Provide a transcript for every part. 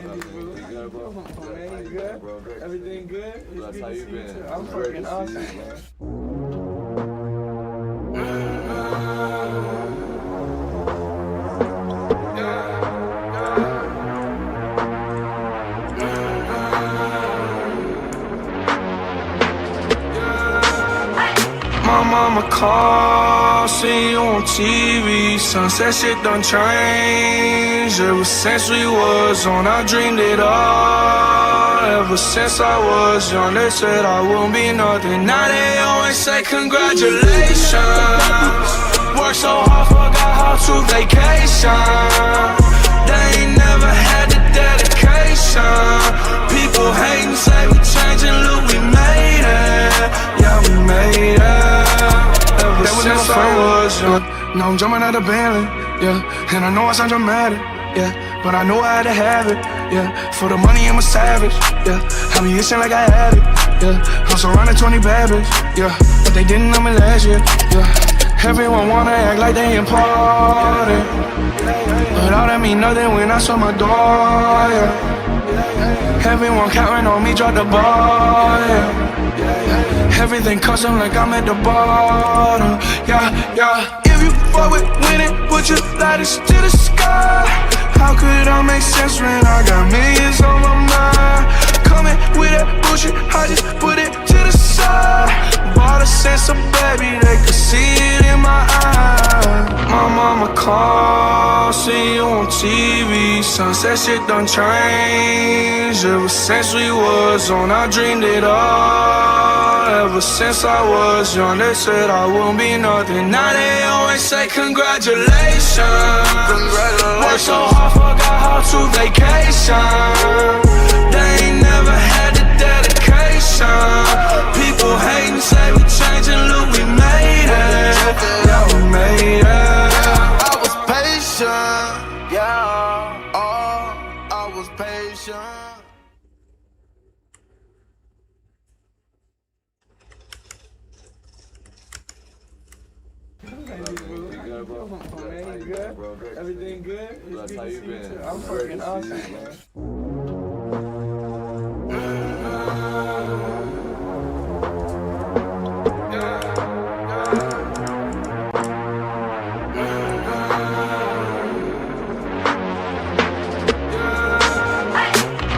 You good, bro? Man, you good? Bro, great. Everything good? It's That's good how to you see been. too. I'm Great fucking to see awesome, you. man. My mama called, see you on TV. Sunset shit done changed. Ever since we was on, I dreamed it all. Ever since I was young, they said I wouldn't be nothing. Now they always say congratulations. Worked so hard, forgot how to vacation. They ain't never had the dedication. People hating, say we changing, look, we made it. Yeah, we made it. Ever since I was young. Now I'm jumping out of Bentley, yeah. And I know I sound dramatic, yeah. But I know I had to have it, yeah. For the money, I'm a savage, yeah. I be itching like I had it, yeah. I'm surrounded 20 bad bitches, yeah. But they didn't know me last year, yeah. Everyone wanna act like they important, but all that mean nothing when I saw my door, yeah. Everyone counting on me, drop the ball, yeah. Everything custom like I'm at the bottom, yeah, yeah. If you fuck with winning, put your lighters to the sky. How could I make sense when I got millions on my mind? Coming with that bullshit, I just put it to the side. Bought a sense of baby, they could see it in my eyes. My mama called, see you on TV. Sunset shit done changed. Ever since we was on, I dreamed it all. Ever since I was young, they said I wouldn't be nothing. Now they always say congratulations. Worked so hard, forgot how to vacation. They ain't never had the dedication. People hating, say we changing, look, we made it. Yeah, we made it. I was patient, yeah. Oh, I was patient. You good, bro? Man, you good? Bro, great. Everything good? It's That's good how to you see been. too. I'm Great fucking to awesome, see you. man.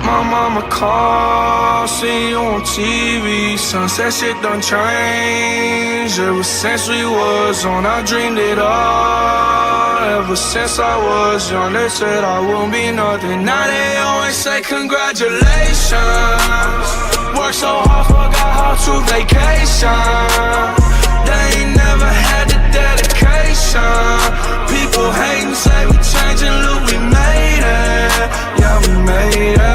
My mama called, see you on TV. Sunset shit done changed. Ever since we was on, I dreamed it all. Ever since I was young, they said I wouldn't be nothing. Now they always say congratulations. Worked so hard, forgot how to vacation. They ain't never had the dedication. People hating, say we changing, look, we made it. Yeah, we made it.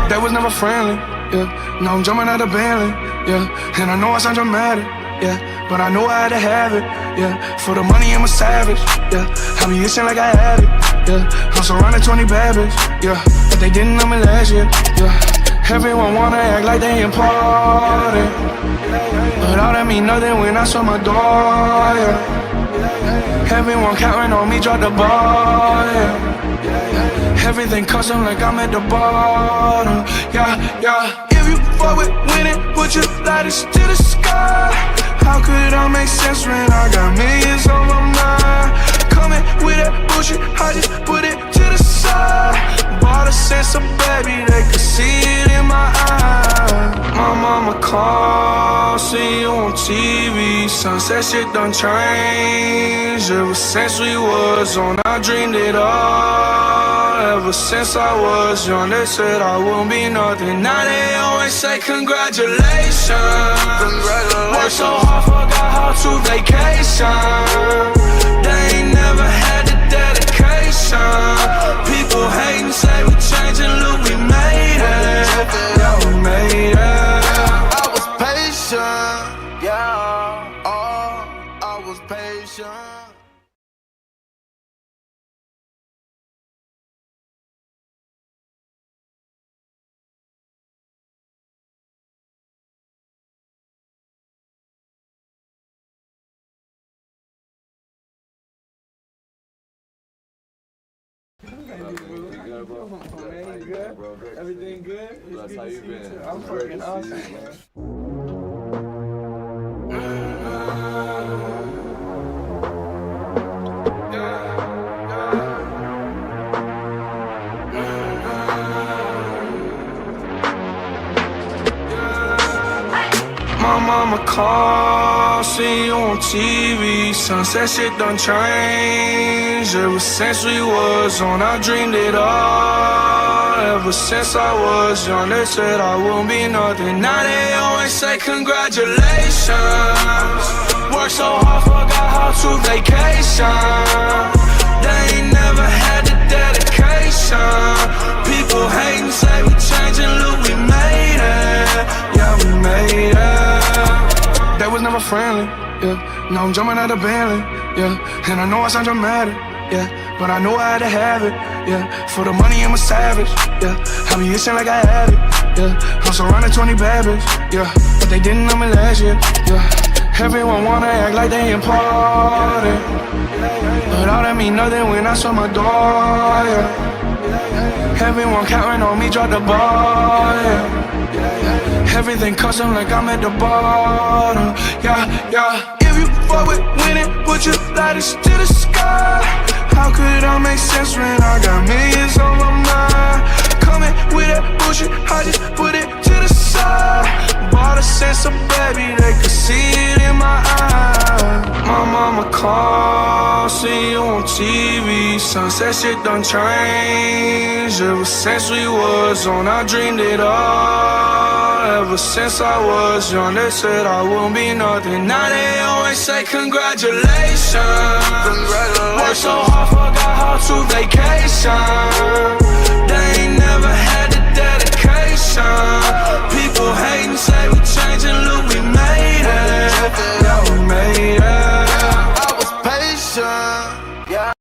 They was never friendly, yeah. Now I'm jumping out of Bentley, yeah. And I know I sound dramatic, yeah. But I know I had to have it, yeah. For the money, I'm a savage, yeah. I be itching like I had it, yeah. I'm surrounded 20 bad bitches, yeah. But they didn't know me last year, yeah. Everyone wanna act like they important, but all that mean nothing when I saw my door, yeah. Everyone counting on me, drop the ball, yeah. Everything custom like I'm at the bottom, yeah, yeah. If you fuck with winning, put your lighters to the sky. How could I make sense when I got millions on my mind? Coming with that bullshit, I just put it to the side. Bought a sense of baby, they could see it in my eyes. My mama called, see you on TV. Sunset shit done changed. Ever since we was on, I dreamed it all. Ever since I was young, they said I wouldn't be nothing. Now they always say congratulations. Worked so hard, forgot how to vacation. They ain't never had the dedication. People hating, say we changing, look, we made it. Yeah, we made it. I was patient, yeah. Oh, I was patient. good, bro. Bro. Oh, man, How you you good? been, bro? Great to Everything see you. good? It's Bless, good how to you see you been? too. I'm It's great fucking to see awesome, you. man. My mama called, see you on TV. Sunset shit done changed. Ever since we was on, I dreamed it all. Ever since I was young, they said I won't be nothing. Now they always say congratulations. Worked so hard, forgot how to vacation. They ain't never had the dedication. People hating, say we changing, look, we made it. Yeah, we made it. They was never friendly, yeah. Now I'm jumping out of Bentley, yeah. And I know I sound dramatic, yeah. But I know I had to have it, yeah. For the money, I'm a savage, yeah. I be itching like I have it, yeah. I'm surrounded 20 bad bitches, yeah. But they didn't know me last year, yeah. Everyone wanna act like they important, but all that mean nothing when I saw my door, yeah. Everyone counting on me, drop the ball, yeah. Everything custom like I'm at the bottom, yeah, yeah. If you fuck with winning, put your lighters to the sky. How could I make sense when I got millions on my mind? Coming with that bullshit, I just put it to the side. Bought a sense of baby, they could see it in my eyes. My mama called, see you on TV. Sunset shit done changed. Ever since we was on, I dreamed it all. Ever since I was young, they said I won't be nothing. Now they always say congratulations. Worked so hard, forgot how to vacation. They ain't never had the dedication. People hating, say we changing, look, we made it. Yeah, we made it. I was patient, yeah.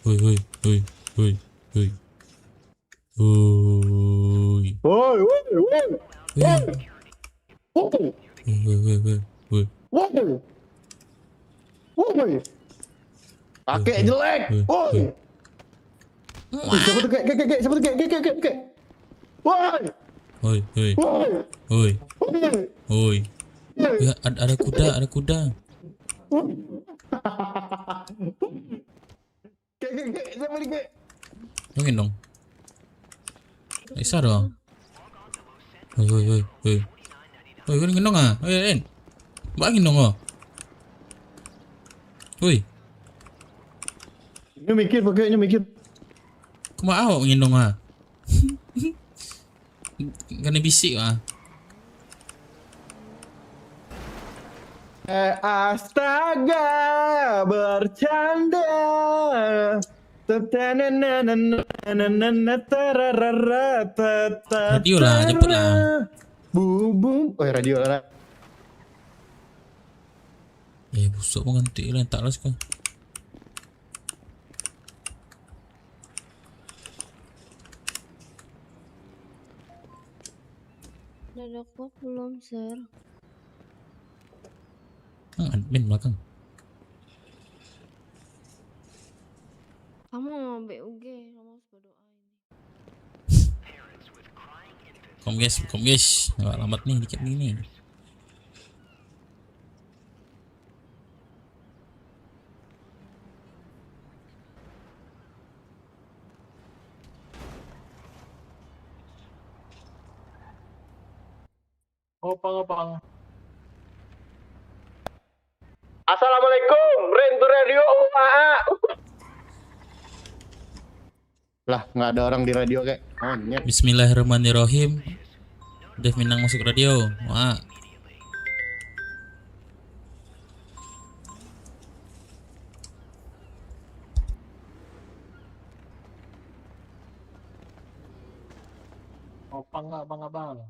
Oi, oi, oi, oi, oi. Oi. Oi, oi, oi, Oi. oi, Oi. oi, oi. Pakai jelek, oi. Siapa tu kek, siapa tu kek. Woi, Oi, oi, woi, oi, woi. oi. Ya, ada kuda, ada kuda. Kek, siapa ni kek? Dongin dong. Bisa dong. Oi, oi, oi, oi. Oi, kau ngendong ah? Oi, En. Bangin dong oh. Oi, Nyo mikir. kau mau awak ngendong ah? Kena bisik ah. Astaga, bercanda. Radio lah, jemput lah. Boom boom. Oh, radio lah. Busuk mo ganti lang talas ko. Udah kok belum, Sir? Admin belakang. Kamu mau BUG, kamu harus berdoa ini. Kom guys. Nggak lambat nih dikit nih. Opang. Assalamualaikum, Rentu Radio UAA. Lah, nggak ada orang di radio kayak. Monyet. Bismillahirrahmanirrahim. Dev Minang masuk radio. Wah. Opang nggak abang.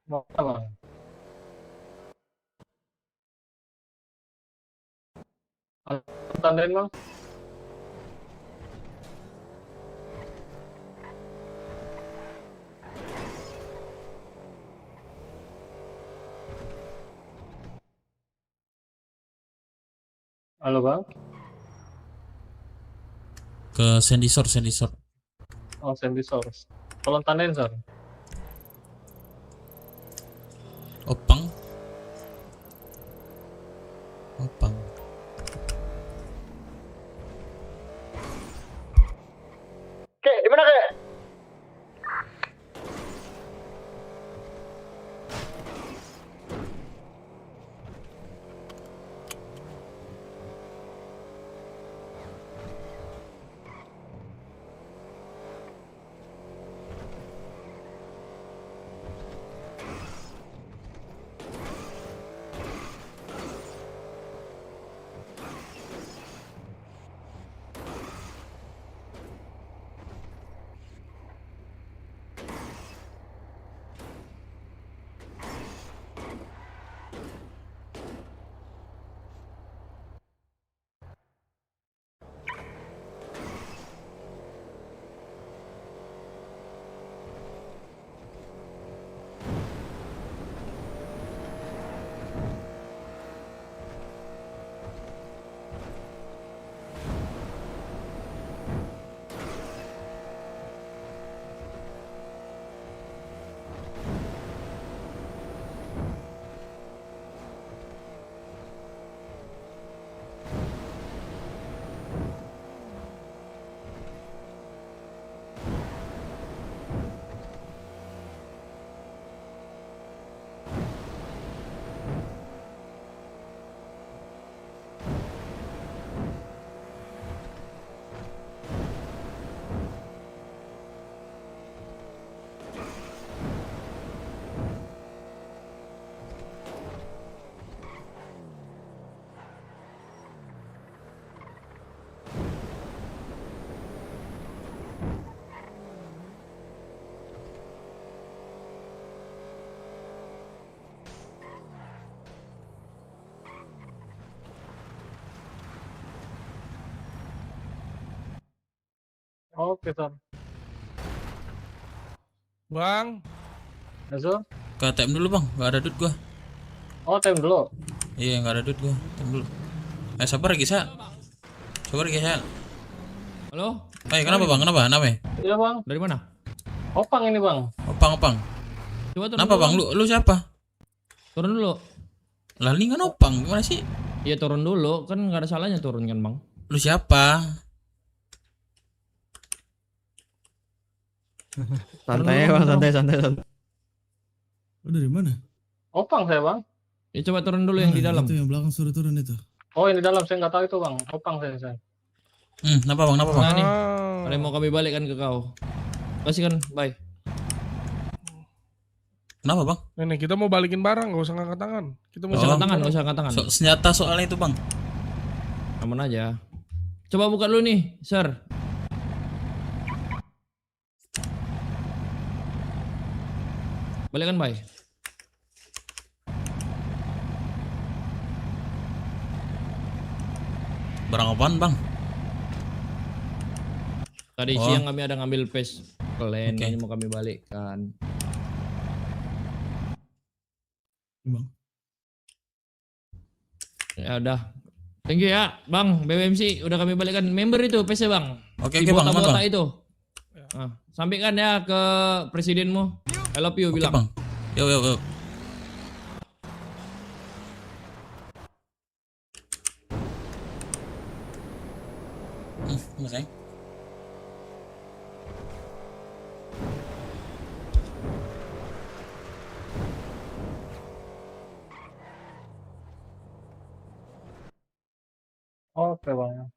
Mau apa? Tandain bang. Halo bang. Ke Sandy Shore. Oh, Sandy Source. Tolong tandain, Sir. Opang. Kek, di mana kek? Oke, Sir. Bang, Ya, Sir. Ke ATM dulu bang. Gak ada duit gua. Oh, time dulu. Iya nggak ada duit gua. ATM dulu. Sabar lagi Sal. halo? Kenapa bang? Kenapa? Iya, Bang. Dari mana? Opang ini, Bang. Opang. Coba turun Kenapa dulu, bang? Lu siapa? Turun dulu. Lah ini kan opang. Gimana sih? Iya turun dulu, kan nggak ada salahnya turun kan bang. Lu siapa? Santai bang, santai. Oh, dari mana? Opang saya, Bang. Ya coba turun dulu yang di dalam. Itu yang belakang suruh turun itu. Oh, yang di dalam saya nggak tahu itu, Bang. Opang saya. Kenapa bang? Nah nih, ada yang mau kami balikkan ke kau. Kasihkan, bye. Kenapa bang? Nih kita mau balikin barang, nggak usah ngangkat tangan. Kita mau Oh. angkat tangan, nggak usah angkat tangan. Senjata soalnya itu bang. Aman aja. Coba buka dulu nih, Sir. Balikan, Bay. Barang apaan bang? Tadi Oh. siang kami ada ngambil face kalian, Oke. ini mau kami balikkan. Bang. Ya udah. Thank you ya, Bang. BWMC udah kami balikkan member itu PC, Bang. Oke, Di Bang, aman, botak-botak Bang. itu. Nah, sampaikan ya ke presidenmu. I love you Oke bilang. bang. Yuk yuk yuk. Mas sayang. Oke bang.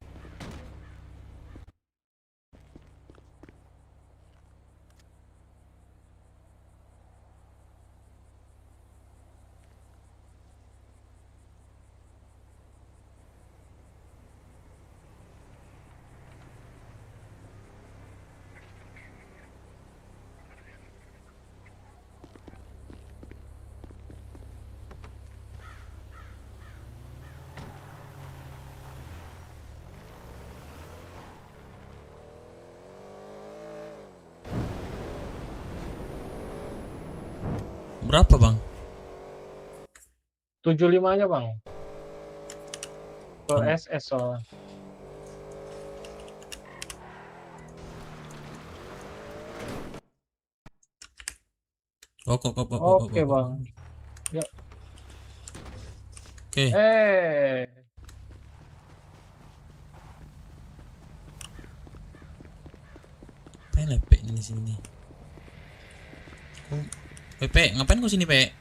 Berapa bang? 75 aja bang. Ke SS soalnya. Kok. Oke bang. Ya. Oke. Apa yang lepek ini sini? Oh, Pepe, ngapain kau sini, Pe?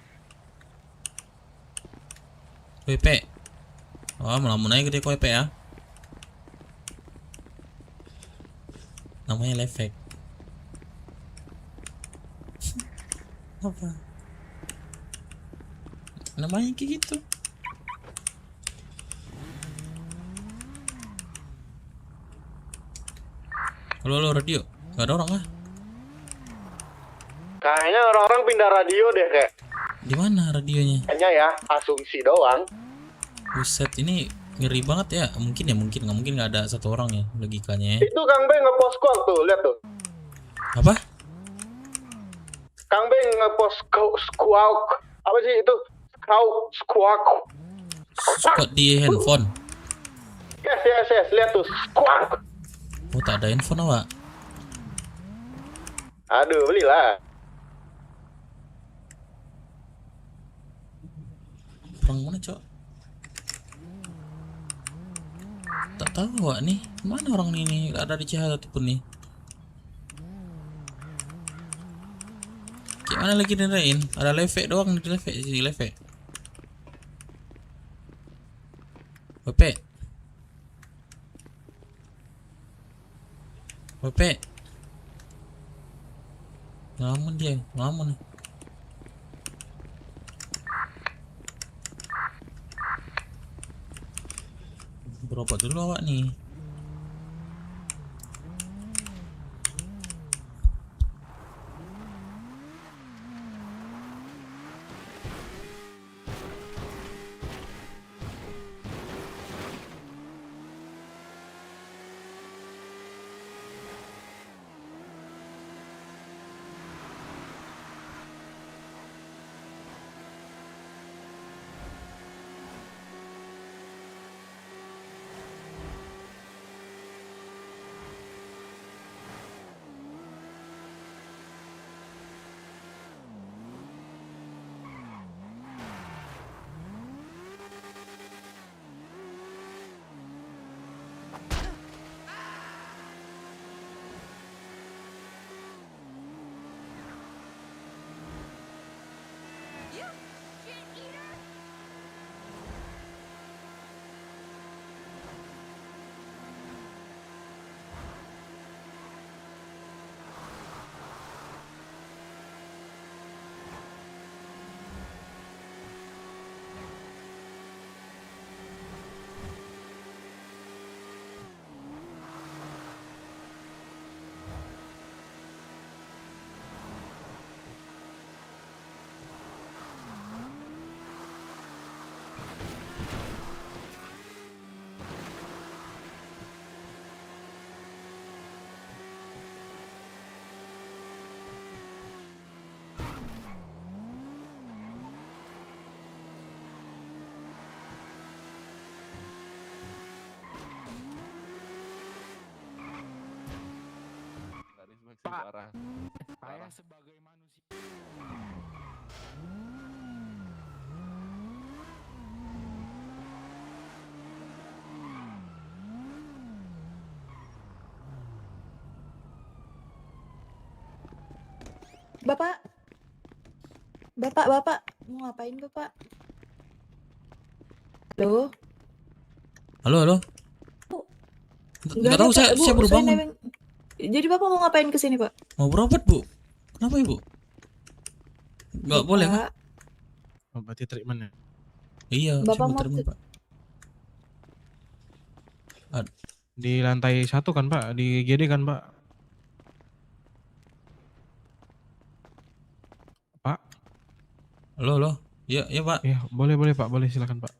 Pepe. Oh, melamun aja gede kau, Pepe ya. Namanya lefek. Apa? Namanya kayak gitu. Halo radio. Gak ada orang ah. Kayaknya orang-orang pindah radio deh kayak. Di mana radionya? Kayaknya ya, asumsi doang. Buset, ini ngeri banget ya. Mungkin nggak mungkin nggak ada satu orang ya logikanya. Ya. Itu Kang Beng ngepost squawk tuh, lihat tuh. Apa? Kang Beng ngepost squawk. Apa sih itu? Squawk. Kok di handphone? Yes, lihat tuh, squawk. Oh, tak ada handphone awak. Aduh, belilah. Perang mana, Cok? Tak tahu awak nih. Mana orang ini? Gak ada di Cihat ataupun nih. Gimana lagi dengerin? Ada lefek doang di lefek sini lefek. Pepe. Ngelamun dia, ngelamun. Berobat dulu awak nih. Pak. Saya sebagai manusia. Bapak, Bapak, mau ngapain Bapak? Halo? Halo. Nggak tahu, Pak. saya baru Saya bangun. nebeng. Jadi Bapak mau ngapain kesini Pak? Mau berobat, Bu. Kenapa, Ibu? Nggak boleh, Pak? Bapak, Oh, berarti treatment ya. Iya, Bapak saya mau mau terima, Pak. Di lantai 1 kan Pak, di GD kan Pak. Pak, Halo. Ya, Pak. ya boleh Pak, boleh silakan Pak.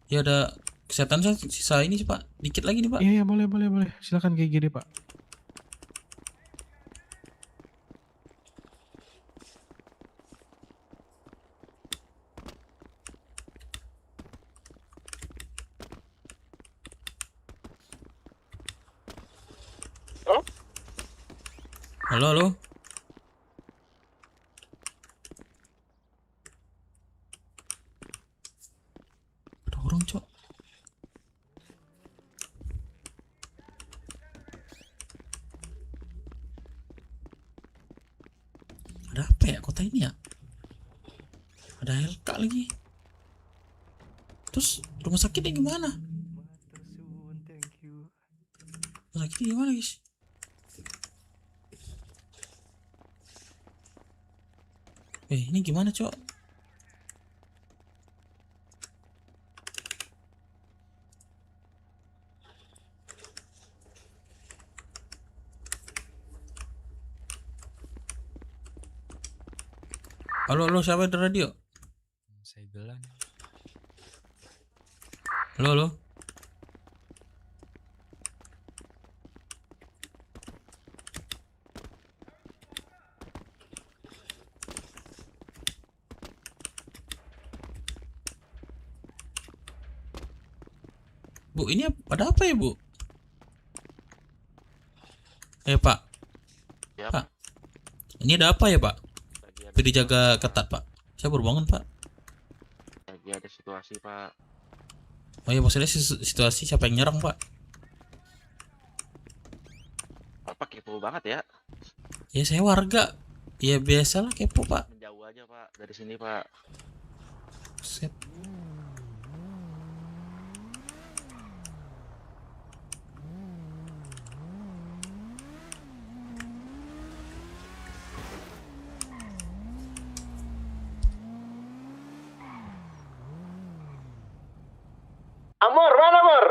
Ya ada kesehatan saya sisa ini sih, Pak. Dikit lagi nih, Pak. Iya boleh, silakan ke GD Pak. Halo. Ada orang, Cok. Ada apa ya kota ini ya? Ada LK lagi. Terus rumah sakitnya gimana? Rumah sakitnya gimana, guys? Ini gimana, Cok? Halo, siapa di radio? Saya gelan. Halo. Bu, ini ada apa ya, Bu? Pak. Ya. Pak. Ini ada apa ya, Pak? Tapi dijaga ketat, Pak. Saya baru bangun, Pak. Lagi ada situasi, Pak. Oh ya, maksudnya situasi siapa yang nyerang, Pak? Bapak kepo banget ya. Ya, saya warga. Ya biasalah kepo, Pak. Menjauh aja, Pak, dari sini, Pak. Set. Amor, mana Amor?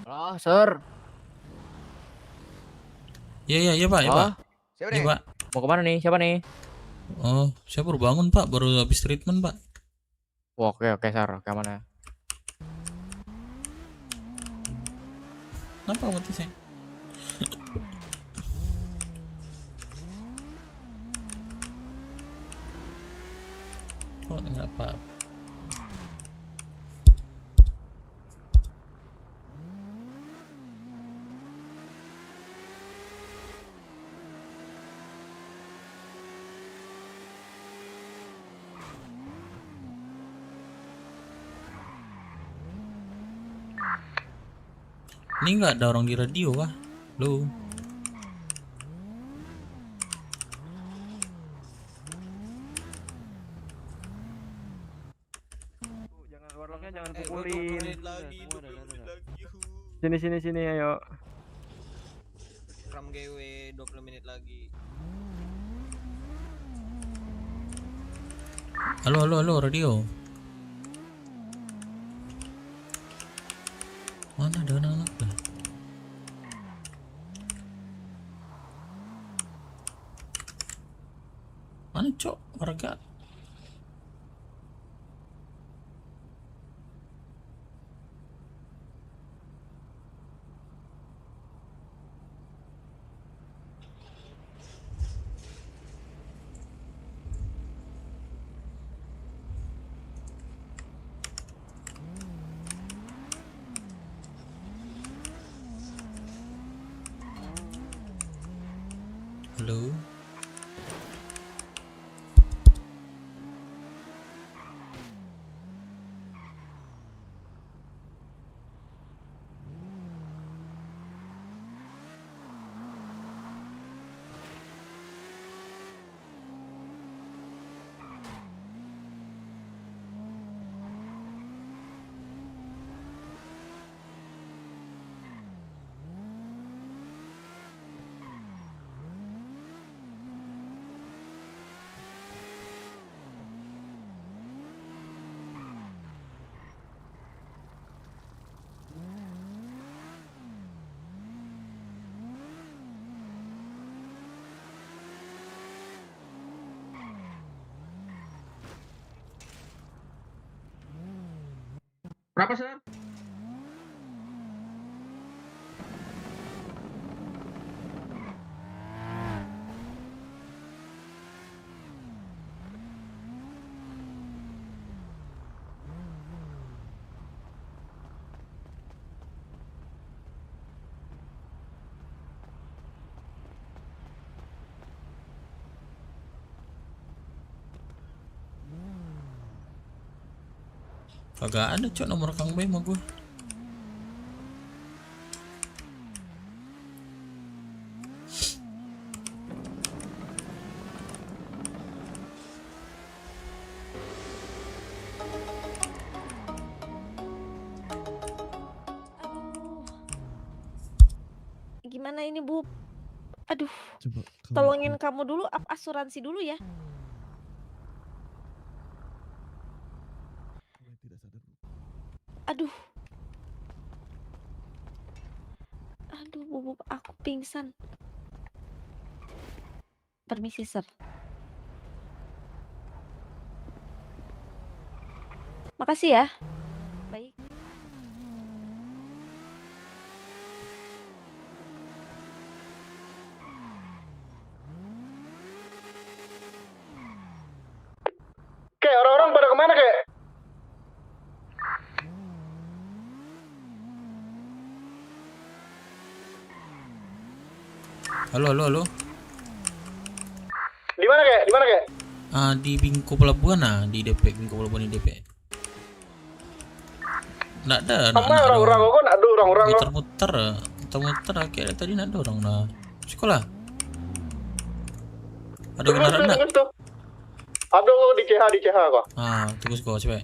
Halo, Sir. Iya, Pak, ya, Pak. Siapa Iya, nih? Pak. Mau kemana nih? Siapa nih? Oh, saya baru bangun, Pak. Baru habis treatment, Pak. Oke, Sir. Ke mana? Kenapa mati saya? Oh, enggak apa. Ini nggak ada orang di radio kah? Lo? Jangan warlocknya jangan pukulin. Sini ayo. Scrum GW 20 menit lagi. Halo, radio. Mana ada anak-anak dah? Mana cok warga? Halo. Berapa, Sir? Kagak ada cok nomor Kang B mah gue. Gimana ini, Bu? Aduh, Coba tolongin kamu dulu, asuransi dulu ya. Aduh. Aduh, Bu, aku pingsan. Permisi, Sir. Makasih ya. Baik. Kayak orang-orang pada kemana kayak? Halo. Di mana kayak? Di mana kayak? Di Bingko Pelabuhan di DP Bingko Pelabuhan di DP. Nggak ada. Sama orang-orang kok nak ada orang-orang. Muter-muter kayak tadi nggak ada orang sekolah. Ada kendaraan nggak? Ada di CH kok. Tunggu sekolah coba.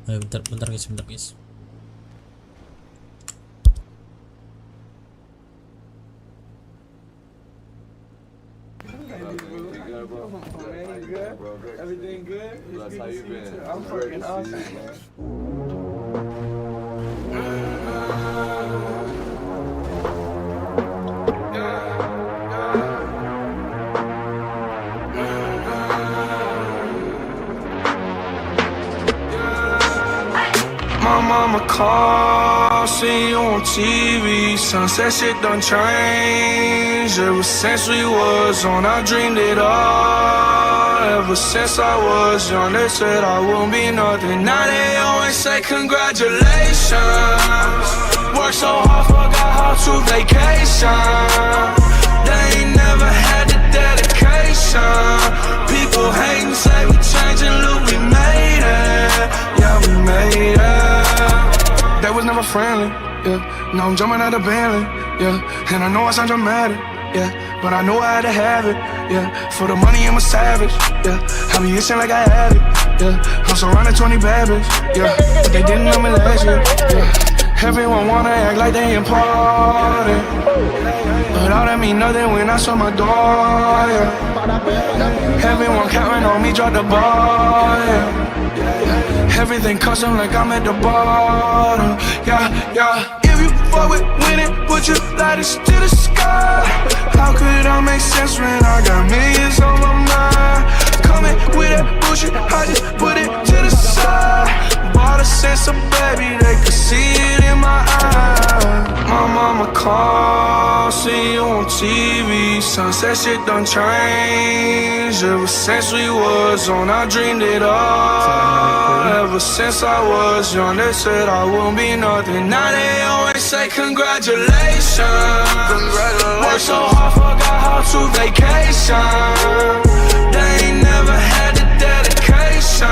Bentar, bentar guys, bentar guys. Everything good? That's how you been. I'm fucking awesome. My mama called, see you on TV. Sunset shit done changed. Ever since we was on, I dreamed it all. Ever since I was young, they said I wouldn't be nothing. Now they always say congratulations. Worked so hard, forgot how to vacation. They ain't never had the dedication. People hating, say we changing, look, we made it. Yeah, we made it. That was never friendly, yeah. Now I'm jumping out of Bentley, yeah. And I know I sound dramatic, yeah. But I know I had to have it, yeah. For the money, I'm a savage, yeah. I be itching like I had it, yeah. I'm surrounded 20 bad bitches, yeah. But they didn't know me last year, yeah. Everyone wanna act like they important, but all that mean nothing when I saw my door, yeah. Everyone counting on me, drop the ball, yeah. Everything custom like I'm at the bottom, yeah, yeah. If you fuck with winning, put your lighters to the sky. How could I make sense when I got millions on my mind? Coming with that bullshit, I just put it to the side. Bought a sense of baby, they could see it in my eyes. My mama called, see you on TV. Sunset shit done changed. Ever since we was on, I dreamed it all. Ever since I was young, they said I wouldn't be nothing. Now they always say congratulations. Worked so hard, forgot how to vacation. They ain't never had the dedication.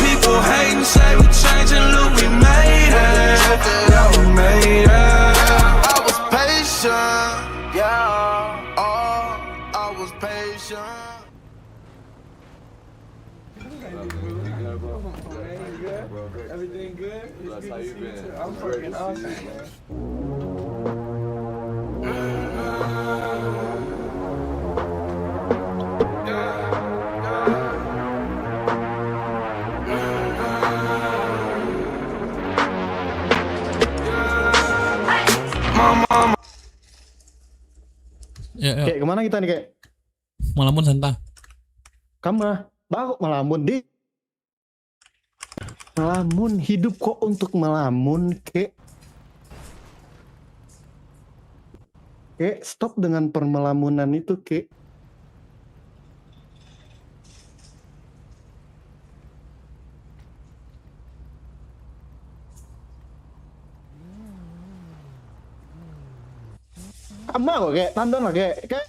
People hating, say we changing, look, we made it. Yeah, we made it. I was patient, yeah. Oh, I was patient. Everything good? That's how you been. I'm fucking awesome. Ya, ya. Kayak kemana kita nih, kayak? Malamun Santa. Kamu baru melamun di melamun, hidup kok untuk melamun, kek. Kek, stop dengan permelamunan itu, kek. Kamu kok, kek, tandon lah, kek, kek.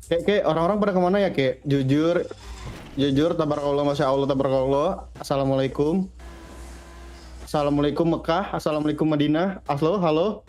Kayak orang-orang pada kemana ya, kayak jujur tabarakallah, masya Allah, tabarakallah. Assalamualaikum Mekah, assalamualaikum Madinah. Halo.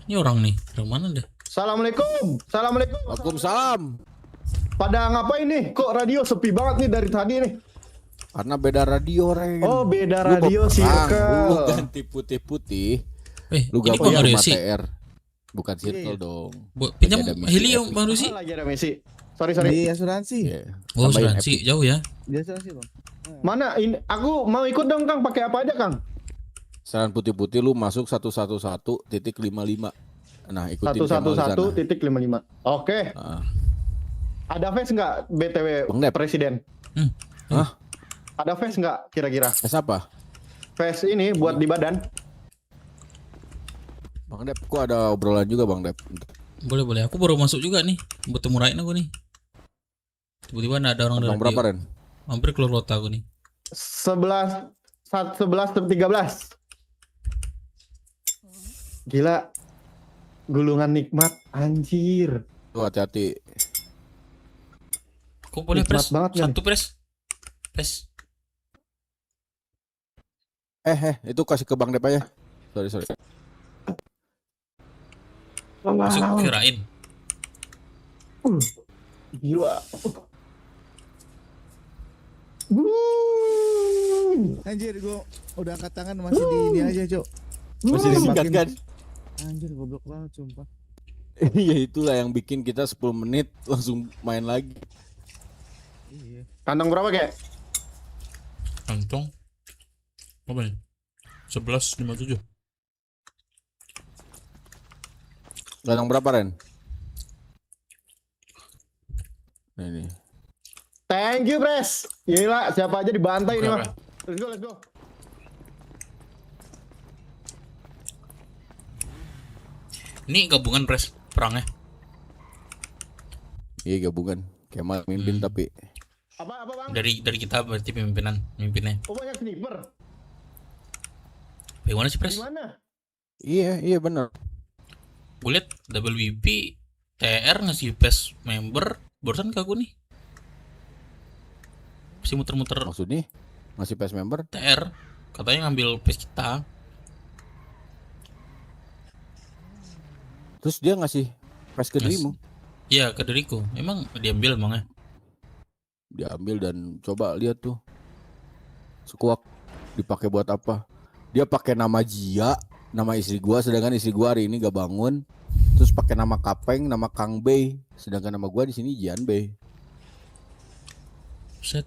Ini orang nih, dari mana deh? Assalamualaikum. Assalamualaikum. Waalaikumsalam. Pada ngapain nih? Kok radio sepi banget nih dari tadi nih? Karena beda radio, Ren. Oh, beda Lu radio mau perang, circle. Lu ganti putih-putih. Lu ini gabung Bang sama Resi. TR. Bukan circle dong. Pinjam Lagi ada misi helium epic. Bang Rusi. Lagi ada Messi. Sorry. Di asuransi. Oh, Tambahin asuransi epic. jauh ya. Di asuransi bang. Mana ini? Aku mau ikut dong Kang. Pakai apa aja Kang? Saran putih-putih lu masuk 111.55. Nah, ikutin Kemal di sana. 111.55. Oke. Ada face nggak BTW Bang Dep. Presiden? Hah? Ada face nggak kira-kira? Face apa? Face ini buat di badan. Bang Dep, kok ada obrolan juga Bang Dep? Boleh. Aku baru masuk juga nih. Bertemu Rain aku nih. Tiba-tiba ada orang dari Bang berapa, Ren? Hampir keluar kota aku nih. 11/13. Gila. Gulungan nikmat anjir. Tuh hati-hati. Kok boleh Nikmat pres? banget, Satu pres. Pres. Itu kasih ke Bang Dep aja. Sorry. Masuk kirain. Gila. Anjir gua udah angkat tangan masih di ini aja Cok. Masih disingkat kan? Anjir goblok banget sumpah. Iya itulah yang bikin kita 10 menit langsung main lagi. Iya. Kantong berapa kek? Kantong. Apa nih? 11.57. Kantong berapa, Ren? Nah, ini. Thank you, Pres. Gila, siapa aja dibantai ini, Berapa? Mah. Let's go. Ini gabungan pres perangnya. Iya gabungan. Kemal mimpin tapi Apa Bang? Dari kita berarti mimpinnya. Oh, banyak sniper. Bagaimana sih pres? Gimana? iya benar. Gue liat WP TR ngasih PES member barusan ke aku nih. Masih muter-muter Maksudnya masih PES member? TR katanya ngambil PES kita. Terus dia ngasih PES ke dirimu? Iya ke diriku. Emang diambil emangnya? Diambil dan coba lihat tuh. Sekuak dipakai buat apa? Dia pakai nama Jia, nama istri gua, sedangkan istri gua hari ini gak bangun. Terus pakai nama Kapeng, nama Kang Bey, sedangkan nama gua di sini Jian Bey. Set.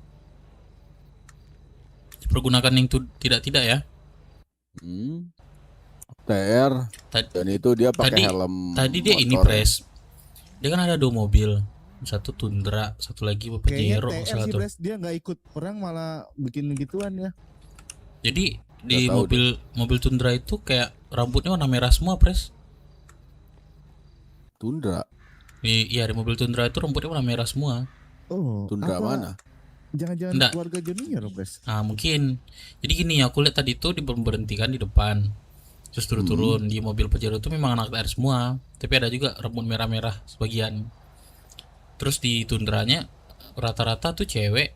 Dipergunakan yang tidak ya? TR. Dan itu dia pakai helm. Tadi dia ini motor. pres. Dia kan ada 2 mobil. Satu Tundra, satu lagi Pajero. Kayaknya TR sih Pres dia nggak ikut perang malah bikin gituan ya. Jadi di mobil Tundra itu kayak rambutnya warna merah semua pres. Tundra? Iya di mobil Tundra itu rambutnya warna merah semua. Oh. Tundra apa? mana? Jangan-jangan Nggak. keluarga junior Pres. Ah mungkin. Jadi gini aku lihat tadi itu diberhentikan di depan. Terus turun-turun di mobil Pajero itu memang anak TR semua. Tapi ada juga rambut merah-merah sebagian. Terus di Tundranya rata-rata tuh cewek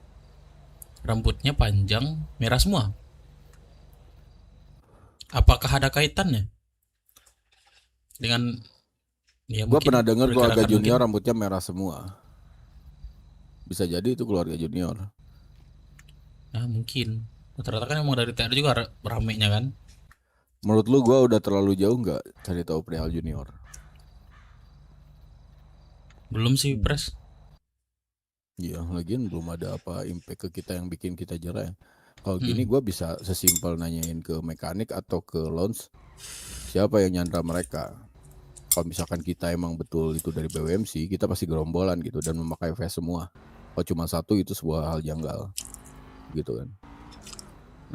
rambutnya panjang merah semua. Apakah ada kaitannya dengan ya Gua mungkin pernah dengar keluarga pergerakan junior mungkin. rambutnya merah semua. Bisa jadi itu keluarga junior. Nah mungkin rata-rata kan emang dari TR juga ramenya kan. Menurut lu gua udah terlalu jauh nggak cari tahu perihal junior? Belum sih pres. Iya, lagian belum ada apa impact ke kita yang bikin kita jerah ya. Kalau gini gua bisa sesimpel nanyain ke mekanik atau ke launch siapa yang nyandra mereka. Kalau misalkan kita emang betul itu dari BWMC, kita pasti gerombolan gitu dan memakai vest semua. Kalau cuma satu itu sebuah hal janggal, gitu kan.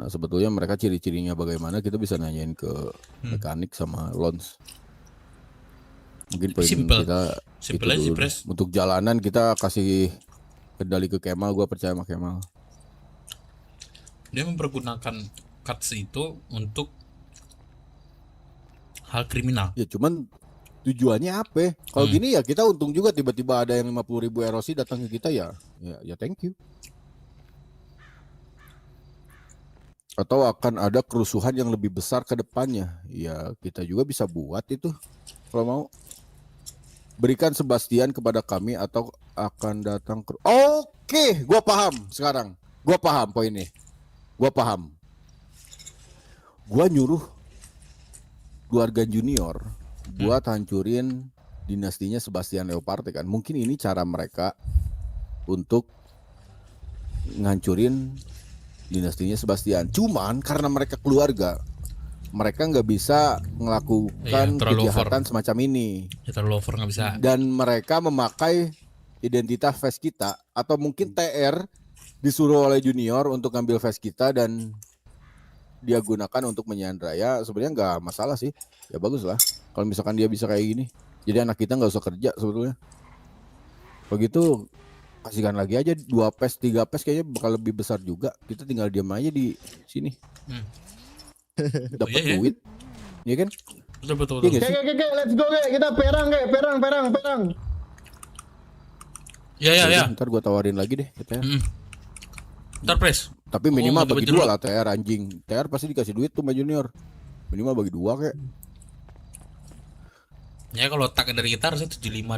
Nah sebetulnya mereka ciri-cirinya bagaimana kita bisa nanyain ke mekanik sama launch. Mungkin poin kita Simple aja sih, dulu. Pres. Untuk jalanan kita kasih kendali ke Kemal, gua percaya sama Kemal. Dia mempergunakan cards itu untuk hal kriminal. Ya cuman tujuannya apa? Kalau gini ya kita untung juga tiba-tiba ada yang 50.000 erosi datang ke kita ya thank you. atau akan ada kerusuhan yang lebih besar ke depannya. Ya kita juga bisa buat itu kalau mau. Berikan Sebastian kepada kami atau akan datang ke... Oke, gua paham sekarang. Gua paham poinnya. Gua paham. Gua nyuruh keluarga Junior buat hancurin dinastinya Sebastian Leoparte kan. Mungkin ini cara mereka untuk ngancurin dinastinya Sebastian. Cuman karena mereka keluarga, mereka nggak bisa melakukan kejahatan semacam ini. Ya terlalu over, nggak bisa. Dan mereka memakai identitas face kita, atau mungkin TR disuruh oleh Junior untuk ngambil face kita dan dia gunakan untuk menyandra. Ya sebenarnya nggak masalah sih. Ya bagus lah kalau misalkan dia bisa kayak gini. Jadi anak kita nggak usah kerja sebetulnya. Begitu kasihkan lagi aja 2 PES 3 PES kayaknya bakal lebih besar juga. Kita tinggal diam aja di sini. Dapat duit. Iya kan? Betul. Oke, let's go, kita perang. Ya. Ntar gua tawarin lagi deh ke TR. Ntar pres. Tapi minimal bagi 2 lah TR anjing. TR pasti dikasih duit tuh sama Junior. Minimal bagi 2 kayak. Ya kalau tak dari kita harusnya 75-25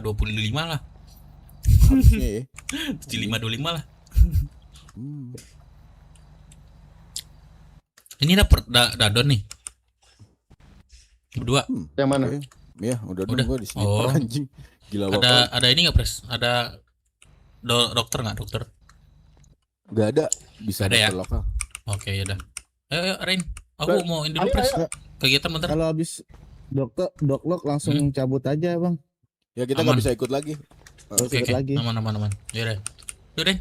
lah. Harusnya ya. 75-25 lah. Ini dapet dadon nih. Berdua. Yang mana? Iya, udah gua di sini anjing. Gila banget. Ada ini enggak, Pres? Ada dokter enggak, dokter? Enggak ada, bisa ada ya? lokal. Oke, ya udah. Ayo, Rain. Aku mau ini dulu, Pres. Kegiatan bentar. Kalau habis doklok langsung cabut aja, Bang. Ya kita nggak bisa ikut lagi. Oke. Aman. Ya udah. Yuk, Rain.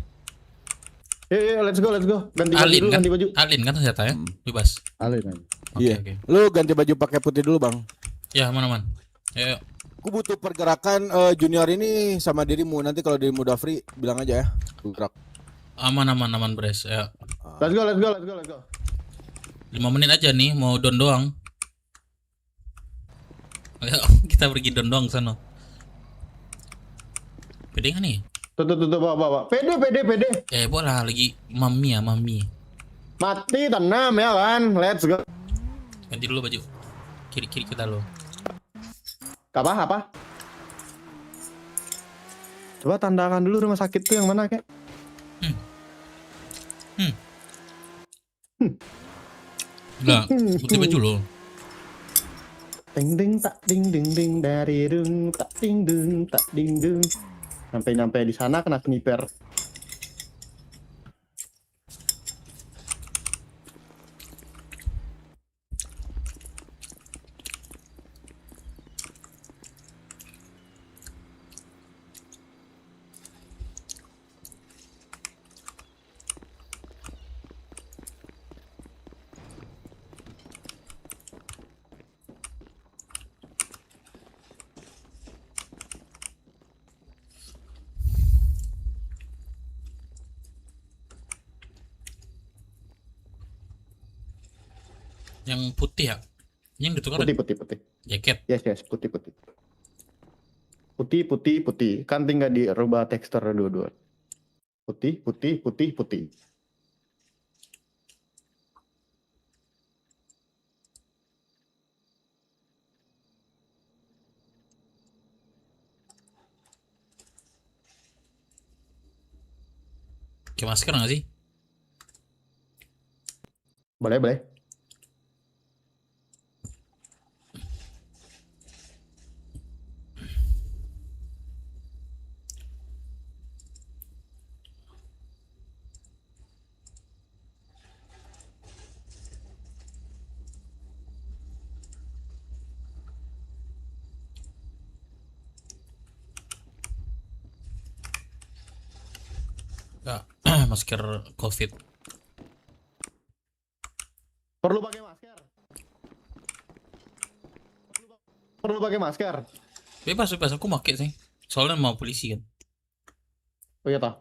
Let's go. Ganti baju. Alin kan ternyata ya? Bebas. Alin. Iya. Lu ganti baju pakai putih dulu, Bang. Ya, aman. Ayo. Aku butuh pergerakan Junior ini sama dirimu. Nanti kalau dirimu udah free bilang aja ya. Gerak. Aman, Bres. Ya. Let's go. 5 menit aja nih, mau don doang. Ayo, kita pergi don doang sana. Pede nggak nih? Tuh, bawa. Pede. Bola lagi mami. Mati tenang ya kan. Let's go. Ganti dulu baju. Kiri kita lo. Apa? Coba tandakan dulu rumah sakit tuh yang mana, kek? Enggak, putih baju lo. Ding tak ding dari dung tak ding dung. Sampai di sana kena sniper. Yang putih ya? Yang ditukar Putih. jaket. Yes, putih. Putih. Kan tinggal dirubah tekstur dua-dua. Putih. Pakai masker nggak sih? Boleh. Nggak, masker COVID. Perlu pakai masker. Bebas, aku pakai sih. Soalnya mau polisi kan. Oh iya toh.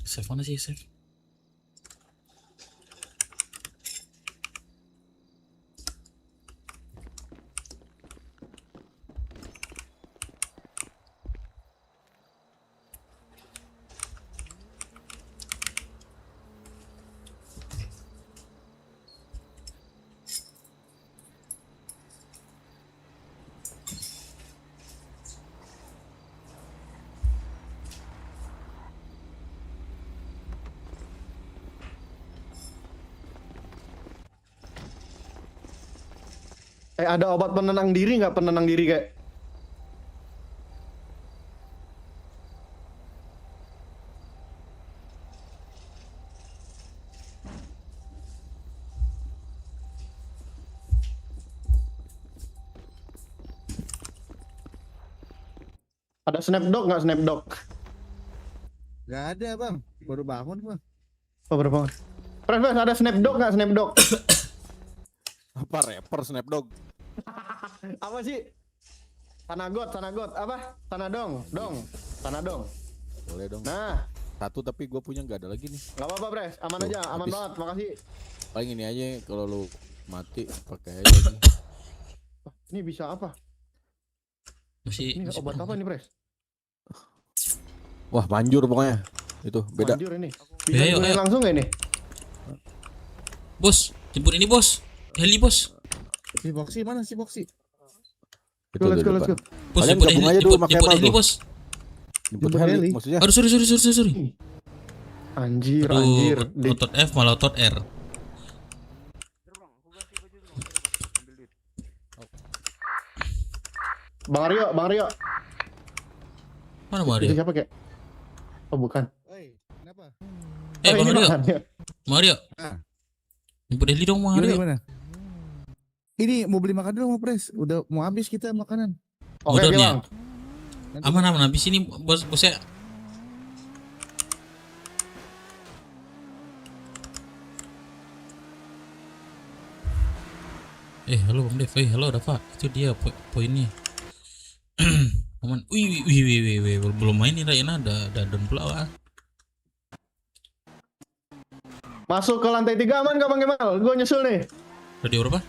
Save mana sih, save? Ada obat penenang diri nggak? Penenang diri kayak. Ada snapdog nggak snapdog? Gak ada bang, baru bangun bang. Oh berapa? Pres, ada snapdog nggak snapdog? Apa rapper Snapdog? Apa sih? Tanagot, apa? Tanadong. Boleh dong. Nah, Satu tapi gue punya nggak ada lagi nih. nggak apa-apa Pres, aman Tuh, aja, aman habis. banget, makasih. Paling ini aja kalau lu mati pakai aja nih. Ini bisa apa? Masih Ini obat apa nih Pres? Wah manjur pokoknya. Itu beda. Manjur ini. Ayo, Bisa ayo. langsung nggak ini? Bos, jemput ini bos. Heli bos. Si Boxy mana si Boxy? Itu Let's di go, let's depan. go. Bos, Kalian jemput gabung Heli, aja dulu sama jemput Kemal Heli tuh. bos. Jemput Jemput Heli Heli. maksudnya. Aduh, sorry. Anjir, Aduh, anjir. otot F malah otot R. Bang Aryo. Mana Itu Mario? siapa kek? Oh bukan. Oi, kenapa? Eh, Bang ini Aryo. Bang Aryo. Mario. Ah. Jemput Heli dong, Bang Aryo. Gimana? Ini mau beli makan dulu mau Pres. Udah mau habis kita makanan. Oke, Udah nih. Bang. Aman, habis ini bosnya. Halo Bang Dev, halo Dava. Itu dia poinnya. Aman. Wih, belum main nih Rayana, ada dan pula wah. Masuk ke lantai 3 aman gak Bang Kemal? Gue nyusul nih. Radio berapa?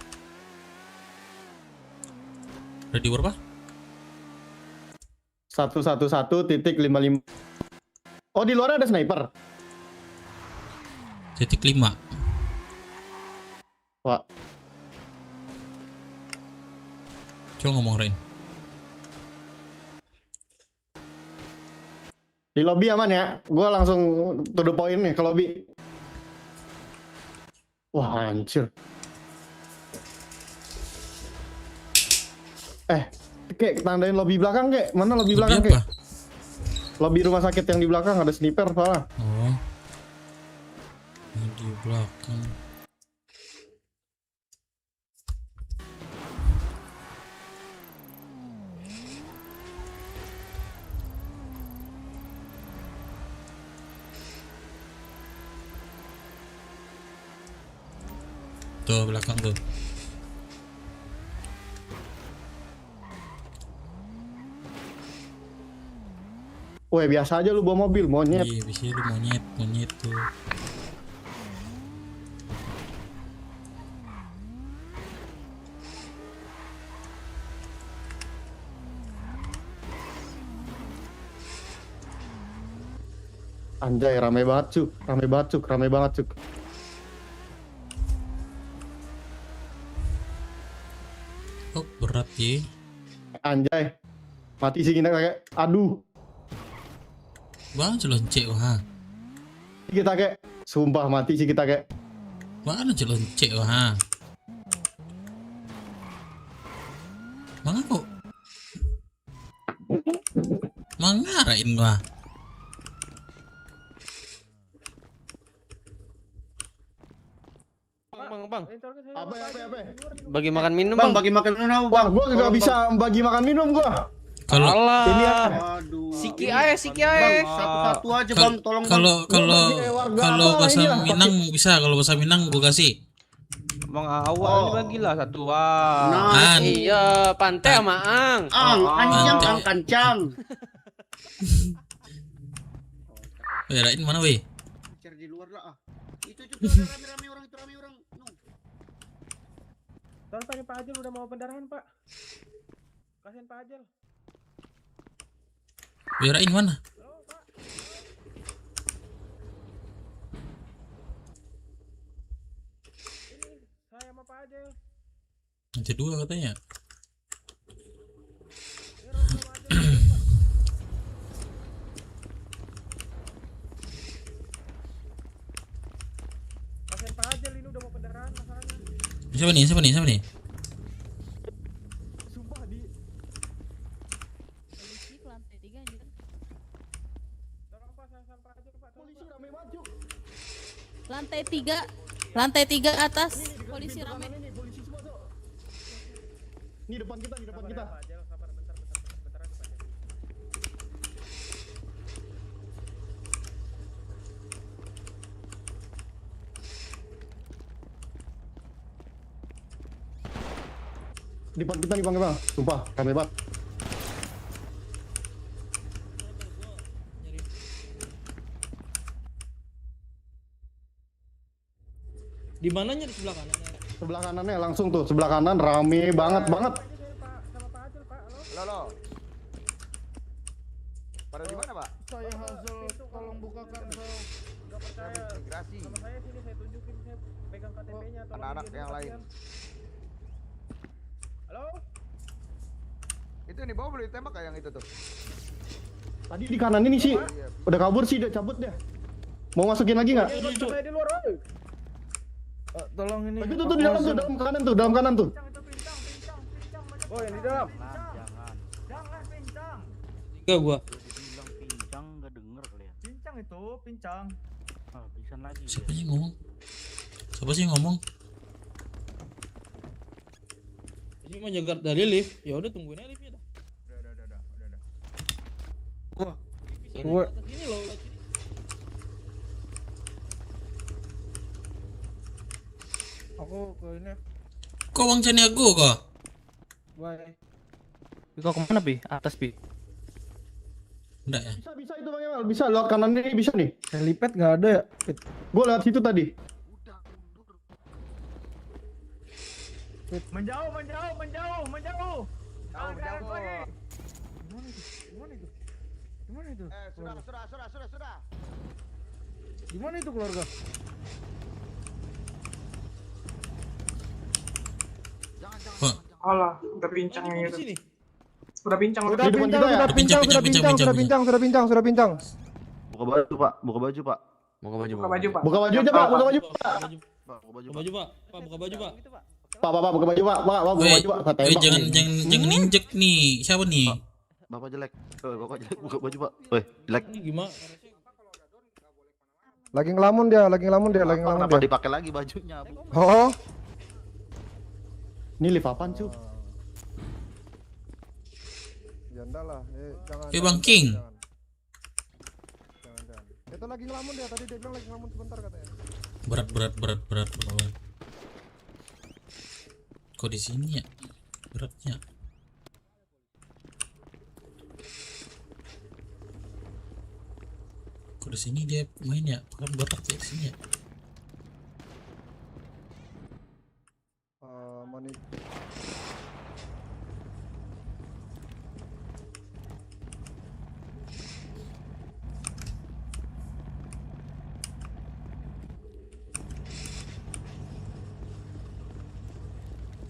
111.55. Oh di luar ada sniper. Titik 5. Wah, Coba ngomong Rain. di lobby aman ya? Gue langsung to the point nih ke lobby. Wah hancur. Kayak tandain lobby belakang kek. Mana lobby Lebih belakang apa? kek? Lobby rumah sakit yang di belakang ada sniper soalnya. Oh. Ini di belakang. Tuh belakang tuh. Weh biasa aja lu bawa mobil monyet. Iya, bisa lu monyet tuh. Anjay rame banget cuk. Oh, berat ya. Anjay. Mati sih kita kayak. Aduh. Bang celoncek wah. Kita kayak. Sumpah mati sih kita kayak. Mana celoncek wah. Bang aku. Mangarain wah. Bang. Apa? Bagi makan minum, Bang, bagi makan minum Wah, gua gak bisa bagi makan minum gua. Kalau Ini ya. Aduh. Siki aja. Bang, satu-satu aja bang, tolong bang. kalau bahasa Minang bisa, kalau bahasa Minang gua kasih. Bang awal bagilah satu wah. Nah, Iya, pantai sama Ang. Anjang, Mantap. kancang. Rain mana weh? Cari di luar lah. Itu rame-rame orang. Tolong tanya Pak Ajel udah mau pendarahan Pak. Kasihan Pak Ajel. Rain mana? Saya sama Pak Ajel. Nanti dua katanya. Kasihan Pak Ajel ini udah mau pendarahan masalahnya. Siapa nih? Lantai 3 atas. Polisi rame. Ini depan kita, di depan kita. Di depan kita nih Bang, sumpah, kami banget. Di mananya di sebelah kanan? Sebelah kanannya langsung tuh, sebelah kanan rame banget. Halo. Pada di mana, Pak? Saya Hazel, tolong bukakan saya. Enggak percaya. Migrasi. Sama saya sini saya tunjukin, saya pegang KTP-nya. Anak-anak yang lain. Halo? Itu nih bawah boleh ditembak kayak yang itu tuh. Tadi di kanan ini sih, udah kabur sih, udah cabut dia. Mau masukin lagi nggak? Saya di luar, woy. Tolong ini. Itu tuh di dalam tuh, dalam kanan tuh. Oh, yang di dalam. Tiga gua. Pincang nggak denger kalian. Pincang itu, pincang. Pingsan lagi. Siapa sih ngomong? Ini mau jaga dari lift. Ya udah tungguin aja liftnya dah. Udah. Wah. Ini loh. Aku ke ini. Kok Bang Caniago kok? Bye. Kau kemana Pi? Atas Pi. Enggak ya? Bisa itu Bang Emal, bisa lewat kanan ini bisa nih. Helipad nggak ada ya? Gua lewat situ tadi. Menjauh. Menjauh. Gimana itu? Sudah. Gimana itu keluarga? Pak, Alah, udah pincang Di gitu. sini. Sudah pincang. Di depan kita ya? Sudah pincang. Buka baju, Pak. Buka baju, Pak. Buka baju, Pak. Buka baju aja Pak, buka baju. Buka baju Pak. Pak buka baju Pak. Pak, buka baju Pak, buka baju Pak. Saya tembak jangan nih. jangan injek nih. Siapa nih? Bapak jelek. Bapak jelek. Buka baju, Pak. Woi, jelek. Ini gimana? Lagi ngelamun dia. Kenapa dipakai lagi bajunya, Bu? Oh. Ini lift apaan, Cu? Janda lah. Jangan. Bang King. Jangan. Itu lagi ngelamun dia. Tadi dia bilang lagi ngelamun sebentar katanya. Berat. Kok di sini ya? Beratnya. Kok di sini dia main ya? Bukan botak ya di sini ya? Money.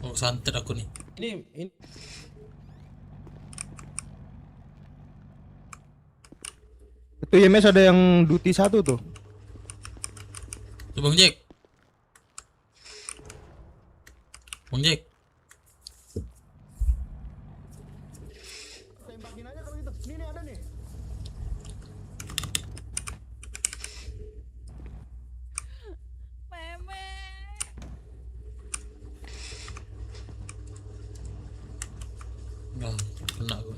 Oh, santet aku nih. Ini Itu IMS ada yang duty 1 tuh. Tuh Bang Jack. Tembakin aja kalau gitu. Ini ada nih. Nah, kena gue.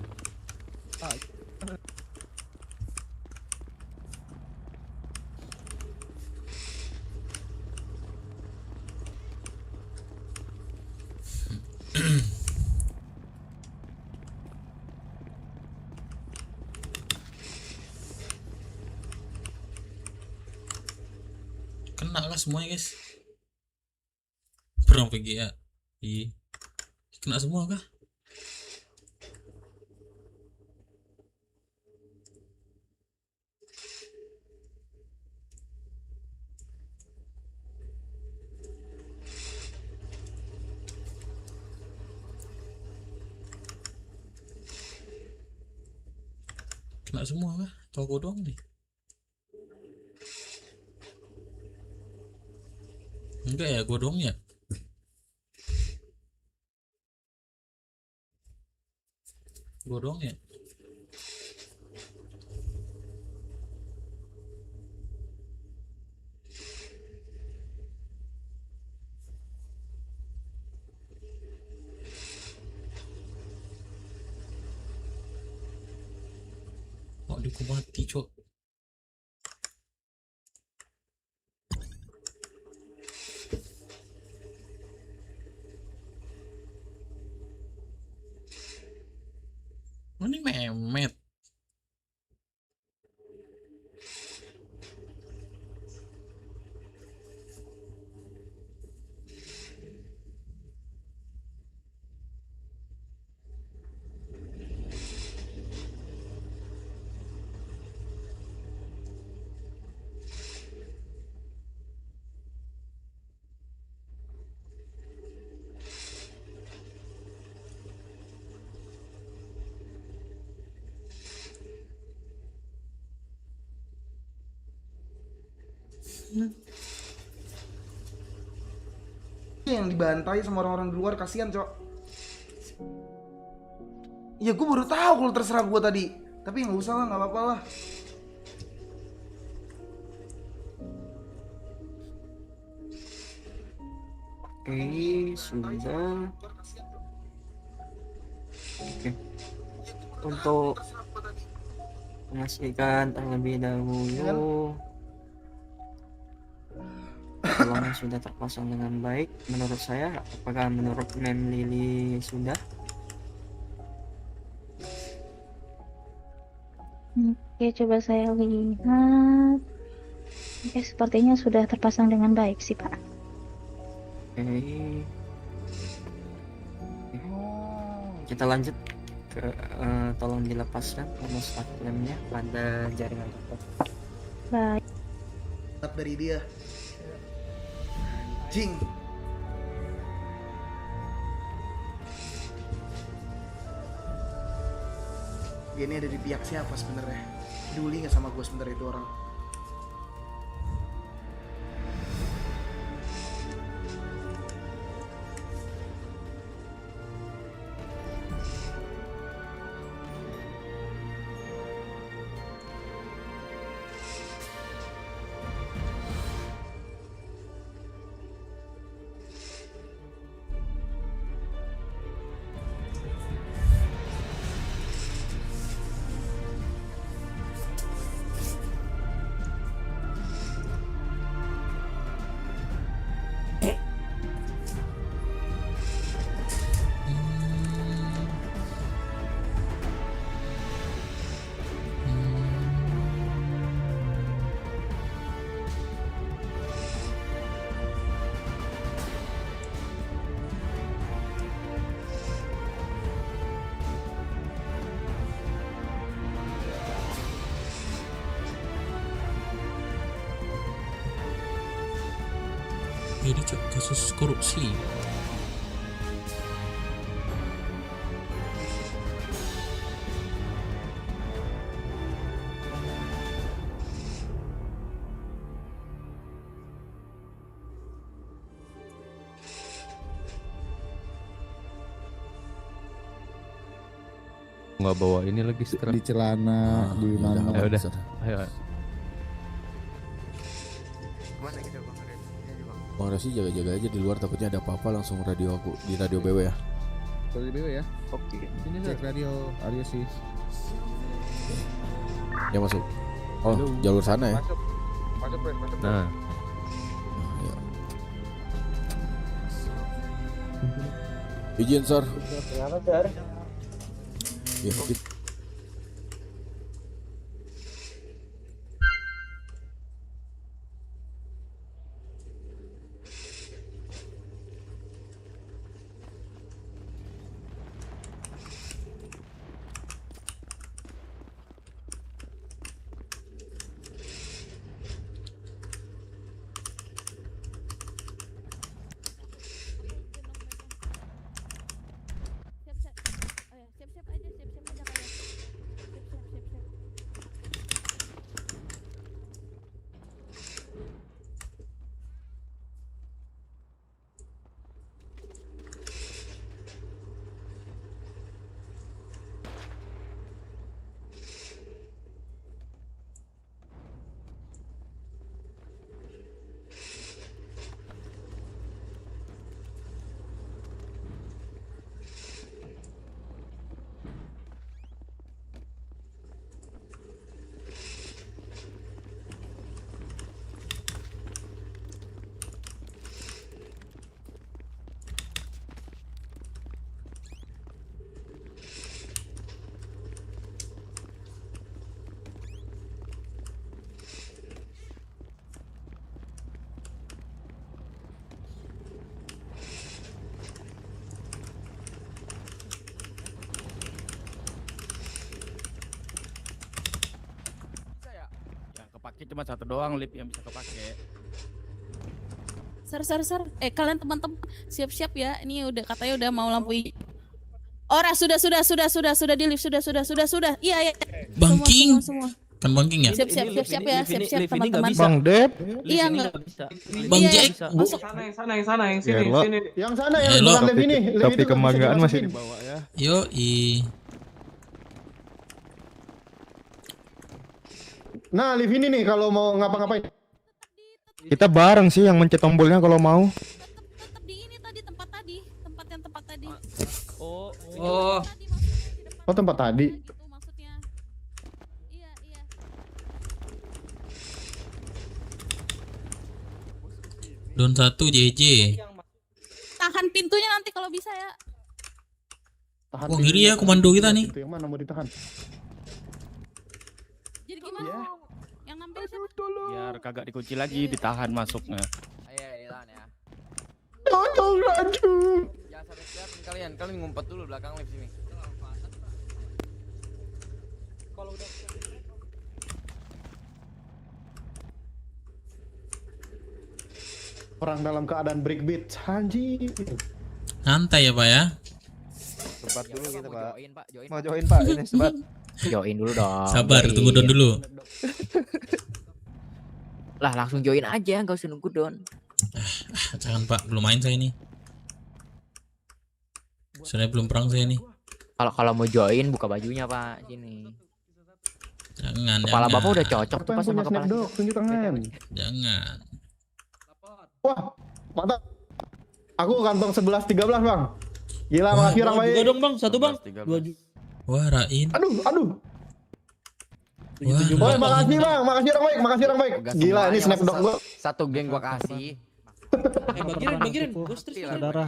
Kena lah semuanya guys. Perang PGA. Iya. Kena semua kah? Kena semua kah? Atau aku doang nih? Enggak ya, gue doang ya? Gue doang ya? Aku mati, cok. Ini Mehmet. Yang dibantai sama orang-orang di luar, kasihan cok. Ya gue baru tahu kalau terserah gue tadi, tapi nggak usah lah, nggak apa-apa lah. Oke, sudah. Oke. Untuk memastikan terlebih dahulu kolomnya sudah terpasang dengan baik menurut saya. Apakah menurut Mem Lili sudah? Oke, coba saya lihat. Oke, sepertinya sudah terpasang dengan baik sih, Pak. Oke. Kita lanjut ke tolong dilepaskan termostat lemnya pada jaringan laptop. Baik. Dari dia. Jing. Dia ini ada di pihak siapa sebenarnya? Peduli nggak sama gue sebenarnya itu orang? Ini cok, kasus korupsi. Nggak bawa ini lagi sekarang. Di celana, di mana? Ya udah. Ayo. Mana kita Bang Ren? Bang Resi jaga-jaga aja di luar, takutnya ada apa-apa langsung radio aku di radio BW ya. Radio BW ya. Oke. Ini cek radio Arya sih. Ya masuk. Oh, jalur sana ya. Masuk Pres, masuk. Nah. Ya. Izin, Sor. Kenapa, Sor? Ya, Siap-siap. Oh ya, siap-siap aja, siap-siap aja kalian. cuma satu doang lift yang bisa kepake. Sir. Kalian teman-teman siap-siap ya. Ini udah katanya udah mau lampu hijau. Ora sudah di lift sudah. Iya. Banking. Semua. Kan banking ya? Siap ya, siap teman-teman. Bang Dep. Iya enggak. Bang Iya, Jack. masuk. Yang sana, yang sini. Yang sana yang Hello. bukan lift ini. Lift itu kebanggaan bisa masih dimasukin. dibawa ya. Yoi. Nah, lift ini nih kalau mau ngapa-ngapain. Kita bareng sih yang mencet tombolnya kalau mau. Tetap di ini tadi tempat tadi. Oh. Oh, tempat tadi. Gitu maksudnya. Iya. Don 1 JJ. Tahan pintunya nanti kalau bisa ya. Tahan Wah, pintu. ngiri ya komando kita nih. Itu yang mana mau ditahan? Jadi gimana? Yang nampil siapa? Biar kagak dikunci lagi, ditahan masuknya. Ayo, Ilan ya. Tolong Raju. Jangan sampai kelihatan kalian ngumpet dulu belakang lift sini. Perang dalam keadaan breakbeat. Anjing. Santai ya Pak ya. Sebat dulu kita, Pak. Join, Mau join, Pak. Ini sebat. Join dulu dong. Sabar, tunggu Don dulu. Lah langsung join aja, enggak usah nunggu Don. Jangan Pak, belum main saya ini. Soalnya belum perang saya nih. Kalau mau join buka bajunya, Pak, sini. Jangan. Kepala Bapak udah cocok Siapa tuh yang pas sama punya kepala. snapdog? Tunjuk tangan. Jangan. Wah, mantap. Aku kantong 11 13, Bang. Gila, makasih orang baik. Dong bang, satu bang. 2 juta. Wah, Rain. Aduh. Wah, Woi, makasih Bang, makasih orang baik. Gila, ini snapdog gua. Satu geng gua kasih. Bagian. Gue stres. Saudara.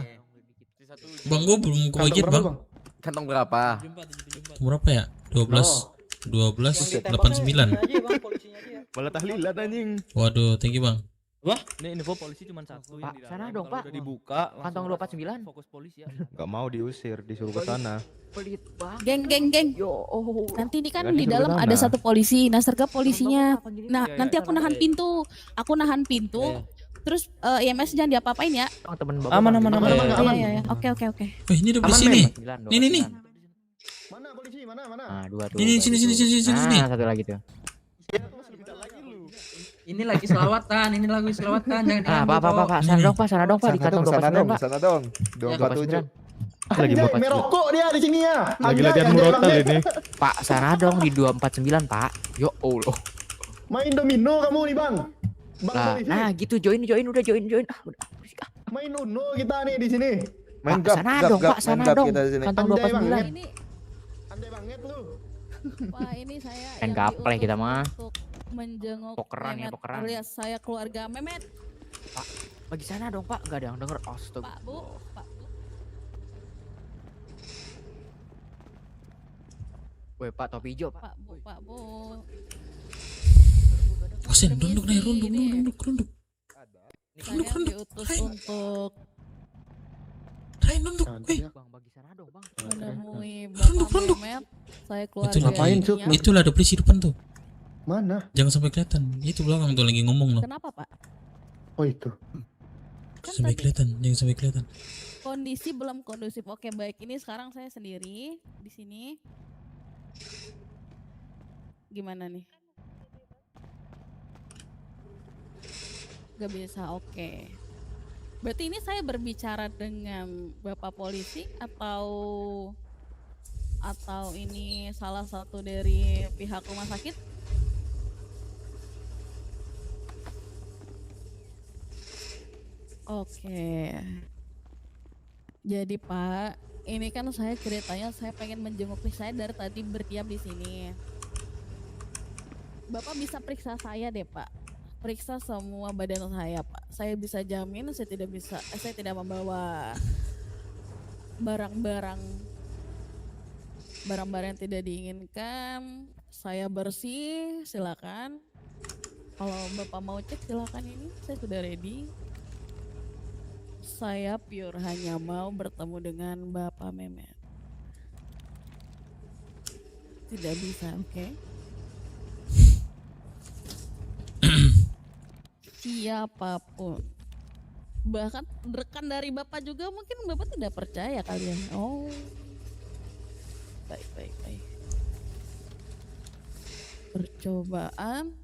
Bang, gua belum kebagian Kantong berapa, Bang. Kantong berapa? Berapa ya? 12 89. Malah tahlilan anjing. Waduh, thank you Bang. Wah, Ini info polisi cuma satu Pak, yang di sana dalam. dong, Kalau Pak. udah dibuka, Kantong langsung 249. fokus polisi ya. Enggak mau diusir, disuruh ke sana. Pelit banget. Geng. Yo, Nanti ini kan Jangan di disuruh dalam sana. ada satu polisi. Nah, sergap polisinya. Nah, Iya, nanti aku nahan pintu. Terus IMS jangan diapa-apain ya. Temen Bapak. Aman. Iya. Oke. Ini ada polisi nih. Nih. Mana polisi? Mana? Nah, dua tuh. Ini sini. Nah, satu lagi tuh. ini lagi selawatan, jangan Pak. Sana dong, Pak. Di kantong 249, Pak. Sana dong. 247. Lagi Anjay, mau merokok dia di sini ya. Lagi Anjay, latihan anjay, murotal Bang, ini. Pak, sana dong di 249, Pak. Yo Allah. Main domino kamu nih, Bang. Bang polisi. Nah, gitu join udah join. Ah, udah. Main Uno kita nih di sini. Main Pak, sana dong, Pak, sana dong. kita di sini. Kantong Anjay, Bang. 249. Ini Andai banget lu. Pak, ini saya Main yang gaple diutus kita mah. untuk menjenguk Pokeran ya, Mehmet pokeran. alias saya keluarga Mehmet. Bagi sana dong, Pak. Enggak ada yang denger. Astaga. Pak Bu. Woi, Pak, topi hijau, Pak. Pak Bu. Osen, runduk. Saya Runduk. diutus untuk Rain, runduk. Bang, bagi sana dong, Bang. menemui Bapak Mehmet. Saya keluarga Itu Ngapain, Cuk? intinya. Itulah ada polisi depan tuh. Mana? Jangan sampai kelihatan. Itu belakang tuh lagi ngomong loh. Kenapa, Pak? Oh, itu. Sampai kelihatan, jangan sampai kelihatan. Kondisi belum kondusif. Oke, baik. Ini sekarang saya sendiri di sini. Gimana nih? Gak bisa, oke. Berarti ini saya berbicara dengan Bapak polisi atau ini salah satu dari pihak rumah sakit? Oke. Jadi Pak, ini kan saya ceritanya saya pengen menjenguk saya dari tadi berdiam di sini. Bapak bisa periksa saya deh Pak. Periksa semua badan saya Pak. Saya bisa jamin saya tidak membawa barang-barang yang tidak diinginkan. Saya bersih, silakan. Kalau Bapak mau cek silakan, ini saya sudah ready. Saya pure hanya mau bertemu dengan Bapak Mehmet. Tidak bisa, oke? siapapun. Bahkan rekan dari Bapak juga mungkin Bapak tidak percaya kalian. Oh. Baik. Percobaan.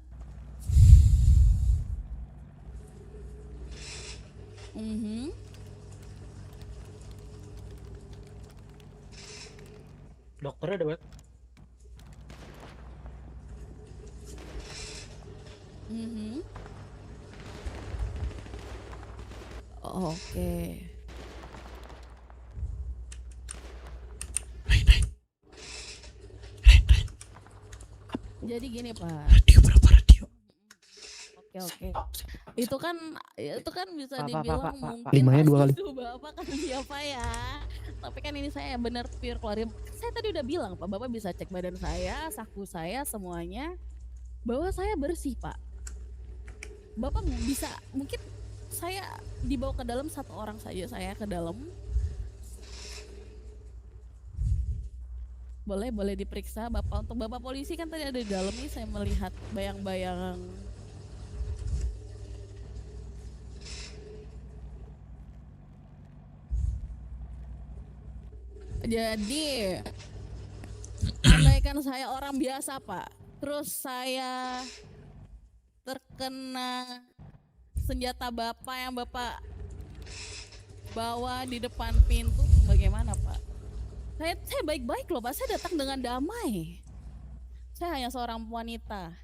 Dokternya ada, Pak. Oke. Jadi gini Pak. Oke. Itu kan bisa dibilang mungkin Limanya 2 kali. itu Bapak kan siapa ya. Tapi kan ini saya benar pure keluarga. Saya tadi udah bilang Pak, Bapak bisa cek badan saya, saku saya, semuanya. Bahwa saya bersih Pak. Bapak bisa, mungkin saya dibawa ke dalam 1 orang saja saya ke dalam. Boleh diperiksa Bapak. Untuk Bapak polisi kan tadi ada di dalam nih, saya melihat bayang-bayang. Jadi andaikan saya orang biasa Pak, terus saya terkena senjata Bapak yang Bapak bawa di depan pintu, bagaimana Pak? Saya baik-baik loh Pak, saya datang dengan damai. Saya hanya seorang wanita.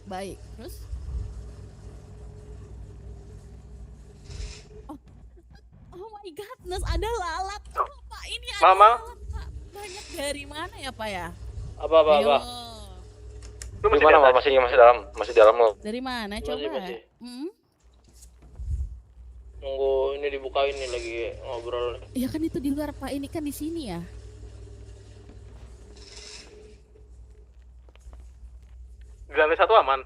Baik, terus? Oh my godness, ada lalat Pak, ini ada lalat Pak. Banyak dari mana ya Pak ya? Apa? Lu masih mana, Pak? Masih dalam lo. Dari mana coba? Nunggu ini dibukain nih, lagi ngobrol. Ya kan itu di luar Pak, ini kan di sini ya. Di lantai 1 aman.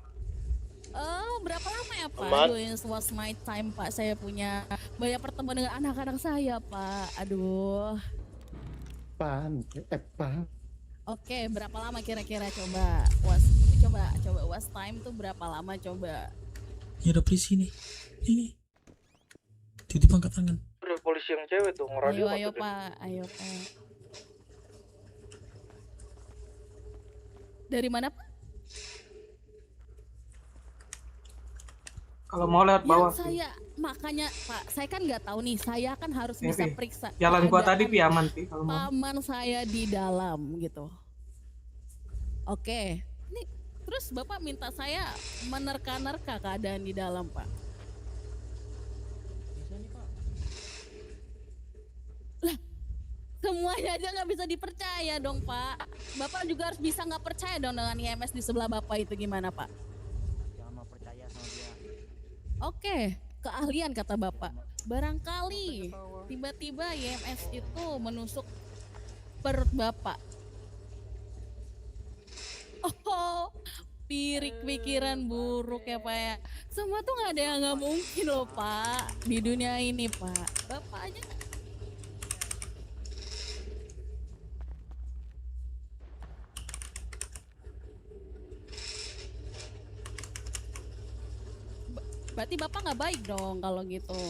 Berapa lama ya Pak? Aman. Aduh, it was my time Pak. Saya punya banyak pertemuan dengan anak-anak saya Pak. Aduh. Pan. Oke, berapa lama kira-kira coba? Coba was time tuh berapa lama coba? Ini ada polisi nih. Ini. Tiba-tiba angkat tangan. Udah polisi yang cewek tuh ngeradio. Ayo Pak, ayo Pak. Dari mana Pak? Kalau mau lewat bawah. Makanya Pak, saya kan nggak tahu nih, saya kan harus bisa periksa. Jalan gua tadi Pi aman Pi kalau mau. Paman saya di dalam gitu. Oke. Nih, terus Bapak minta saya menerka-nerka keadaan di dalam, Pak. Lah, semuanya aja nggak bisa dipercaya dong, Pak. Bapak juga harus bisa nggak percaya dong dengan IMS di sebelah Bapak itu gimana, Pak? Jangan mau percaya sama dia. Oke, keahlian kata Bapak. Barangkali tiba-tiba IMS itu menusuk perut Bapak. Oh, pikiran buruk ya Pak ya. Semua tuh nggak ada yang nggak mungkin loh Pak di dunia ini Pak. Bapak aja. Berarti Bapak nggak baik dong kalau gitu.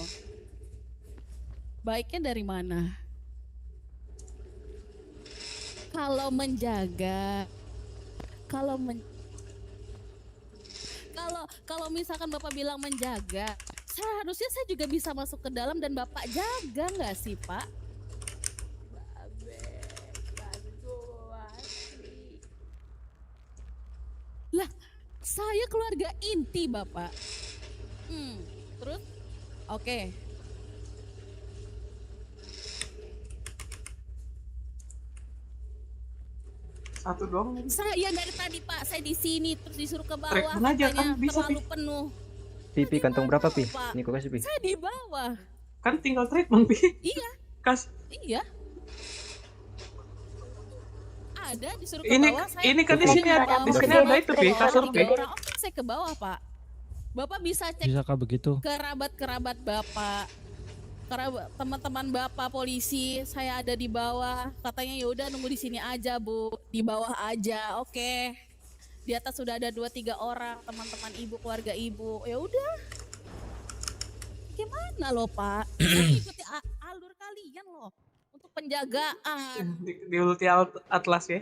Baiknya dari mana? Kalau menjaga, kalau misalkan Bapak bilang menjaga, seharusnya saya juga bisa masuk ke dalam dan Bapak jaga nggak sih Pak? Lah, saya keluarga inti Bapak. Terus? Oke. Satu doang. Saya dari tadi Pak, saya di sini terus disuruh ke bawah. Treatment aja kan bisa terlalu penuh. Pi, kantong berapa Pi? Pak. Ini kok kasih Pi. Saya di bawah. Kan tinggal treatment Pi. Iya. Kas. Iya. Ada disuruh ke Ini bawah. ini kan di sini ada itu Pi, kasur Pi. Oke, saya ke bawah Pak. Bapak bisa cek Bisakah begitu? kerabat Bapak, teman-teman Bapak polisi. Saya ada di bawah. Katanya ya udah nunggu di sini aja Bu, di bawah aja. Oke. Di atas sudah ada 2-3 orang, teman-teman ibu, keluarga ibu. Ya udah. Gimana loh, Pak? Ikuti alur kalian loh untuk penjagaan. Di ulti atlas ya.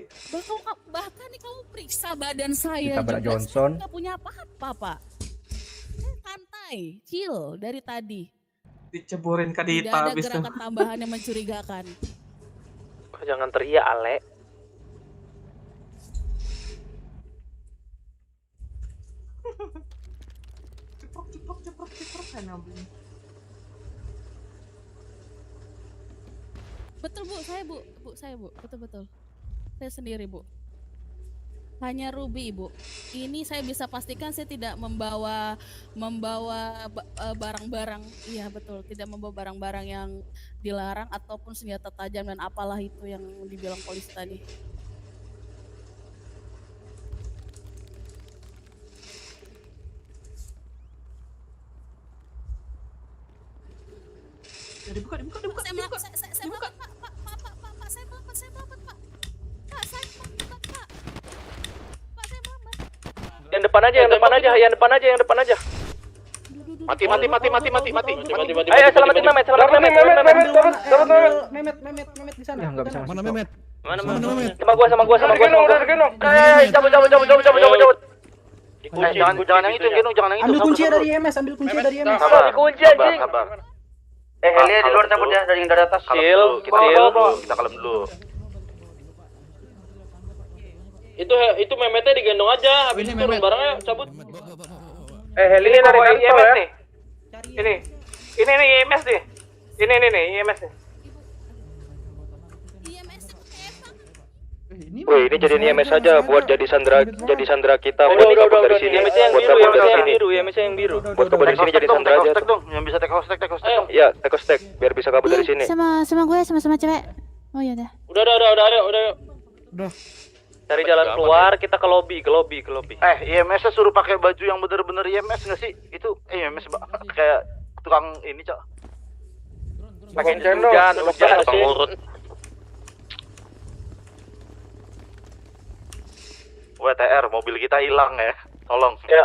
Bahkan nih kamu periksa badan saya Ditabrak juga, Johnson. saya nggak punya apa-apa, Pak. Saya santai, chill dari tadi. Diceburin ke Tidak Dita ada habis itu. gerakan tambahan yang mencurigakan. Jangan teriak, Ale. Ceprok kan ambil. Betul Bu, saya Bu, betul. Saya sendiri Bu. Hanya Ruby Ibu. Ini saya bisa pastikan saya tidak membawa barang-barang. Iya betul, tidak membawa barang-barang yang dilarang ataupun senjata tajam dan apalah itu yang dibilang polisi tadi. Dibuka. Saya melakukan, saya melakukan, Pak, saya melakukan, Pak. Pak, saya melakukan, Pak. Pak, saya melakukan. Yang depan aja. Mati. Ayo selamatin Mehmet. Mehmet di sana. Ya, enggak bisa. Mana Mehmet? Mana? Sama gua. Cabut. Jangan yang itu, jangan yang itu. Ambil kunci dari IMS, Sabar, dikunci anjing. Heli di luar cabut ya dari atas. Kecil. Kita kalem dulu. Itu Mehmetnya digendong aja, habis itu turun barangnya cabut. Heli Ini dari IMS IMS ya. nih. Ini nih IMS nih. Ini IMS nih. Wih, ini jadiin IMS aja buat jadi sandra kita. Buat kabur dari sini. IMS yang biru. Buat kabur dari sini jadi sandra aja. Yang bisa take hostek. Iya, take hostek biar bisa kabur dari sini. Sama gue, sama cewek. Oh ya udah. Udah. Cari jalan keluar, kita ke lobby. IMS-nya suruh pakai baju yang bener-bener IMS nggak sih? Itu IMS kayak tukang ini, Cok. Pakai hujan pengurut. WTR, mobil kita hilang ya. Tolong. Ya,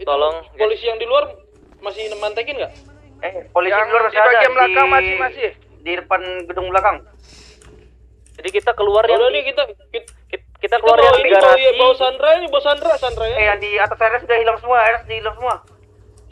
tolong. Polisi yang di luar masih mantekin nggak? Polisi di luar masih ada. Di bagian belakang masih. Di depan gedung belakang. Jadi kita keluar ya. Udah nih kita keluar yang di garasi. Bawa Sandra ya. Yang di atas RS udah hilang semua,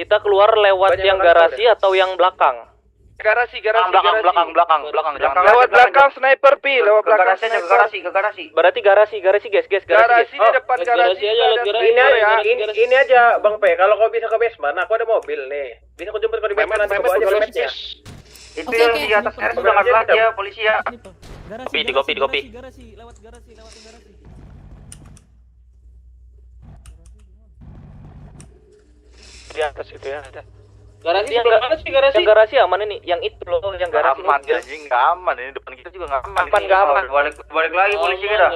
Kita keluar lewat yang garasi atau yang belakang? Garasi. Belakang. Lewat belakang sniper Pi, lewat belakang. Ke garasi. Berarti garasi guys. Garasi di depan garasi aja. Ini aja Bang P. Kalau kau bisa ke basement, aku ada mobil nih. Bisa aku jemput kau di basement nanti bawa aja Mehmetnya. Itu yang di atas RS udah nggak kelas ya polisi ya. Kopi. Lewat garasi. Di atas itu ya ada. Garasi yang mana sih garasi? Yang garasi aman ini, yang itu loh, yang garasi. Aman anjing, nggak aman ini depan kita juga nggak aman. Nggak aman. Balik lagi polisi kita.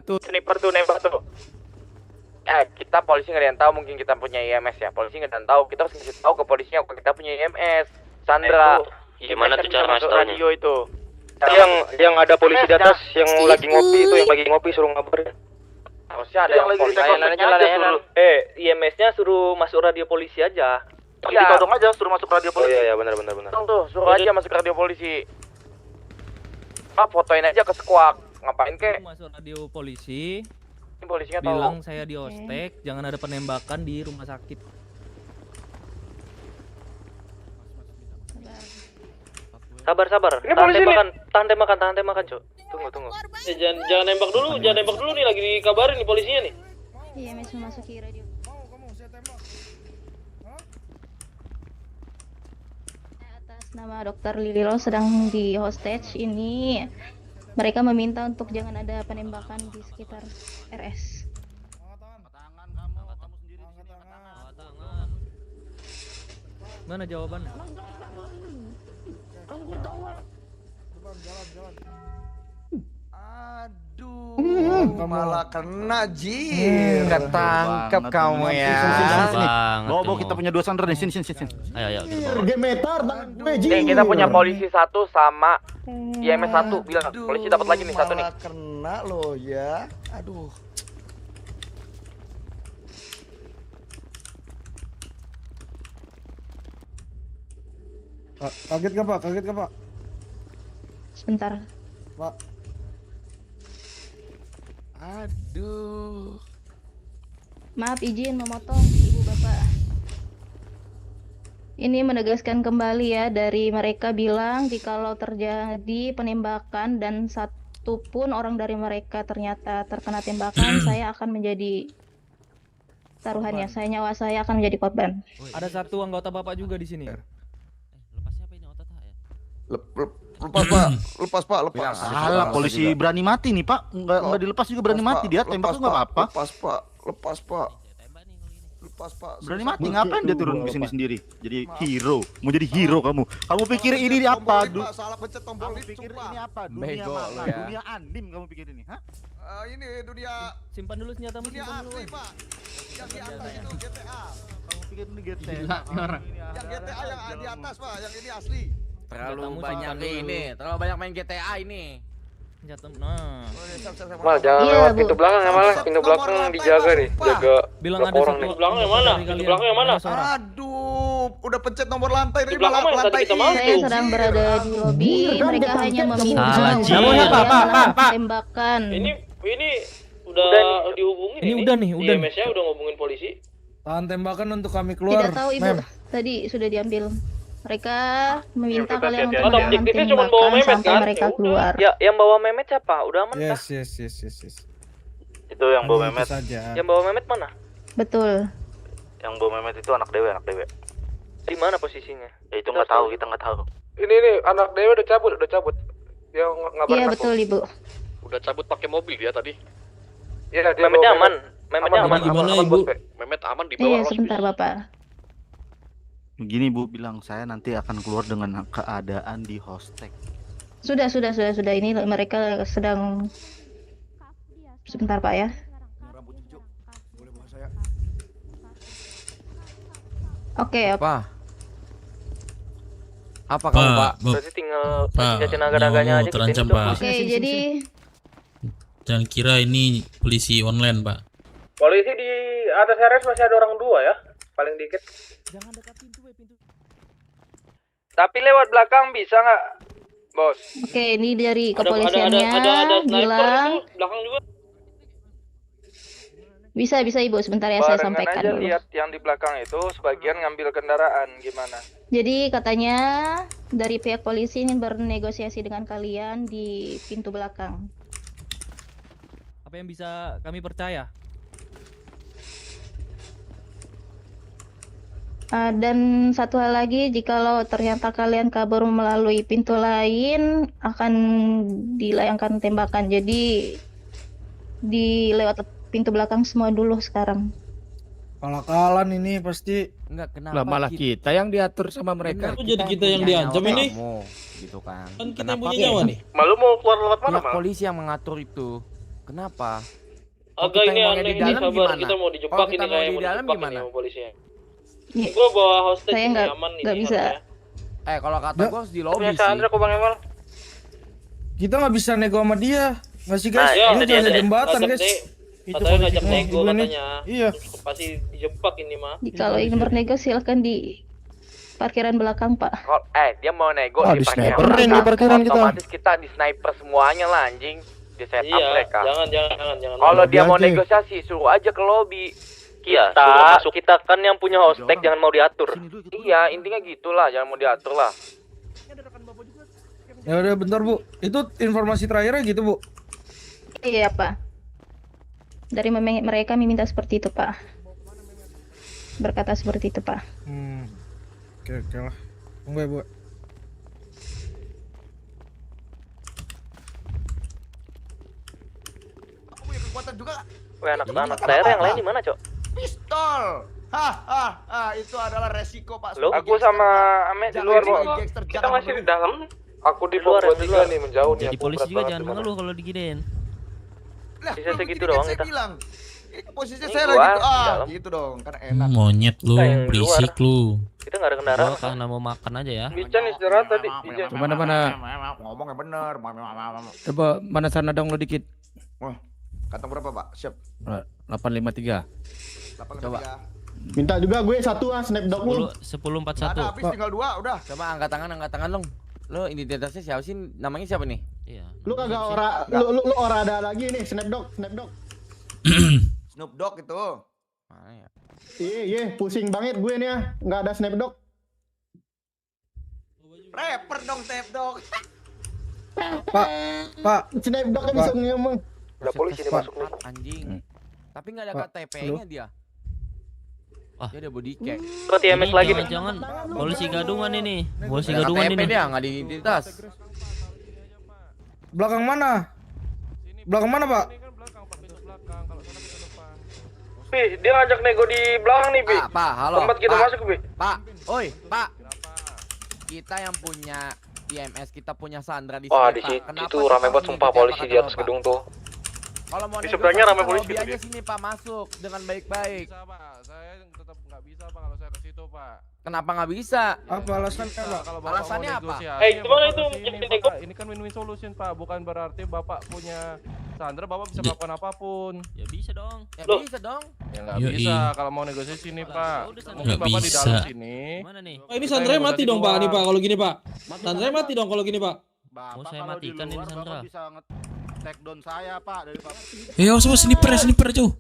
Tuh sniper tuh nembak tuh. Kita polisi nggak ada yang tahu, mungkin kita punya IMS ya. Polisi nggak ada yang tahu, kita harus ngasih tahu ke polisinya kalau kita punya IMS. Sandra. Gimana tuh cara ngasih taunya? Radio itu. Yang ada polisi di atas yang lagi ngopi itu, yang lagi ngopi suruh ngabarin. Harusnya ada yang polisi layanan. IMS-nya suruh masuk radio polisi aja. Ditodong aja, suruh masuk radio polisi. Oh iya, benar. Tuh, suruh aja masuk radio polisi. Fotoin aja ke squad. Ngapain kek? Masuk radio polisi. Ini polisinya tahu. Bilang saya di ospek, jangan ada penembakan di rumah sakit. Sabar. Tahan tembakan, Cok. Tunggu. Jangan nembak dulu nih, lagi dikabarin nih polisinya nih. Iya, Mes memasuki radio. Atas nama Dr. Lililo sedang di hostage ini. Mereka meminta untuk jangan ada penembakan di sekitar RS. Mana jawabannya? Aduh, malah kena jir. Ketangkep kamu ya. Bawa kita punya 2 Sandra nih, sini. Ayo. Gemetar tangan gue, Jir. Kita punya polisi 1 sama IMS 1 bilang polisi dapat lagi nih 1 nih. Malah kena lo ya. Aduh. Kaget gak Pak? Kaget gak Pak? Sebentar. Pak. Aduh. Maaf izin memotong Ibu Bapak. Ini menegaskan kembali ya, dari mereka bilang jikalau terjadi penembakan dan satu pun orang dari mereka ternyata terkena tembakan, saya akan menjadi taruhannya. Nyawa saya akan menjadi korban. Ada satu anggota Bapak juga di sini. Lepas Pak, lepas Pak, lepas. Salah, polisi berani mati nih Pak. Enggak dilepas juga berani mati dia. Tembak tuh enggak apa-apa. Lepas Pak, lepas Pak. Lepas Pak. Berani mati, ngapain dia turun ke sini sendiri? Jadi hero, mau jadi hero kamu. Kamu pikir ini apa? Salah pencet tombol Kamu pikir ini apa? Dunia Bego mana? lu ya. Dunia anim kamu pikir ini, hah? Ini dunia Simpan dulu senjatamu, dunia simpan dulu. asli Pak. Yang di atas itu GTA. Kamu pikir ini GTA? Yang GTA yang di atas Pak, yang ini asli. Terlalu banyak ini, terlalu banyak main GTA ini. Senjata, nah. Mal, jangan lewat pintu belakang ya malah, pintu belakang dijaga nih, jaga. Bilang ada satu Pintu belakang yang mana? Pintu belakang yang mana? Aduh, udah pencet nomor lantai Di belakang mana? Tadi kita masuk. Saya sedang berada di lobi, mereka hanya meminta tembakan. Ini udah dihubungin Ini udah nih, udah. IMS-nya udah ngubungin polisi. Tahan tembakan untuk kami keluar. Tidak tahu Ibu, tadi sudah diambil. Mereka meminta kalian untuk Kan menahan objektifnya cuma bawa tembakan Mehmet, sampai kan? mereka Ya udah. keluar. Ya, yang bawa Mehmet siapa? Udah aman kah? Yes. Itu yang bawa Itu Mehmet. saja. Yang bawa Mehmet mana? Betul. Yang bawa Mehmet itu anak dewe. Di mana posisinya? Ya itu nggak tahu, kita nggak tahu. Ini anak dewe udah cabut. Yang Iya betul Ibu. Udah cabut pakai mobil dia tadi. Iya, Mehmetnya aman. Mehmetnya aman. Gimana Ibu? Mehmet aman di Iya sebentar Bapak. Begini Bu bilang saya nanti akan keluar dengan keadaan di hostek. Sudah. Ini mereka sedang. Sebentar Pak ya. Oke. Apa kamu, Pak? Bob. Berarti tinggal Pak, jajan naga-naganya nyawamu aja terancam, gitu. Pak. Oke, jadi Jangan kira ini polisi online, Pak. Polisi di atas RS masih ada orang 2 ya, paling dikit. Jangan dekat pintu. Tapi lewat belakang bisa nggak, Bos? oke, ini dari kepolisiannya bilang Belakang juga. bisa Ibu, sebentar ya saya Barengan sampaikan aja dulu. lihat yang di belakang itu sebagian ngambil kendaraan gimana? Jadi katanya dari pihak polisi ingin bernegosiasi dengan kalian di pintu belakang. Apa yang bisa kami percaya? Dan satu hal lagi, jikalau ternyata kalian kabur melalui pintu lain, akan dilayangkan tembakan. Jadi dilewat pintu belakang semua dulu sekarang. Kalakalan ini pasti. Enggak kenapa? Lah malah kita yang diatur sama mereka. Kok jadi kita yang diancam ini? Gitu kan. Kan kita yang punya nyawa nih. Malu mau keluar lewat mana, Pihak Mal? polisi yang mengatur itu. Kenapa? Agak kita ini yang maunya aneh di ini dalam sabar, gimana? kita mau dijebak Kita ini mau kayak di mau dalam dijebak gimana? ini sama polisinya. Iya. Gua bawa hostage Saya ini nggak- aman nih. nggak bisa. Kalau kata gua harus di lobby Punya sih. Chandra kok Bang Emal? Kita nggak bisa nego sama dia. Nggak sih guys? Iya, Ini tadi jangan ada jembatan ngajak guys. ne- Itu katanya ngajak polisi. nego Gimana? katanya. Iya. Terus pasti dijebak ini mah. Jikalau ingin bernego silakan di parkiran belakang Pak. Dia mau nego Wah, di di parkiran sniperin belakang. di parkiran kita. Otomatis kita di sniper semuanya lah anjing. Di setup Iya, mereka. jangan. Kalau dia mau aja. negosiasi, suruh aja ke lobby. Iya, suruh masuk. Kita kan yang punya hostek, jangan mau diatur. Iya, intinya gitulah, jangan mau diatur lah. Ya udah bentar Bu. Itu informasi terakhirnya gitu Bu. Iya Pak. Dari mereka meminta seperti itu Pak. Berkata seperti itu Pak. Oke lah. Tunggu ya Bu. Aku punya kekuatan juga. Weh, anak-anak daerah yang lain di mana, Cok? Pistol. Itu adalah resiko Pak. Lo? Aku sama Ame di luar, Bos. Kita masih di dalam. Aku di luar, di luar nih menjauh nih. Jadi polisi juga jangan mengeluh kalau diginiin. Lah, Bisa begini segitu kan doang saya kita. bilang. Ini posisinya Ini saya gua lagi di dalam. gitu dong, kan enak. Monyet lu, Kita yang berisik lu. Kita nggak ada kendaraan. Gua karena mau makan aja ya. Bican istirahat tadi. Bican. Mana ngomongnya bener. Coba mana sana dong lo dikit. Wah, kantong berapa Pak? Siap. 853. 853. Coba. Minta juga gue satu snapdog lu. 1041. Ada habis tinggal 2 udah. Coba angkat tangan dong. Lo identitasnya siapa sih? Namanya siapa nih? Iya. Lu kagak lu ora ada lagi nih snapdog. Snoop Dogg itu. Mana ya? Iya, pusing banget gue nih ya, nggak ada snapdog. Rapper dong snapdog. Pak, snapdog kan bisa ngomong. Udah polisi dia masuk nih. Anjing. Tapi nggak ada KTP-nya dia. Dia ada body check. Berarti MS lagi nih. Jangan polisi gadungan ini. Polisi gadungan ini. KTP dia nggak di identitas. Belakang mana? Belakang mana, Pak? Pi, dia ngajak nego di belakang nih, Pi. Pak, halo. Tempat kita masuk, Pi. Pak, oi, Pak. Kita yang punya IMS, kita punya Sandra di sini. Wah, di situ rame banget sumpah polisi di atas gedung tuh. Kalau mau di sebelahnya rame polisi gitu. Sini, Pak, masuk dengan baik-baik. Bisa, Pak. Saya tetap nggak bisa, Pak, kalau saya ke situ, Pak. Kenapa nggak bisa? Apa alasannya, Pak? Alasannya apa? Gimana itu? Ini kan win-win solution, Pak. Bukan berarti Bapak punya Sandra, Bapak bisa melakukan apapun. Ya bisa dong. Ya bisa dong. Ya nggak bisa kalau mau negosiasi nih, Pak. Mungkin Nggak Bapak di dalam bisa. sini. Mana nih? Ini Sandra mati dong, Pak. Nih, Pak. Kalau gini, Pak. Sandra mati dong kalau gini, Pak. Mau saya matikan ini Sandra. bisa take down saya, Pak, dari Pak. Semua sniper cuy.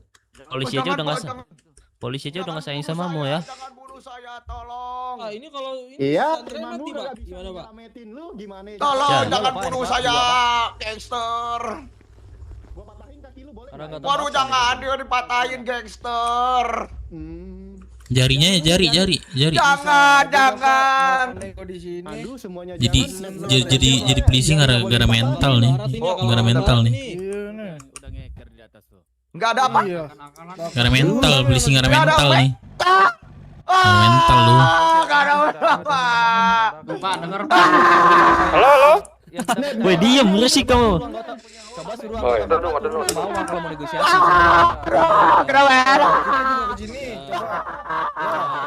Polisi aja udah nggak polisi aja udah nggak sayang sama mu ya. Jangan bunuh saya, tolong. Pak, ini kalau ini Iya, Sandra mati, Pak. Gimana, Pak? Metin lu gimana? Tolong Ya. jangan bunuh saya, gangster. Gua patahin kaki lu boleh. Waduh, jangan dia dipatahin, gangster. Jarinya ya, jari. Jangan. Aduh, semuanya Jadi polisi gara-gara mental nih. Gara mental nih. Udah ngeker di atas tuh. Enggak ada apa? Gara mental, polisi gara mental nih. Gara mental lu. Enggak ada apa. Pak, denger Halo. Woi, diam berisik kamu. Coba suruh Ada dong. bawah kalau mau negosiasi.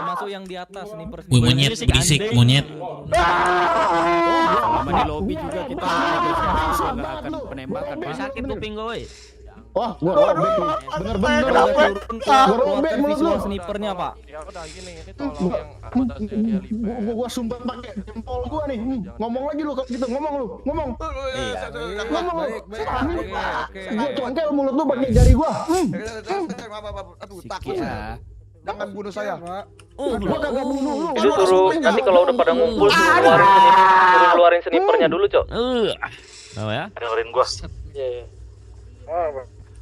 Masuk yang di atas nih Woi, monyet, berisik, monyet. Selama di lobby juga kita negosiasi nggak akan penembakan. Sakit kuping gue. Woi. Wah, gua robek nih. Bener-bener gua robek mulut lu. Snipernya, Pak. Ya udah gini, ini tolong yang atasnya dia lipat. Gua sumpah pakai jempol gua nih. Ngomong lagi lu gitu, ngomong lu. Ngomong lu. Gua congkel mulut lu pakai jari gua. Aduh, takut saya. Jangan bunuh saya. Gua kagak bunuh lu. Itu suruh nanti kalau udah pada ngumpul suruh keluarin snipernya dulu, Cok. Apa ya? Dengerin gua. Iya.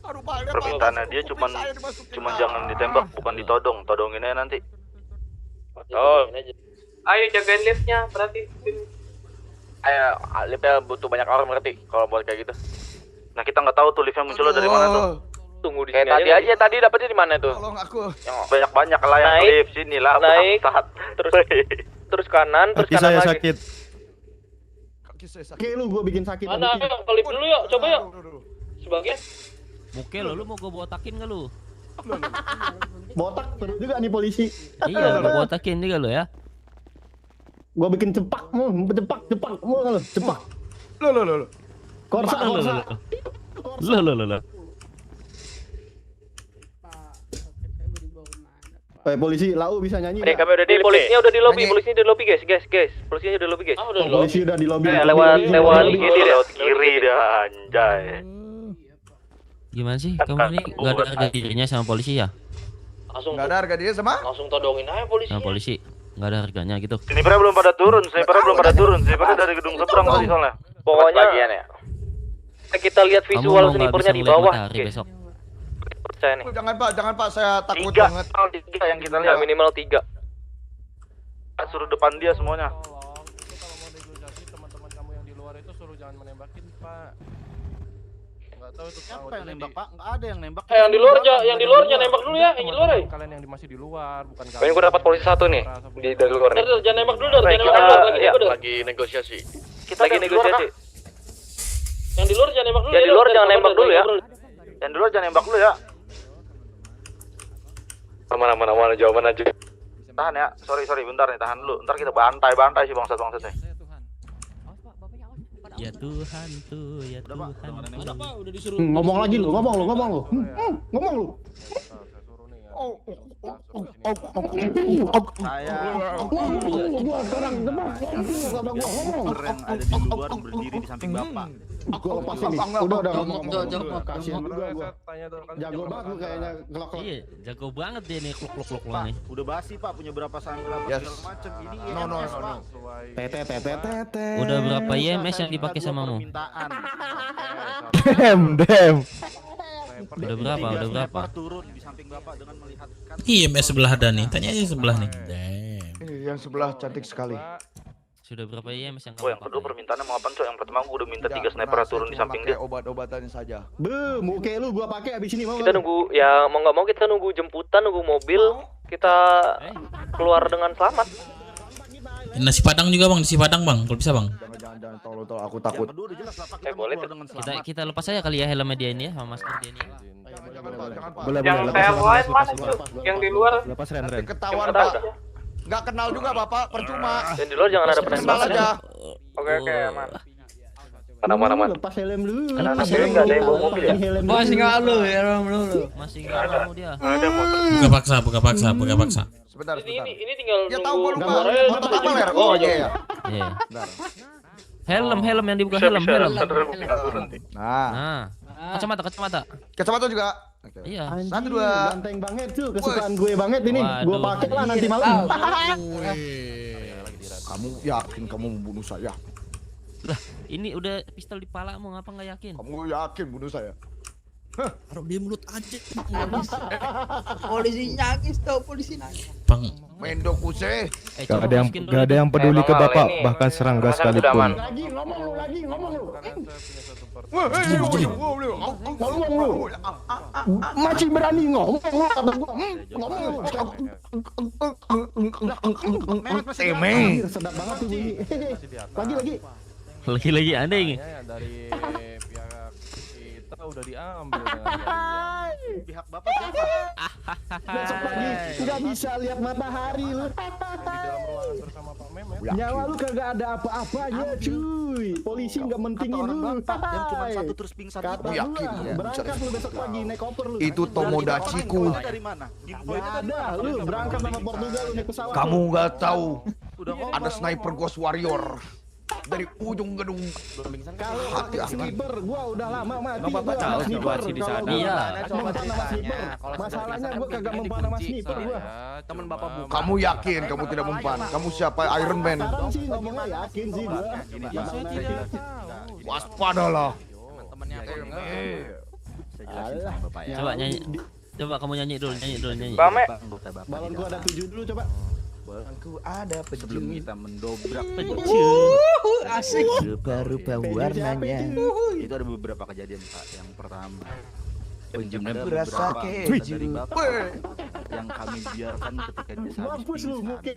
Aduh, Pak, Permintaannya dia cuman jangan ditembak, bukan ditodong. Todongin aja nanti. Oh. Ayo jagain liftnya, berarti. Ayo, liftnya butuh banyak orang berarti kalau buat kayak gitu. Nah, kita nggak tahu tuh liftnya munculnya dari mana tuh. Tunggu di sini aja. Tadi dapetnya di mana tuh? Tolong aku. Yang banyak lah yang lift sini lah. Naik. Terus kanan, terus kanan lagi. sakit. Kaki saya sakit. Oke lu gua bikin sakit. Mana? Ayo, lift dulu yuk, coba yuk. Sebagian. Muke lo, lu mau gue botakin gak lu? Botak terus juga nih polisi. Iya, gue botakin juga lo ya. Gua bikin cepak mu, cepak mu lu, cepak. Lo. Korsa. Lo. Polisi, lau bisa nyanyi. Nih, kami udah di polisinya udah di lobby, guys. Polisinya udah di lobby, guys. Polisi udah di lobby. Lewat kiri dah, anjay. Gimana sih? Kamu ini gak ada harga dirinya sama polisi ya? Langsung Enggak ada harga dia sama? langsung todongin aja polisi. Sama polisi gak ada harganya gitu. Snipernya belum pada turun, snipernya dari gedung seberang tadi soalnya. Pokoknya kita lihat Kamu visual mau snipernya nggak di bisa bawah. ngeliat matahari besok? Percaya nih. Jangan Pak, saya takut 3 banget. yang kita lihat minimal 3. Suruh depan dia semuanya. Tolong, itu kalau mau negosiasi teman-teman kamu yang di luar itu suruh jangan menembakin, Pak. Nggak tahu itu Siapa yang nembak, Pak? Nggak ada yang nembak. Yang di luar jangan nembak dulu ya, yang di luar ya. Kalian yang masih di luar, bukan kalian. Kayaknya gue dapat polisi 1 nih dari luar nih. Jangan nembak dulu, lagi negosiasi. Kita lagi negosiasi. Yang di luar jangan nembak dulu. Yang di luar jangan nembak dulu ya. Yang di luar jangan nembak dulu ya. Mana jawaban aja. Tahan ya, sorry bentar nih, tahan dulu. Ntar kita bantai si bangsat nih. Ya Tuhan tuh, ya Tuhan. Udah, Pak, udah disuruh. Ngomong lagi lu, ngomong lu. yang ada di luar berdiri di samping bapak. Gua lepasin nih. Udah ngomong. Kasihan juga gua. Jago banget lu kayaknya ngelok. Iya, jago banget dia nih klok nih. Udah basi Pak, punya berapa sandra segala macam. Ini No. Tete. Udah berapa IMS yang dipakai samamu? Damn. Udah berapa? Turun di samping bapak dengan melihat IMS sebelah ada nih, tanya aja sebelah nih. Yang sebelah cantik sekali. Sudah berapa IMS yang yang kedua permintaannya mau apa, Cok? Yang pertama gua udah minta 3 sniper turun di samping dia. Obat-obatannya saja. Muka lu gua pakai abis ini mau. Kita nunggu, ya mau nggak mau kita nunggu jemputan, nunggu mobil, kita keluar dengan selamat. Nasi Padang juga bang, nasi Padang bang, kalau bisa bang. Jangan tolong aku takut. Boleh. kita lepas aja kali ya helmnya dia ini ya sama masker dia ini. Boleh. Yang saya lain mana itu? Yang di luar. Lepas Ren. Ketahuan Pak. Nggak kenal juga Bapak, percuma. Yang di luar jangan ada penembakan aja. Oke, aman. Aman. Lepas helm dulu. Kenapa sih nggak ada yang bawa mobil ya? Masih nggak lu helm dulu. Masih enggak mau dia. Ada motor. Buka paksa. Sebentar. Ini tinggal Ya tahu gua lupa. nunggu- Motor apa ler? Oh iya. Iya. Helm yang dibuka helm. Nah. Kacamata. Kacamata juga. Iya. 1, 2. Ganteng banget tuh, kesukaan gue banget ini. Gua pakai lah nanti malam. Kamu yakin kamu membunuh saya? Lah, ini udah pistol di pala mau ngapa nggak yakin? Kamu yakin bunuh saya? Taruh di mulut aja. Polisi nangis tuh, polisi nangis. Bang, Mendok kuse. Gak ada yang peduli ke bapak, bahkan serangga sekalipun. Lagi ngomong lu. Ngomong lu. Masih berani ngomong lu kata gua. Ngomong lu. Anjir, sedap banget tuh bunyi. Lagi ada ini. Dari pihak kita udah diambil. Pihak bapak siapa? Besok pagi nggak bisa lihat matahari lu. Di dalam ruangan bersama Pak Mehmet. Nyawa lu kagak ada apa-apanya cuy. Polisi nggak mentingin lu. Yang cuma satu terus pingsan. Kata Aku yakin gua, lu berangkat lu besok pagi naik koper lu. Itu Tomodachiku. Dari mana? Nggak ada lu berangkat sama Portugal lu naik pesawat. Kamu nggak tahu. Ada sniper Ghost Warrior dari ujung gedung. Kalau pakai sniper gua udah lama mati. Bapak Gua tahu sama sniper. situasi di sana. Iya. Mempan sama sniper. Masalahnya gua kagak mempan sama sniper gua. Temen bapak buka. Kamu yakin kamu tidak mempan? Kamu siapa? Iron Man. Sekarang sih ngomongnya yakin sih gua. Saya tidak tahu. Waspadalah. Temennya Coba nyanyi. Coba kamu nyanyi dulu. Bame. Balon gua ada 7 dulu coba. Balonku ada Sebelum kita mendobrak asik. rupa-rupa warnanya. Itu ada beberapa kejadian Pak. Yang pertama, Penjemnya ada berasa beberapa kayak anggota dari bapak yang kami biarkan ketika dia habis Mampus lu, pingsan. muka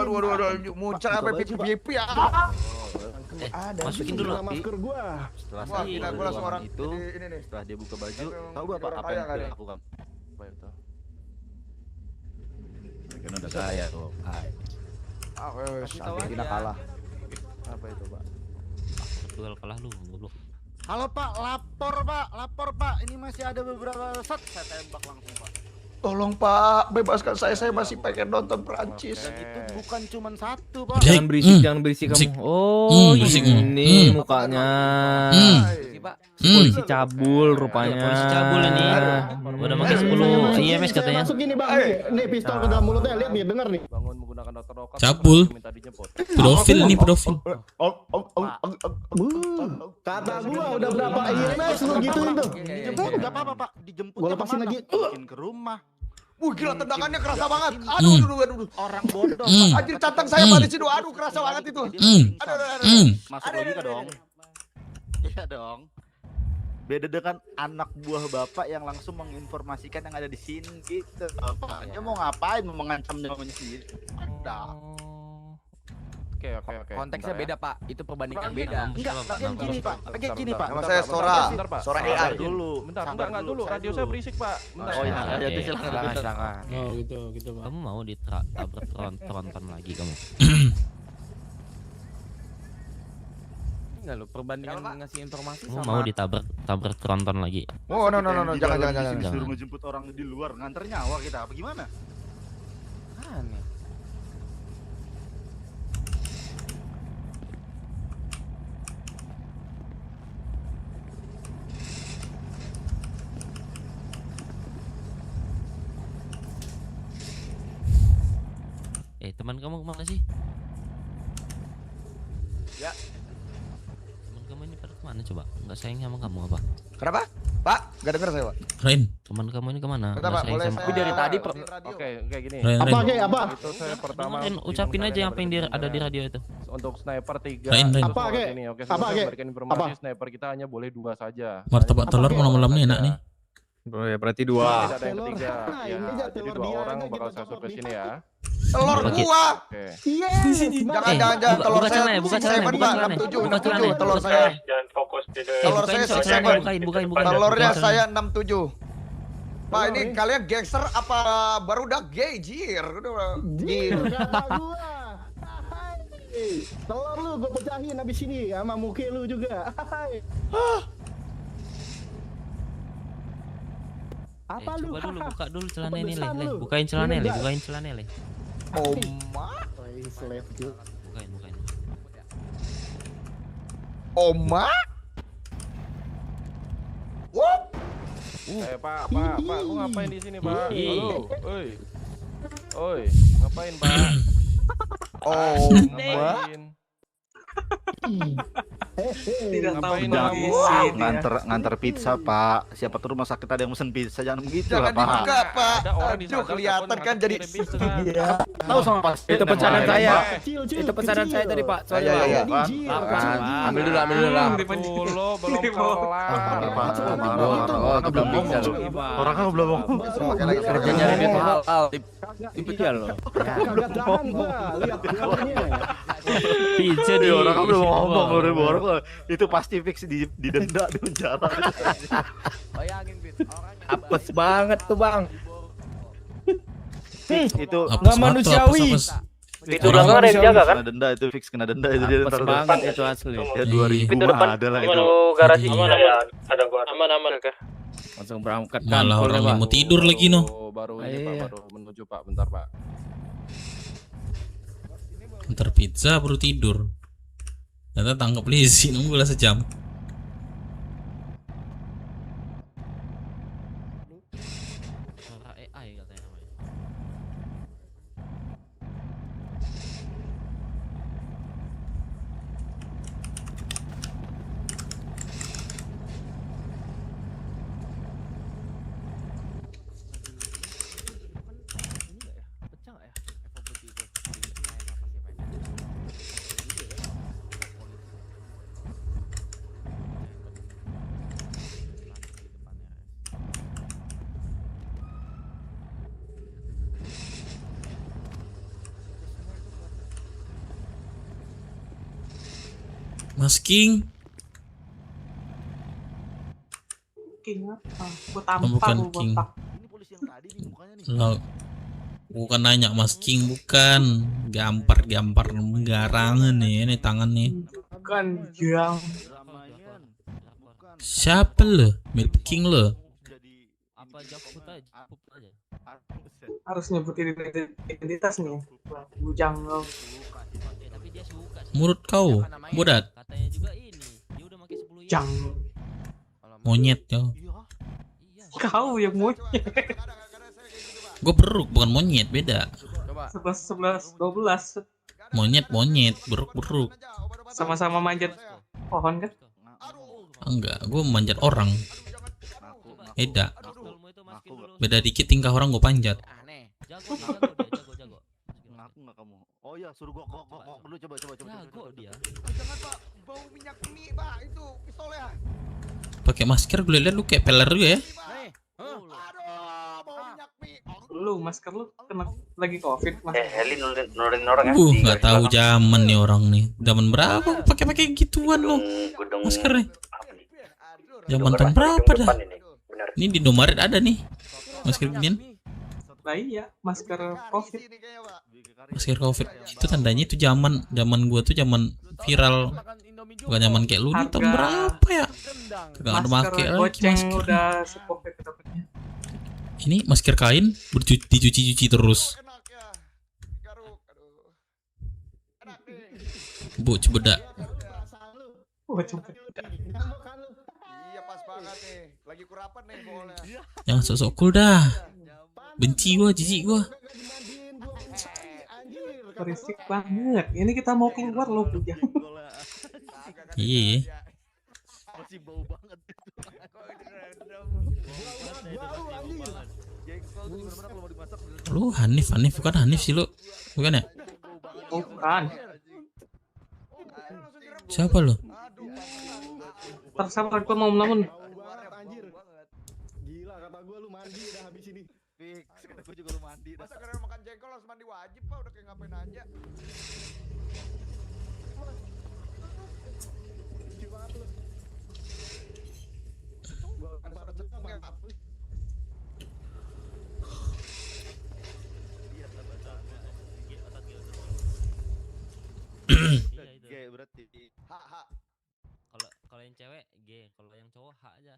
lu Waduh, muncul apa pipi ya? Ada. Masukin dulu. Masker gua. Setelah Wah, saya kita keluar gua langsung ruangan orang itu, ini nih. setelah dia buka baju, Yang tahu bapak orang apa kaya yang kali. dia lakukan? Apa itu? Kan udah kaya tuh. Argentina kalah. Apa itu, Pak? Portugal kalah lu, goblok. Halo Pak, lapor Pak. Ini masih ada beberapa set, saya tembak langsung Pak. Tolong Pak, bebaskan saya masih pengen nonton Prancis. Dan itu bukan cuma satu Pak. Jangan berisik kamu. Oh, berisik. ini mukanya. Polisi cabul rupanya. Polisi cabul ini. Udah pakai 10 IMS katanya. Masuk gini bang, nih pistol ke dalam mulutnya, lihat nih, denger nih. Bangun menggunakan dokter lokal. Cabul. Minta dijemput. Pedofil ini pedofil. Kata gua udah berapa IMS lu gituin tuh. Dijemput enggak apa-apa Pak, dijemput. Gua lepasin lagi. Mungkin ke rumah. Gila tendangannya kerasa banget. Aduh. Orang bodoh. Anjir cantang saya balik situ. Aduh kerasa banget itu. Masuk logika dong. Iya dong. Beda dengan anak buah bapak yang langsung menginformasikan yang ada di sini gitu. Dia mau ngapain? Mau mengancam nyawanya sendiri? Ada. Oke. Konteksnya Bentar ya. beda, Pak. Itu perbandingan beda. Enggak, kayak gini Pak. Kayak gini Pak. Nama saya Sora. Sora AI. Dulu. Bentar dulu. Radio saya berisik, Pak. Bentar. Oh iya, Oke. itu silakan. Oh gitu Pak. Kamu mau ditabrak tronton lagi kamu? nggak lo perbandingan ngasih informasi Lu sama mau tabrak tronton lagi? Oh, no, jangan. Disuruh ngejemput orang di luar, nganter nyawa kita apa gimana? Aneh. Teman kamu kemana sih? Ya. Teman kamu ini pada kemana coba? Nggak sayang sama kamu apa? Kenapa? Pak, nggak dengar saya, Pak. Rain. Teman kamu ini kemana? Bentar, Pak, boleh sama tapi dari tadi Oke, gini. Apa, Ge? Apa? Itu saya pertama ucapin aja apa yang ada di radio itu. untuk sniper 3 Rain. itu Apa, Ge? ini. Oke, Apa, saya Ge? berikan informasi Apa? sniper kita hanya boleh 2 saja. Martabak telur malam-malam nih enak nih. Ya berarti Tidak 2. ada yang ketiga. Ya, jadi 2 orang bakal saya suruh ke sini ya. Telur gua. Oke. Jangan telur buka saya. celana, buka celana, Saya buka celana. 67 telur saya. Jangan fokus di Telur saya bukain. telurnya saya 67. Pak, ini kalian gangster apa barudak gay, jir? Telur lu gue pecahin abis ini sama muka lu juga. Apa lu? Coba dulu buka dulu celana ini, Le. Bukain celana, Le. Bukain celana, Le. Oma. Bukain. Oma? What? Pak, lu ngapain di sini, Pak? Halo, oi, ngapain, Pak? Ngapain? Tidak tahu nganter pizza, Pak. Siapa tuh rumah sakit ada yang mesen pizza, jangan begitu lah, Pak. Dibuka, Pak. Aduh, kelihatan kan jadi Tahu sama Pak. Itu pesanan saya. Itu pesanan saya tadi, Pak. Iya. Ambil dulu lah. Dulu belum kelar. Belum bisa lu. Orang kan belum ngomong. Kerja nyari duit mahal. Tipe dia loh. Kagak tahan gua, lihat bilangnya. Pizza di Orang kan belum ngomong orang itu pasti fix didenda di penjara. Bayangin, Bit. Apes banget tuh, Bang. Itu Nggak manusiawi. Itu udah nggak ada yang jaga kan? Kena denda itu fix kena denda itu dia ntar Banget itu asli. ya 2000 Pintu mah depan. ada lah Gimana itu. lu garasi? Ada gua. Aman, oke. Langsung berangkat kan. Malah orang yang mau tidur lagi no. Baru ini, Pak, baru menuju, Pak. Bentar, Pak. Ntar pizza baru tidur. Ternyata tangkap polisi nunggu lah sejam. suara AI katanya namanya. Mas King. King apa? Gue Oh, bukan King. Lo bukan nanya Mas King, bukan. Gampar menggarangan nih, ini tangan nih. Bukan yang Siapa lo? Milk King lo? Apa Jakut aja? harus nyebutin identitas nih. Bujang lo. Tapi dia suka sih. Menurut kau, bodat? Katanya juga ini. Dia udah pakai 10 ya. Jang. Monyet yo. Kau yang monyet. Gue beruk bukan monyet, beda. 11, 12. Monyet, beruk. Sama-sama manjat pohon kan? Enggak, gue manjat orang. Beda. Beda dikit tingkah orang gue panjat. Jago. Ngaku enggak kamu? Oh iya, suruh gua dulu coba. Jago dia. Jangan, Pak. Bau minyak mie, Pak. Itu pistolnya. Pakai masker gue lihat lu kayak peler juga ya. Aduh, bau minyak mie. Lu masker lu kena lagi covid mas. Heli nurunin orang ya. Nggak tahu zaman nih orang nih. Zaman berapa pakai gituan lo? Masker nih. Zaman tahun berapa dah? Ini di Indomaret ada nih. Masker ginian. Nah iya, masker covid. Masker COVID itu tandanya itu zaman gua tuh zaman viral Bukan nyaman kayak lu nih, tahun berapa ya? Gak ada make lagi goceng masker. udah sepopet dapetnya. Ini masker kain dicuci-cuci terus. Bu Cibedak. Oh, coba. Iya pas banget nih. Lagi kurapan nih boleh. Jangan sok-sok cool dah. Benci gua, jijik gua. Berisik banget. Ini kita mau keluar loh, Bu. Iya. Masih bau banget. Lu Hanif bukan Hanif sih lu. Bukan ya? Bukan. Siapa lu? Tersabar gua mau melamun. Gila kata gua lu mandi udah habis ini. Fix, kata gua juga lu mandi. Masa karena makan jengkol harus mandi wajib Pak, udah kayak ngapain aja. G berarti. Kalau yang cewek G, kalau yang cowok H aja.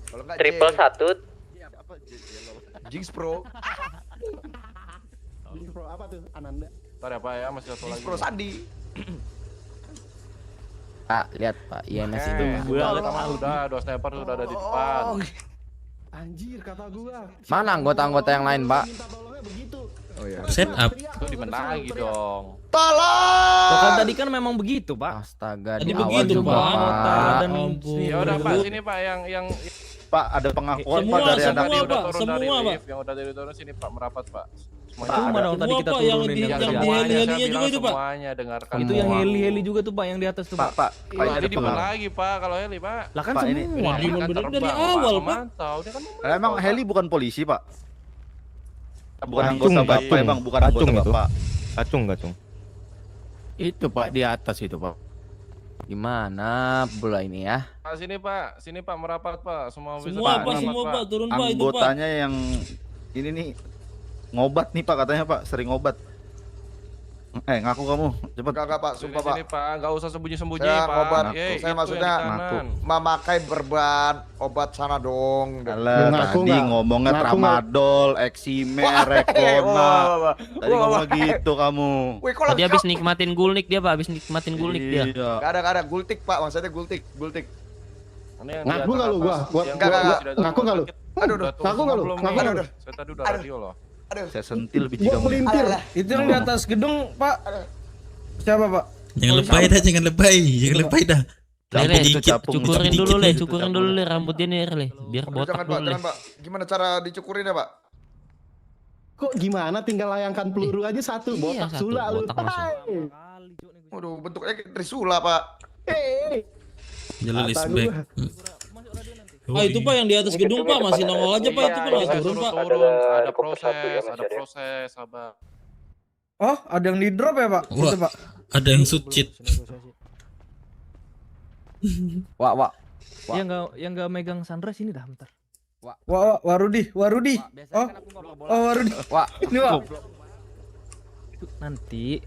Kalau enggak Triple satu. Apa Jinx Pro. Jinx Pro apa tuh? Ananda. Ntar ya Pak ya, masih satu lagi. Pro Sandi. Pak, lihat Pak, IMS itu. Udah, 2 sniper sudah ada di depan. Anjir kata gua. Mana anggota-anggota yang lain, Pak? Oh iya. Set up. Itu di mana lagi dong? Tolong. Tuh kan tadi kan memang begitu, Pak. Astaga, Tadi di awal begitu, juga, Pak. Pak. Dan Ya udah Pak, sini Pak yang Pak, ada pengakuan Semua, Pak dari semua, anak tadi udah Pak, turun dari semua, Pak. lift, yang udah dari turun sini Pak merapat Pak. Cuma dong tadi kita Semua, Pak, yang turunin di- yang yang di semuanya, heli-helinya saya juga bilang itu, Pak. semuanya dengarkan. Itu yang heli-heli juga tuh Pak yang di atas tuh Pak. Pak, Iya, ada jadi di mana pengakuan. lagi Pak kalau heli Pak? Lah kan Pak, ini semua. Wah, gimana Kan bener dari terbang, awal, Pak. memantau, dia kan memantau. Emang Heli bukan polisi, Pak? Bukan Kacung, anggota Bapak, kacung. Bang, bukan Kacung anggota itu. Bapak. Kacung. Itu Pak di atas itu Pak. Gimana bola ini ya? Pak, sini Pak merapat Pak. Semua bisa Semua, Pak, merapat, semua, Pak. Turun, Pak, itu, Pak. Anggotanya yang ini nih ngobat nih Pak, katanya Pak, sering ngobat. Ngaku kamu, cepet. Enggak Pak, sumpah Pak. Sini Pak, enggak usah sembunyi-sembunyi Saya Pak. ngobat. Yeay, Saya itu maksudnya yang di kanan. memakai berban obat sana dong. Alah, Ngaku tadi nggak? ngomongnya Ngaku tramadol, eksimer, rekona. Tadi ngomong gitu kamu. Wih, kok Tadi habis nikmatin gulnik dia Pak, habis nikmatin gulnik dia. Iya. Gak ada gultik Pak, maksudnya gultik. Ini yang Ngaku di nggak lu, atas, gua? yang Nggak, di nggak. atas, Ngaku nggak lu? Aduh, Udah turun Ngaku nggak lu? belum Ngaku nih? nggak lu? Saya tadi udah radio loh. Saya sentil biji Gua kamu. melintir. Itu yang di atas gedung, Pak. Siapa, Pak? Jangan lebay dah, jangan lebay dah. Le, Rambut dikit, cukurin dikit dulu dah. cukurin dulu le rambutnya nih le, biar botak Jangan Pak, dulu le. jangan Pak. Gimana cara dicukurin ya Pak? Kok gimana tinggal layangkan peluru aja satu Iya, botak satu sula lu. botak langsung. Hai. Waduh, bentuknya kayak Trisula Pak. Jelas Kata back. gua. Ah itu Pak yang di atas gedung Pak masih nongol aja Pak itu Pak nggak Proses turun Pak. turun, ada proses, sabar. Oh, ada yang di drop ya, Pak? Wah, Itu, Pak. ada yang sucit. Wah. Yang nggak megang sunrise ini dah bentar. Wah, Warudi. Oh, Warudi. Wah, Ini, Pak. Itu nanti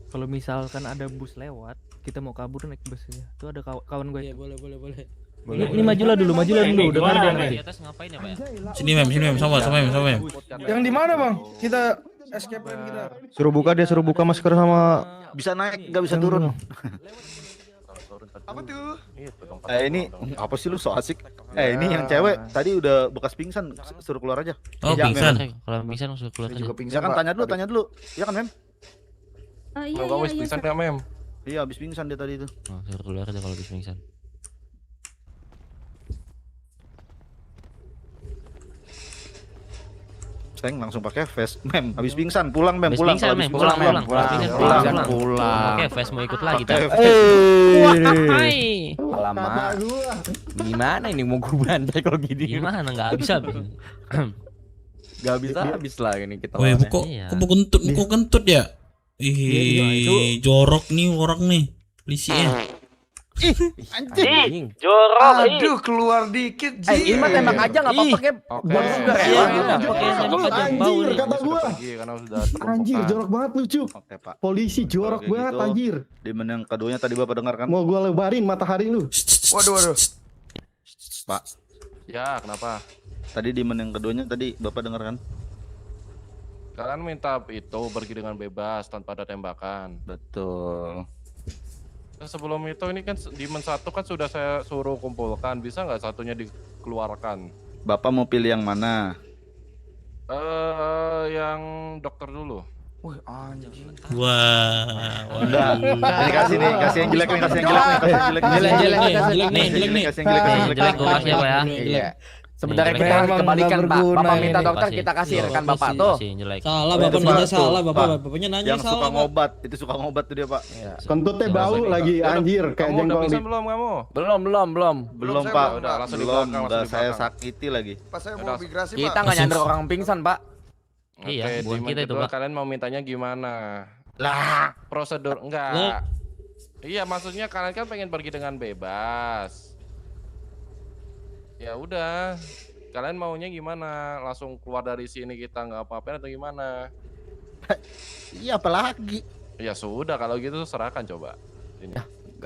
kalau misalkan ada bus lewat, kita mau kabur naik busnya. Tuh ada kawan gue. Iya boleh. Ini majulah dulu dengar dia nanti. Sini mem, sama mem. Yang di mana, Bang? Kita escape plan kita. Suruh buka masker sama Bisa naik, nggak bisa turun. Apa tuh? Ini apa sih lu so asik? Ini yang cewek tadi udah bekas pingsan, suruh keluar aja. Oh, Ya, pingsan. Kalau pingsan langsung keluar aja. Juga Ya pingsan kan Pak. tanya dulu. Ya kan, Mem? Iya, Kalau kamu pingsan nggak Mem? Iya, habis pingsan dia tadi itu. Oh, suruh keluar aja kalau habis pingsan. Seng langsung pakai vest. Mem, habis pingsan, pulang Mem, Habis pulang. pingsan, Kalau habis Mem, pulang. Pulang. Oke, Fes mau ikut lagi Pakai dah. vest. Hai. Alamak. Gimana ini mau gue bantai kalau gini? Gimana nggak bisa? Gak bisa habis lah ini kita. Weh, lawannya. kok Iya. kok kentut ya? Ih, jorok nih orang nih. Polisi ya. Ih, Ih, jorok. Aduh, keluar dikit. ini mah tembak aja nggak apa-apa kayak. Anjir, kata gua. Karena sudah Anjir, jorok banget lu, Cuk. Oke, Pak. Polisi jorok Kalau banget, gitu, anjir. Di menit yang keduanya tadi Bapak dengar kan? Mau gua lebarin matahari lu. Waduh. Pak, Ya, kenapa? tadi di menit yang keduanya tadi Bapak dengar kan? Kalian minta itu pergi dengan bebas tanpa ada tembakan. Betul. Nah, sebelum itu ini kan Demon 1 kan sudah saya suruh kumpulkan. Bisa nggak satunya dikeluarkan? Bapak mau pilih yang mana? Yang dokter dulu. Wih, anjing. Wah. Enggak. Ini kasih nih, kasih yang jelek nih, kasih yang jelek nih, kasih yang jelek nih. Jelek nih, Kasih yang jelek nih. Jelek gua kasih apa ya? Iya. Sebenarnya Jelek. kita harus Emang kembalikan, nggak Pak. berguna Bapak minta ini. dokter, kita kasih rekan Bapak tuh. Salah bapak nanya salah, bapaknya nanya Yang salah. suka ngobat, itu suka ngobat tuh dia, Pak. Kentutnya bau lagi, anjir. Kayak Kamu udah jengkol bisa di... belum kamu? Belum, saya Pak. belum, Udah, langsung di Belum, belakang, udah langsung di saya belakang. sakiti lagi. Pas saya mau migrasi, Kita Pak. nggak nyandar orang pingsan, Pak. Iya, Oke, bukan Demon kita itu, kedua, Pak. kalian mau mintanya gimana? Lah, Prosedur enggak. Lah. Iya, maksudnya kalian kan pengen pergi dengan bebas. Ya udah. Kalian maunya gimana? Langsung keluar dari sini kita nggak apa-apain atau gimana? iya apalagi. Ya sudah, kalau gitu serahkan coba. Ini.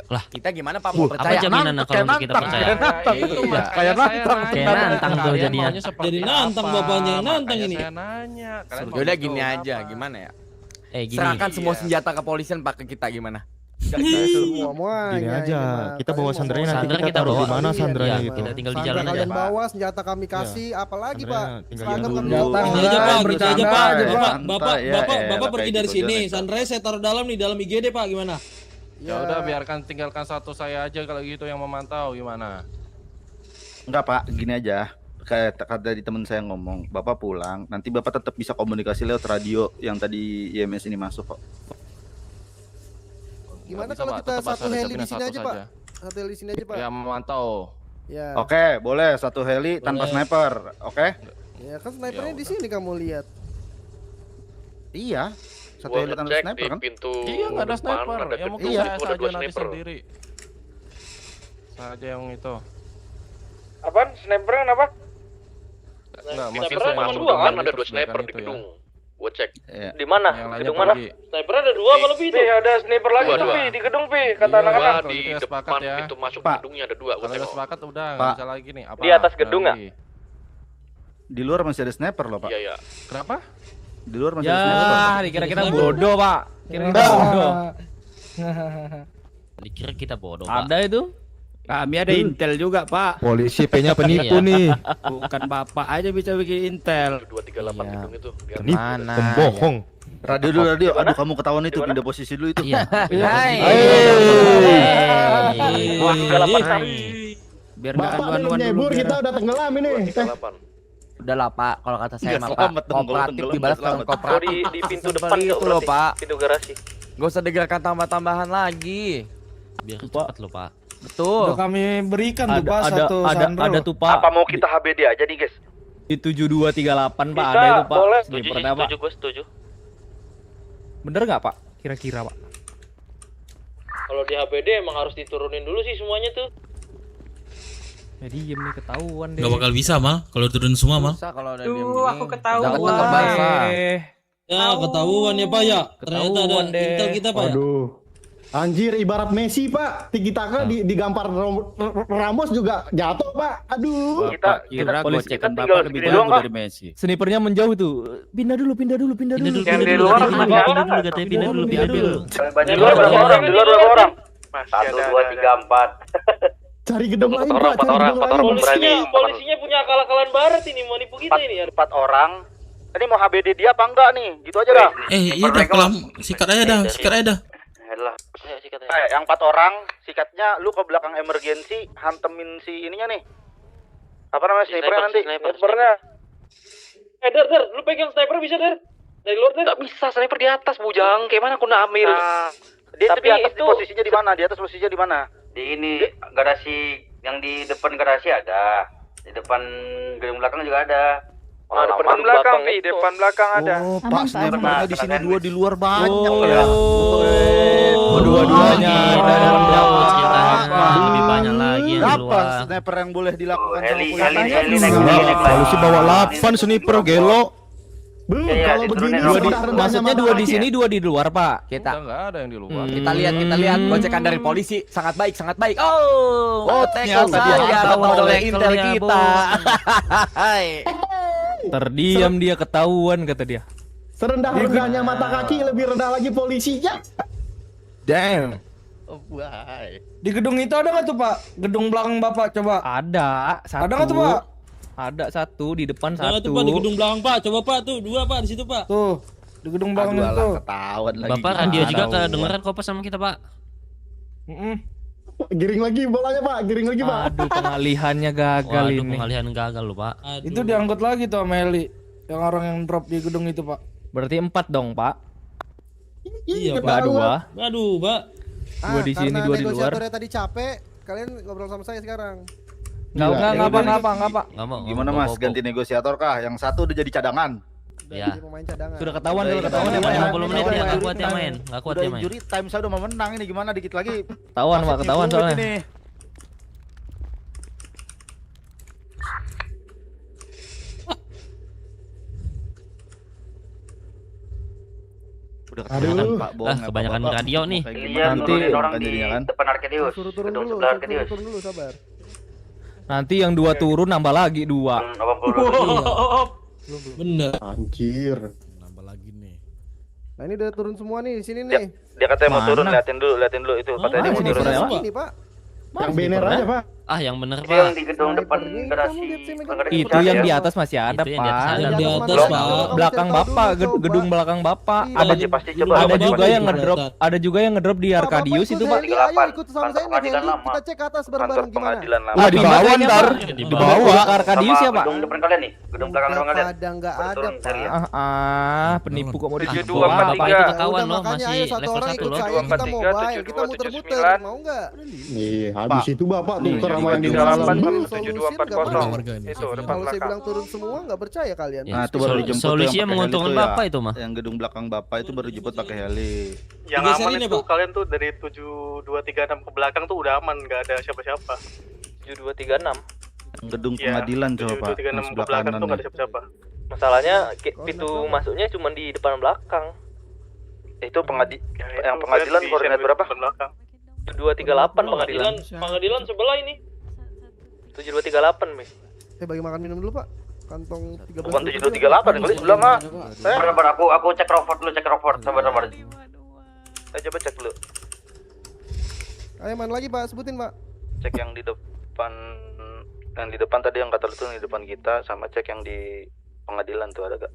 Lah, Kita gimana Pak mau apa percaya? jaminan kalau kita percaya? Itu Iya, makanya kayak saya nantang. nanya. Kayak nantang tuh Kalian jadinya. maunya seperti Jadi nantang apa? bapaknya, nantang Makanya ini. Saya nanya. Kalian mau Yaudah gitu, gini aja, apa? gimana ya? Gini. Serahkan semua Iya. senjata kepolisian Pak ke kita gimana? Semuanya. Gini aja, kita bawa sandranya nanti Sandra kita kita taruh bawa. di mana sandranya Iya, gitu. kita tinggal di Sandra jalan aja. kalian bawa, senjata kami kasih, apalagi Pak? Sandranya tinggal Seragam dulu. kami Datang. bawa. Ini aja Pak, kita aja Pak. Santai, ya, Bapak pergi kayak dari gitu, sini. Jon. Sandra saya taruh dalam nih, dalam IGD Pak, gimana? Ya udah, biarkan tinggalkan satu saya aja kalau gitu yang memantau gimana? Enggak, Pak, gini aja. Kayak tadi teman saya ngomong, Bapak pulang, nanti Bapak tetap bisa komunikasi lewat radio yang tadi IMS ini masuk kok. Gimana Nggak bisa, kalau Pak. kita Tetap satu ada heli di jaminan sini satu aja, Pak? saja. Satu heli di sini aja, Pak. Yang memantau. Ya. Oke, boleh satu heli tanpa Boleh. sniper. Oke? Ya kan snipernya Ya di udah. sini kamu lihat. Iya. Satu heli tanpa sniper kan? Iya, nggak ada sniper. Ya mungkin Iya. saya saja nanti sendiri. Saja yang itu. Apaan? Sniper kenapa? Enggak, maksud Sniper saya cuma yang dua kan, di ada dua persenjakan sniper di itu ya. gedung. Gua cek. Iya. Di mana? Yang lainnya Gedung mana? pergi. Sniper ada dua apa lebih itu? Pi, ada sniper lagi Dua, tuh, dua. Pi, di gedung, Pi, kata Iya, anak-anak. Kalau di gitu ya depan sepakat ya. pintu masuk Pak. gedungnya ada dua. Gua Kalau udah tengok. sepakat udah, Pak. nggak bisa lagi nih. Apa? Di atas gedung ya? Lagi. Di luar masih ada sniper loh, Pak. Iya, iya. Kenapa? Di luar masih ada sniper. Ya, dikira kita bodoh Pak. Kira kita bodoh. Dikira kita bodoh, Pak. Ada itu? Kami ada intel juga Pak. Polisi P-nya penipu Iya. nih. Bukan Bapak aja bisa bikin intel. 238 Iya. gedung itu. Biar Penipu, Mana? pembohong. Radio dulu, radio. Aduh, kamu ketahuan itu pindah posisi dulu itu. Iya. Wah, Biar nggak Bapak aduan-aduan belum dulu. nyebur, biar- kita udah tenggelam ini. 238. Udah lah Pak, kalau kata saya Nggak mah Pak, selamat dong, kalau kooperatif tenggelam dibalas nggak dengan selamat. Oh, kooperatif. di pintu Seperti depan itu loh Pak. Pintu garasi. Gak usah digerakkan tambah-tambahan lagi. Biar cepat lo, Pak. Betul. Udah kami berikan tuh, Pak, satu Sandro. ada tuh Pak. Apa mau kita HBD aja nih, guys? Di 7238 Pak, Bisa, ada itu Pak. boleh. Sniper Setuju, ada, Pak. setuju, gue setuju. Bener nggak Pak? Kira-kira Pak. Kalau di HPD emang harus diturunin dulu sih semuanya tuh. Ya diem nih ketahuan deh. Gak bakal bisa mal kalau turun semua mal. Susah kalau ada Duh, diem gini. aku ketahuan. Dapat tetap basah. Ya ketahuan ya Pak ya. Ternyata ada Ketahuan deh. intel kita Pak ya. Aduh. Anjir, ibarat Messi, Pak. Tiki taka digampar Ramos juga jatuh, Pak. Aduh. Bapak kira polisi gocekan kita tinggal Bapak lebih segini jago doang, Kak. dari Messi. Snipernya menjauh tuh. Pindah dulu. Pindah dulu, Yang di luar katanya kenapa? pindah dulu, diambil. Di luar berapa orang? Di luar berapa orang? 1, 2, 3, 4. Cari gedung lain, Pak. Empat Cari orang, gedung empat lain. orang berani. Polisinya punya akal-akalan barat ini, mau nipu kita ini ya. 4 orang. Ini mau HBD dia apa enggak nih? Gitu aja dah. Iya dah, kelam. Sikat aja dah, sikat aja dah. Yalah. Yang 4 orang, sikatnya lu ke belakang emergency, hantemin si ininya nih. Apa namanya snipernya nanti? Snipernya. Der, lu pegang sniper bisa, Der? Dari luar, Der? Gak bisa, sniper di atas bujang. Kayak mana aku nak ambil? Dia Tapi di atas itu- posisinya di mana? Di atas posisinya di mana? Di ini garasi yang di depan garasi ada. Di depan gedung belakang juga ada. Depan belakang, Pi. Depan belakang ada. Oh, Aman, Pak, Pak, snipernya aman. di sini 2 di luar banyak Oh. ya. Oh, dua-duanya. Jauh ceritanya. lebih banyak lagi yang di Berapa luar. sniper yang boleh dilakukan sama Heli, polisi? Heli naik Polisi bawa 8 sniper gelo. Kalau begini Maksudnya 2 di sini, 2 di luar, Pak. Kita enggak ada yang di luar. Kita lihat gocekan dari polisi sangat baik, sangat baik. Oh, ternyata tackle dia saya tahu oleh tackle intel ya, kita. Terdiam dia, ketahuan kata dia. Serendah-rendahnya mata kaki, lebih rendah lagi polisinya. Damn. Oh, why? Di gedung itu ada nggak tuh Pak? Gedung belakang Bapak coba. Ada satu. Ada nggak tuh Pak? Ada satu di depan Nah, satu. tuh Pak di gedung belakang Pak. Coba Pak tuh 2 Pak di situ Pak. Tuh di gedung belakang Aduh, itu. alah, ketahuan lagi. Bapak radio juga kedengeran kok Pak sama kita Pak. Giring lagi bolanya Pak, giring lagi Pak. Aduh, pengalihannya gagal Waduh, ini. pengalihan gagal loh Pak. Itu diangkut lagi tuh sama Heli. Yang orang yang drop di gedung itu Pak. Berarti 4 dong Pak. Iya Enggak 2. Aduh Pak. 2 di sini, 2 di luar. Negosiatornya tadi capek, kalian ngobrol sama saya sekarang. Enggak apa. Gimana Mas? Ganti negosiator kah? Yang satu udah jadi cadangan. Ya. Pemain cadangan. Sudah ketahuan ya Main Pak. 50 menit ya, enggak kuat ya main. Enggak kuat ya main. Juri time saya udah mau menang ini gimana dikit lagi. Ketahuan Pak, ketahuan soalnya. Ini. Udah kebanyakan Pak bohong. Kebanyakan radio nih. Iya, Nanti turunin orang di jadinya kan. depan Arkadius. Suruh turun Gedung dulu, sebelah Arkadius. turun dulu, sabar. Nanti yang 2 turun nambah lagi 2. 80. Bener. Anjir. Nambah lagi nih. Nah ini udah turun semua nih, sini nih. Dia katanya mau Mana? turun, liatin dulu itu. Katanya dia mau sini turun. pernah, Ini Pak. Yang banner aja Pak. Ah, yang bener Itu yang Pak. di gedung depan garasi. Itu yang di atas masih ada Itu yang di atas Pak. ada. Yang di atas, Belum. Pak. Belakang Bapak, gedung belakang Bapak. Iya. Ada Pasti coba. ada juga yang ngedrop, ada juga yang ngedrop di Arkadius itu Pak. Ayo ikut sama saya naik Heli, kita cek ke atas bareng-bareng gimana. Pengadilan lama. Wah, di bawah ntar. Di bawah ke Arkadius ya Pak. Gedung depan kalian nih. Gedung belakang ruang kalian. Kadang nggak ada Pak. Penipu kok mau Tujuh, ditipu. dua, empat, Bapak tiga. itu ketahuan Udah, loh, makanya masih ayo satu level orang 1 ikut loh. saya, 2, 4, kita 3, mobile, 7, kita 2, muter-muter, 7, 9. mau nggak? Iya, habis itu Bapak tuh sama yang di Solusi Tujuh, 2, 4, nggak 0. mau. Itu depan Kalau saya belakang. bilang turun semua nggak percaya kalian. Nah, itu baru dijemput tuh Solusinya yang pakai menguntungkan heli tuh ya. Bapak itu mah. Yang gedung belakang Bapak itu baru dijemput pakai heli. Yang aman itu kalian tuh dari 7236 ke belakang tuh udah aman, nggak ada siapa-siapa. 7236. Yang gedung pengadilan coba Pak. Yang sebelah kanan nih. siapa-siapa. Masalahnya pintu masuknya cuma di depan belakang. Itu yang pengadilan koordinat berapa? 7238 pengadilan. Pengadilan sebelah ini. 7238, Mek. Bagi makan minum dulu Pak. Kantong 13. Bukan 7238, kali sebelah mah. Sabar, aku cek Rockford dulu, Sabar. Saya coba cek dulu. Ayo main lagi Pak, sebutin Pak. Cek yang di depan tadi yang kata lu tuh di depan kita, sama cek yang di pengadilan tuh ada gak?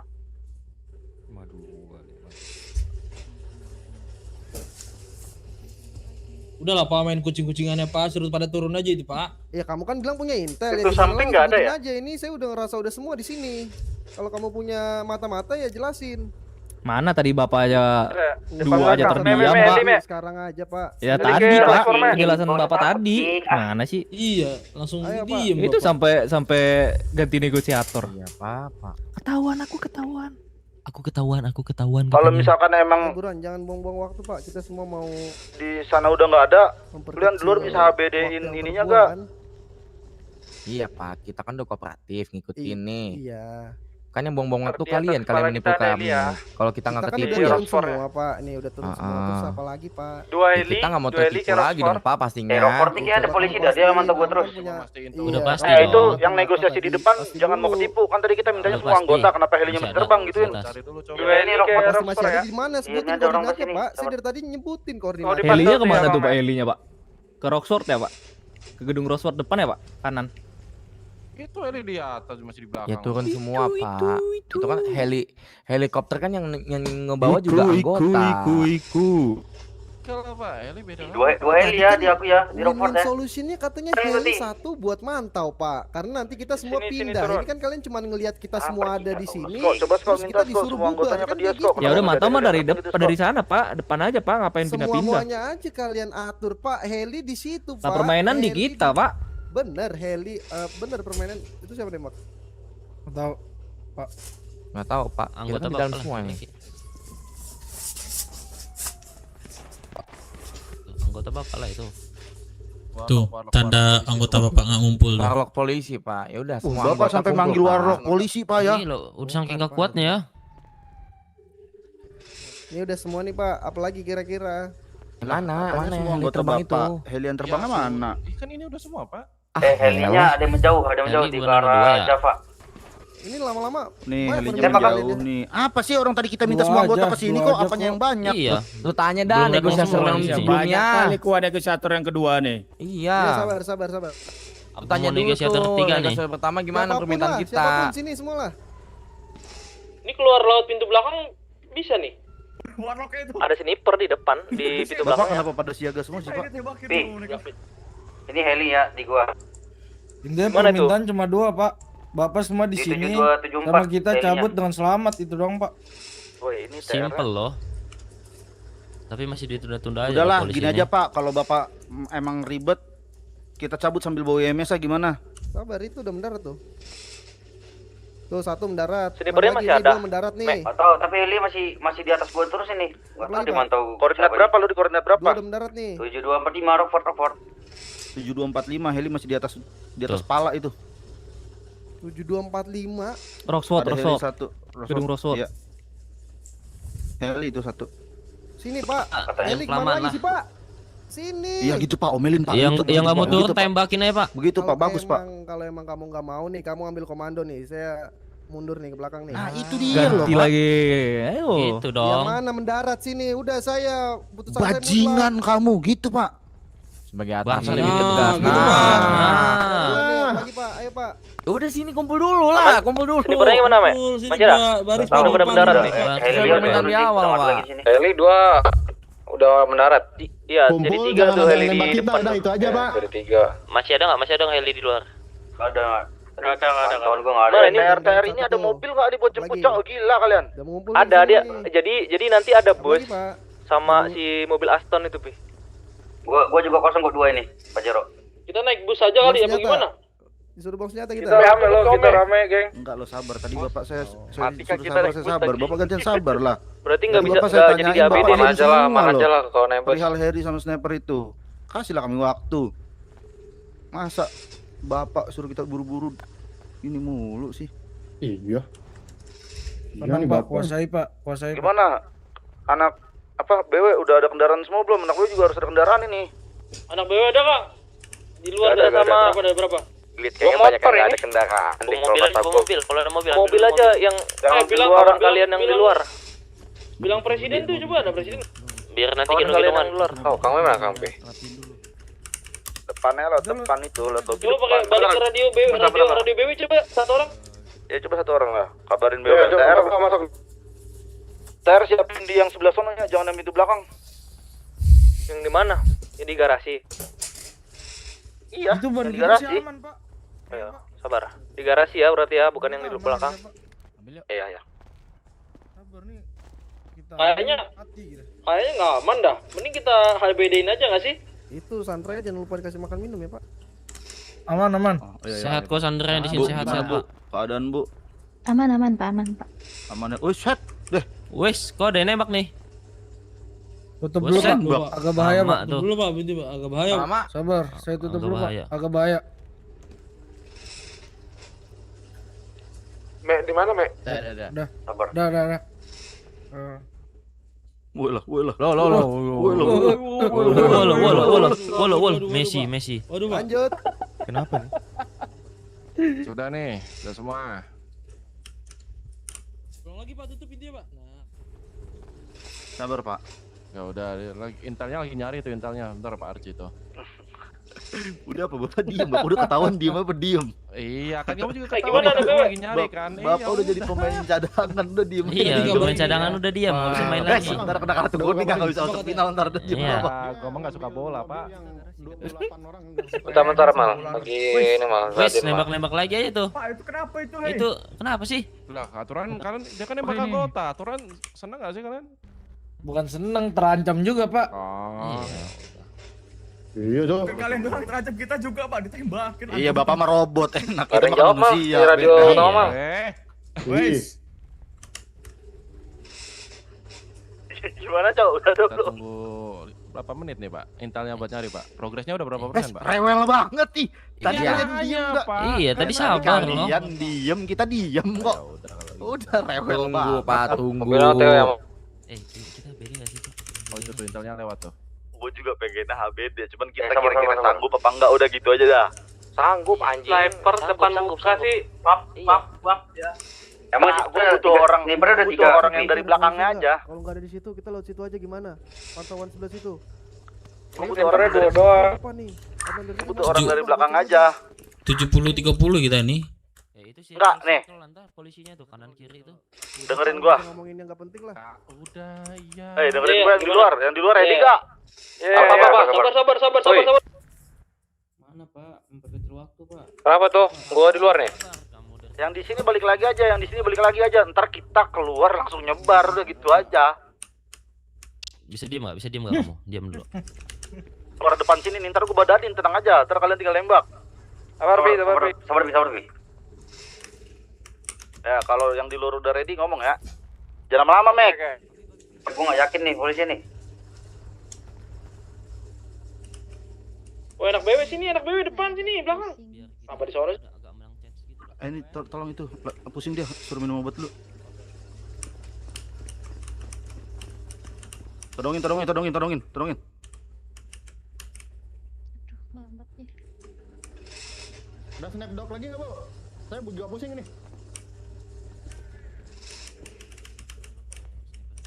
Udahlah Pak, main kucing-kucingannya Pak, suruh pada turun aja itu Pak. Ya kamu kan bilang punya intel Itu ya. di samping sana nggak ada sebutin ya? aja ini saya udah ngerasa udah semua di sini. Kalau kamu punya mata-mata ya jelasin. Mana tadi Bapak aja Depan 2 aja belakang. terdiam Pak. Sekarang aja Pak. Ya Jadi tadi kayak Pak, transformer. penjelasan Bapak tadi. Mana sih? Iya, langsung Ayo, Pak. diem Itu Bapak. sampai ganti negosiator. Iya, Pak. Ketahuan aku ketahuan. Aku ketahuan. Kalau misalkan emang Buruan jangan buang-buang waktu Pak. Kita semua mau di sana udah nggak ada, memperkecil kalian dulu bisa HBD-in waktu ininya perempuan. gak? Iya, Pak. Kita kan udah kooperatif ngikutin nih. Iya. Kan yang buang-buang waktu Di atas kalian kepala menipu kita ada kami. Heli ya. Kalau kita nggak Kita kan ketipu udah ya. turun semua Pak. Nih udah turun semua. Terus apa lagi Pak? Dua Ya, heli, kita nggak mau dua heli tertipu kayak lagi dong Pak pastinya. Rockford nih ada polisi dah, dia mantau gua terus. Udah pasti Nah itu dong. yang negosiasi di depan, jangan mau ketipu. Kan tadi kita mintanya Udah semua pasti. anggota, kenapa helinya Masih masih ada, terbang gituin? atas. Dua heli Rockford Masih Rockford ada ya. di mana? Sebutin Ini ada orang koordinatnya kesini. Pak. Saya dari tadi nyebutin Oh, koordinatnya. di Helinya Pantai kemana ya, tuh Pak Bang, helinya Pak? Ke Rockford ya Pak? Ke gedung Rockford depan ya Pak? Kanan. Itu heli di atas masih di belakang. Ya turun semua Pak. Itu kan helikopter kan yang ngebawa juga anggota. Kalau apa? Heli beda. Dua heli ya di aku ya, di Rockford ya. Solusinya katanya Kan heli nanti. satu buat mantau Pak. Karena nanti kita semua Sini, pindah. turun. Ini kan kalian cuma ngelihat kita semua ada di sini. Coba Terus kita disuruh semua bubar anggotanya kan ke dia, kayak gitu. Ya udah mantau mah dari sana Pak, depan aja Pak, ngapain pindah-pindah? Semuanya aja kalian atur Pak. Heli di situ Pak. Nah, permainan di Heli kita Pak. Bener heli, bener permainan itu siapa nembak? Tahu Pak. Nggak tahu Pak. Kita Anggota kan di dalam Bapak semua lah. ini. Anggota Bapak lah itu. Tuh, tanda anggota bapak nggak ngumpul tuh. Warlock polisi pak, ya udah semua Bapak anggota sampai kumpul, manggil Pak. warlock polisi pak ya. Ini loh, udah saking gak kuatnya ya. Ini udah semua nih Pak, apalagi kira-kira? Mana Katanya semua yang anggota terbang bapak. itu? Heli yang terbangnya mana? Kan ini udah semua pak. Helinya ada yang menjauh, di bukan nomor dua arah ya? Java. Ini lama-lama. Nih Banyak helinya permintaan menjauh ini. nih. Apa sih orang tadi kita minta Dua semua anggota aja, ke sini dua kok? aja Apanya kok. yang banyak? Iya. Lu tanya dah Belum ada negosiator yang konfirmasi. sebelumnya. ku ada negosiator yang kedua nih. Iya. Ya, sabar. Aku tanya Mau dulu negosiator tuh, ketiga nih. negosiator pertama gimana Siapapun permintaan lah, kita? Siapapun sini semua lah. Ini keluar laut pintu belakang bisa nih. Ada sniper di depan, di pintu Bapak belakang. kenapa pada siaga semua sih pak? Ini heli ya di gua. Ini Mana tuh? permintaan cuma 2 Pak. Bapak semua di Di sini 7274 sama kita helinya. cabut dengan selamat itu dong Pak. Woi, ini Simple loh. Tapi masih ditunda-tunda aja. Udahlah, polisi gini ini. aja pak. Kalau bapak emang ribet, kita cabut sambil bawa IMS ya gimana? Sabar, itu udah mendarat tuh. Tuh satu mendarat. Snipernya Mana lagi? masih Ini ada. dua mendarat nih. Tahu, tapi heli masih di atas gua terus ini. Gua tahu Apalagi, Pak? dimantau. Koordinat berapa lu di koordinat Dua berapa? udah mendarat nih. 7245 Rockford. 7245 heli masih di atas pala itu. 7245. Roxford, Ada heli Roxford. satu. Gedung Roxford. Iya. Heli itu satu. Sini Pak. Katanya Heli kelamaan kemana lagi lah. sih Pak? Sini. Iya gitu pak, omelin pak. Yang Gitu, yang nggak mau Pak. turun Begitu, Pak. tembakin aja pak. Begitu pak, bagus pak. Kalau emang kamu nggak mau nih, kamu ambil komando nih. Saya mundur nih ke belakang nih. Nah itu dia loh Ganti pak. lagi. Ayo. Gitu Yang dong. mana mendarat sini? Udah saya putusan saya Bajingan kamu gitu pak. Sebagai Bangsa atasan lebih lebih tegas. tegas. mutlak. Lagi Pak, ayo Pak. Udah sini kumpul dulu lah, kumpul dulu. Snipernya mana, Me? Masih ada? Tahu udah mendarat nih. Heli permintaan di awal pak. Heli 2 udah mendarat. Iya, Kumpul, jadi 3 jangan tuh ada heli yang nembak di kita, depan. udah itu aja Pak. Dari 3. Masih ada nggak heli di luar? Ada. Kawan gua nggak ada. Mana ini Ada RTR ini ada satu. mobil nggak dibuat jemput? Lagi. Cok, gila kalian. Udah mengumpul Ada di dia. sini. Jadi nanti ada Apa bus lagi, Pak? sama si mobil Aston itu, Pi. Gua juga kosong kok 2 ini, Pak Jero. Kita naik bus aja kali ya, Senjata. bagaimana? Disuruh bawa senjata kita. rame lo, kita rame, geng. Enggak lo sabar. Tadi bapak saya Mati kan suruh kita sabar, naik saya bus sabar. tadi. Bapak gantian sabar lah. Berarti nggak Tadi bisa bapak saya nggak jadi tanyain, di ABD. bapak Mana aja lah, semua mana loh. aja lah kalau naik bus. Perihal Harry sama sniper itu. Kasihlah kami waktu. Masa bapak suruh kita buru-buru ini mulu sih? Iya. Tenang Pak, kuasai Pak, kuasai. Pak. Gimana? Anak apa BW udah ada kendaraan semua belum? Anak BW juga harus ada kendaraan ini. Anak BW ada Kak? Di luar Ada, ada sama ada. berapa? Lihat kayaknya banyak yang nggak ada kendaraan. Bawa mobil aja, bawa mobil. Kalau ada mobil, Mobil ambil aja yang Jangan bilang orang bilang- kalian yang di bilang- luar. Bilang presiden tuh coba ada presiden. Biar nanti Kawan kalian gendong-gendongan. yang di luar. Oh, kamu mana Kang Pi? Depannya lah, depan itu lah. Coba pakai balik ke radio BW, radio BW coba satu orang. Ya coba satu orang lah. Kabarin BW. Ya, coba TR masuk. TR siapin di yang sebelah sana ya, jangan yang itu belakang. Yang di mana? Yang di garasi. Iya. Itu ban yang di kita garasi. sih aman Pak. Ayo, sabar. Di garasi ya berarti ya, bukan yang di belakang. Iya, iya. Sabar nih. Kita Kayaknya hati gitu. kayaknya nggak aman dah. Mending kita HBD-in aja nggak sih? Itu Sandra jangan lupa dikasih makan minum ya Pak. Aman aman. Sehat kok Sandra di sini sehat-sehat Bu, Pak. keadaan Bu. Aman Pak, aman Pak. Aman ya. Oh, set. Deh. Wes, kok ada yang nembak nih? Tutup dulu Bosan, Pak. Bang. Agak bahaya Lama Pak. tuh. Tutup dulu Pak, binti Pak. Agak bahaya. Lama. Sabar, saya tutup Agak dulu bahaya. Pak. Agak bahaya. Me, di mana, Me? Udah. Sabar. Udah. Woi lah. Messi. Waduh Pak. Lanjut. Kenapa nih? Sudah nih, sudah semua. Tolong lagi Pak, tutup pintunya Pak. Nah. Sabar Pak. Ya udah, intelnya lagi nyari tuh intelnya. Bentar Pak Arci tuh. Udah apa Bapak diem? Bapak udah ketahuan diem apa diem? Iya, kan kamu juga Kayak ketahuan gimana, aku Bebe? lagi nyari kan. Bapak udah jadi pemain cadangan udah diem. Iya, pemain cadangan udah diam, nggak bisa main lagi. Ntar kena kartu kuning nggak bisa masuk final ntar udah diem. Iya. Gua mah nggak suka bola, Pak. Bentar Mal. Lagi ini Mal. Wes, nembak-nembak lagi aja tuh. Pak, itu kenapa itu, Itu kenapa sih? Lah, aturan kalian dia kan nembak anggota. Aturan seneng nggak sih kalian? Bukan seneng, terancam juga Pak. Oh. Iya tuh. Kalian doang terancam, kita juga Pak ditembakin. Iya Bapak mah robot enak. Ada yang Kita jawab, Mal. manusia. Di radio beda. utama, Mal. Wes. Gimana, Cok? Udah Kita dulu. tunggu berapa menit nih Pak? Intelnya buat nyari Pak. Progresnya udah berapa persen Pak? Rewel banget ih. Tadi Iya, kalian diem iya, nggak? Pak. Iya, tadi sabar loh. Kalian diem, kita diem kok. Udah rewel Tunggu banget. Pak, tunggu. Kita beda gak sih tuh? Oh itu tuh intelnya lewat tuh. Gue juga pengennya HBD, cuman kita sama, kira-kira sama. sanggup apa enggak, udah gitu aja dah. Sanggup anjing. Sniper depan muka sih. Pap ya. Emang gue butuh orang, butuh orang yang dari belakangnya aja. Kalau nggak ada di situ, kita lewat situ aja gimana? Pantauan sebelah situ. Gue butuh orang dari doang. Apa nih? Abang dari situ Butuh mana? orang dari belakang aja. 70-30 kita nih. Ya itu sih. Enggak, nih. Polisinya tuh kanan kiri tuh. Dengerin gua. Ngomongin yang nggak penting lah. Udah, iya. Dengerin gua yang di luar, ready enggak? Sabar. Mana Pak? Memperkecil waktu Pak. Kenapa tuh? Gua di luar nih. Yang di sini balik lagi aja, yang di sini balik lagi aja. Ntar kita keluar langsung nyebar, udah gitu aja. Bisa diem gak? Bisa diem gak kamu? Diam dulu. Keluar depan sini nih, ntar gua badanin, tenang aja. Ntar kalian tinggal nembak. Sabar bi. Ya, kalau yang di luar udah ready ngomong ya. Jangan lama-lama, Mek. Gua nggak yakin nih polisi nih. Oh anak BW sini, anak BW depan sini, belakang. Apa disorot? Ini tolong itu, pusing dia, suruh minum obat dulu. Todongin. Udah snapdog lagi nggak, Bu? Saya juga pusing ini.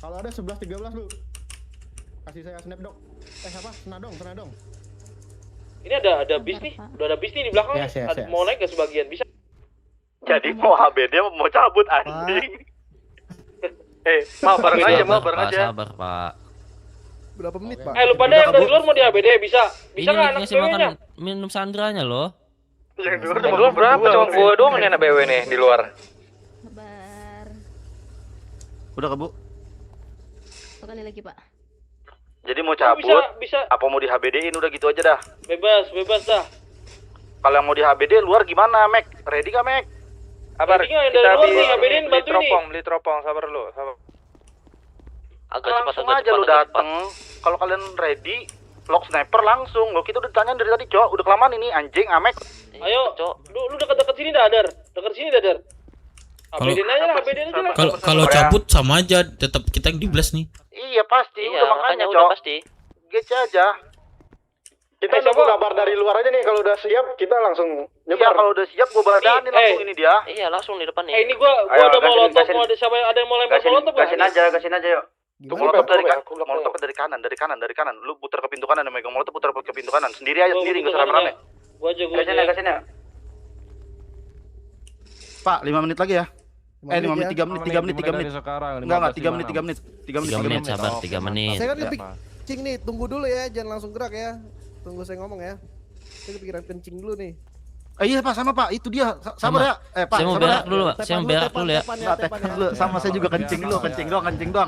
Kalau ada 11-13 lu. Kasih saya snapdog. Apa? Senadong. Ini ada bis nih, udah ada bis nih di belakang. Yes. Mau naik ke sebagian bisa. Jadi mau HBD mau cabut anjing. Mau bareng aja. Sabar Pak. Berapa menit, Pak? Lu pada yang dari luar mau di ABD bisa Ini nggak anak ngasih makan BW-nya? minum sandranya loh. Yang di luar berapa? Cuma gua doang nih anak BW nih di luar. Sabar. Udah ke Bu. Sekali lagi, Pak. Jadi mau cabut, bisa. apa mau di HBD-in udah gitu aja dah. Bebas dah. Kalau yang mau di HBD luar gimana, Mek? Ready gak, Mek? Sabar. Yang dari luar nih ABD-in bantu nih. Beli teropong, sabar lu, sabar. Langsung aja lu dateng. Kalau kalian ready, lock sniper langsung. Lo kita udah ditanya dari tadi, Cok. Udah kelamaan ini anjing, Amek. Ayo, lu dekat-dekat sini dah, Dar. Dekat sini dah, Dar. ABD-in aja lah. Kalau cabut sama aja, tetap kita yang di blast nih. Iya pasti, udah makanya, Cok. Gece aja. Kita nunggu kabar dari luar aja nih. Kalau udah siap, kita langsung nyebar. Iya, kalau udah siap gua badanin langsung ini dia. Iya, langsung di depan nih. Ini gua udah mau lontok, mau ada siapa yang mau lempar molotov? Gasin aja yuk. Molotov dari kanan. Lu putar ke pintu kanan, megang molotov putar ke pintu kanan. Sendiri aja, sendiri enggak usah rame-rame. Gua aja. Gasin ya. Pak, 5 menit lagi ya. 5 menit, 3 menit. Enggak, 3 menit. 3 menit sabar, 3 menit. Saya kan kencing nih, tunggu dulu ya, jangan langsung gerak ya. Tunggu saya ngomong ya. Saya kepikiran kencing dulu nih. Iya Pak, sama Pak, itu dia. Sabar ya. Pak, saya mau berak dulu, Pak. Saya mau berak dulu ya. Sama saya juga kencing doang.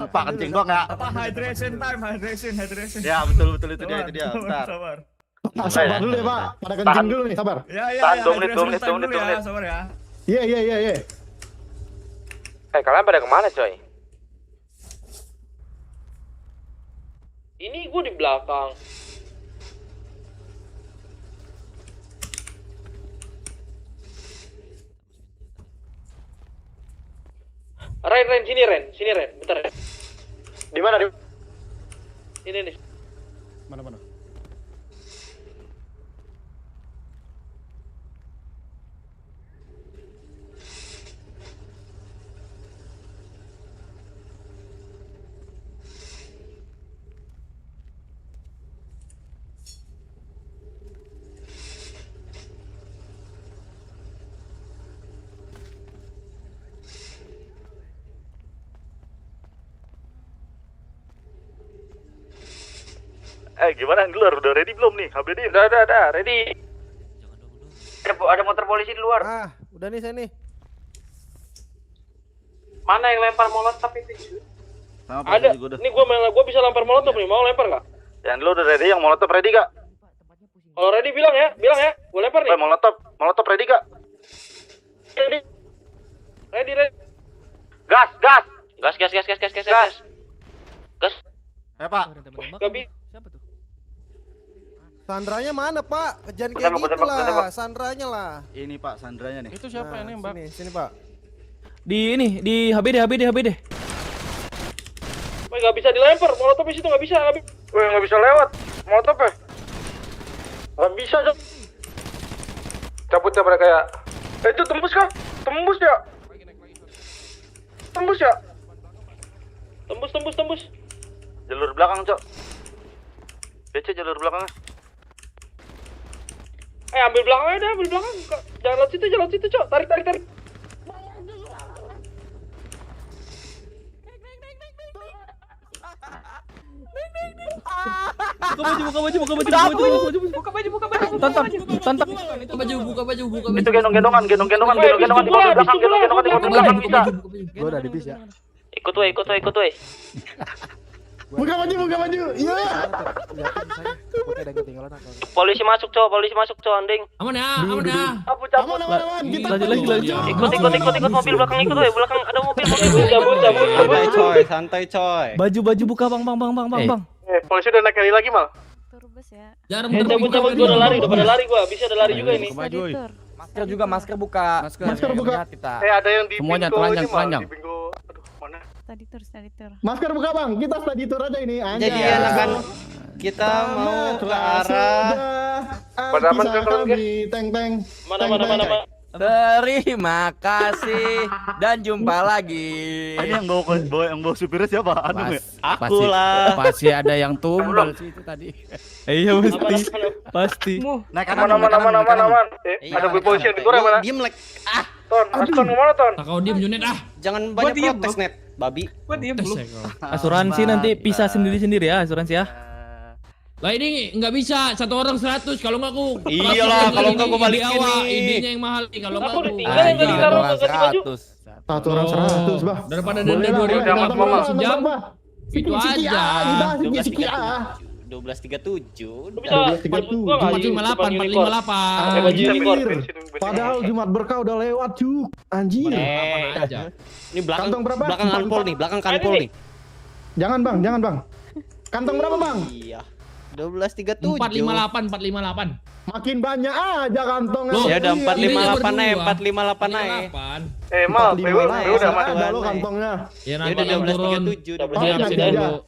Pak, kencing doang ya. Apa hydration time, hydration. Ya, betul itu dia. Bentar. Sabar dulu ya, Pak. Pada kencing dulu nih, sabar. Ya. 2 menit. Sabar ya. Iya. Kalian pada kemana coy? Ini gua di belakang. Ren, sini Ren, bentar ya. Di mana? Ini nih. Mana? Gimana yang di luar? Udah ready belum nih? HBD? Udah, ready. Ada motor polisi di luar. Udah nih saya nih. Mana yang lempar molotov itu? Sama Ada. Ini gua bisa lempar molotov nih. Mau lempar enggak? Yang dulu udah ready, yang molotov ready gak? Kalau ready bilang ya. Gua lempar nih. Molotov ready gak? Ready. Gas. Gas. Pak. Gak bisa. Sandranya mana Pak? Jangan kayak Tembak, gitu tembak, lah, tembak. Sandranya lah. Ini Pak Sandranya nih. Itu siapa yang nembak? Sini Pak. Di ini, di HBD. Woi, nggak bisa dilempar, molotov di situ nggak bisa. Woi, nggak bisa lewat. Molotov ya? Nggak bisa, Jok. Cabut ya mereka ya. Itu tembus kah? Tembus ya? Tembus ya? Tembus. Jalur belakang, Cok. BC jalur belakang. Ambil belakang aja, ambil belakang. Jalan situ, Cok. Tarik. Buka baju. Itu gendong-gendongan di mobil belakang, gendong-gendongan di mobil belakang bisa. Gua udah di bis ya. Ikut weh. Buka baju. Iya. Polisi masuk cowok anding. Aman ya. Aman. Kita Lanjut. Ikut mobil belakang belakang ada mobil. Cabut. Santai coy. Baju buka bang. Polisi udah naik kali lagi mal. Jarang Cabut, gua udah lari gua. Bisa ada lari juga ini. Masker juga, masker buka. Masker buka. Kita. Ada yang di Semuanya bingo ini, Mal. telanjang. Di bingo. Aduh, mana? Study tour. Masker buka bang, kita study tour aja ini. Jadi akan kita mau ke arah Pada aman kan kalian, guys? Teng. Mana. Terima kasih dan jumpa lagi. Ini yang bawa supirnya siapa? Anu ya? Aku lah. Pasti ada yang tumbal sih itu tadi. Iya pasti. Naik Aman. Ada polisi yang di luar mana? Diem lek. Ton kemana Ton? Kau diem Junet Jangan banyak protes net, babi. Gua diem belum. Asuransi nanti pisah sendiri ya asuransi ya. Lah ini nggak bisa, satu orang 100, kalau nggak aku Iyalah, kalau nggak aku balikin nih. idenya yang mahal nih, kalau nggak aku ditinggal yang nggak ditaruh ke ganti baju. 100. Satu orang 100 bah. Daripada denda 2.000 sejam, itu aja. 12.37. Lu bisa maksud gua nggak? 458. Padahal Jumat berkah udah lewat cuk. Anjir. Aja. Ini belakang Kantong berapa? belakang kanpol nih, belakang kanpol nih. Jangan bang. Kantong berapa bang? Iya. 12.37. 458. Makin banyak aja kantongnya. Ya udah 458 aja, 458 aja. Mal, udah mas. Ada lo kantongnya. Ya Ya nanti udah yang turun. 12.37, nanti aja.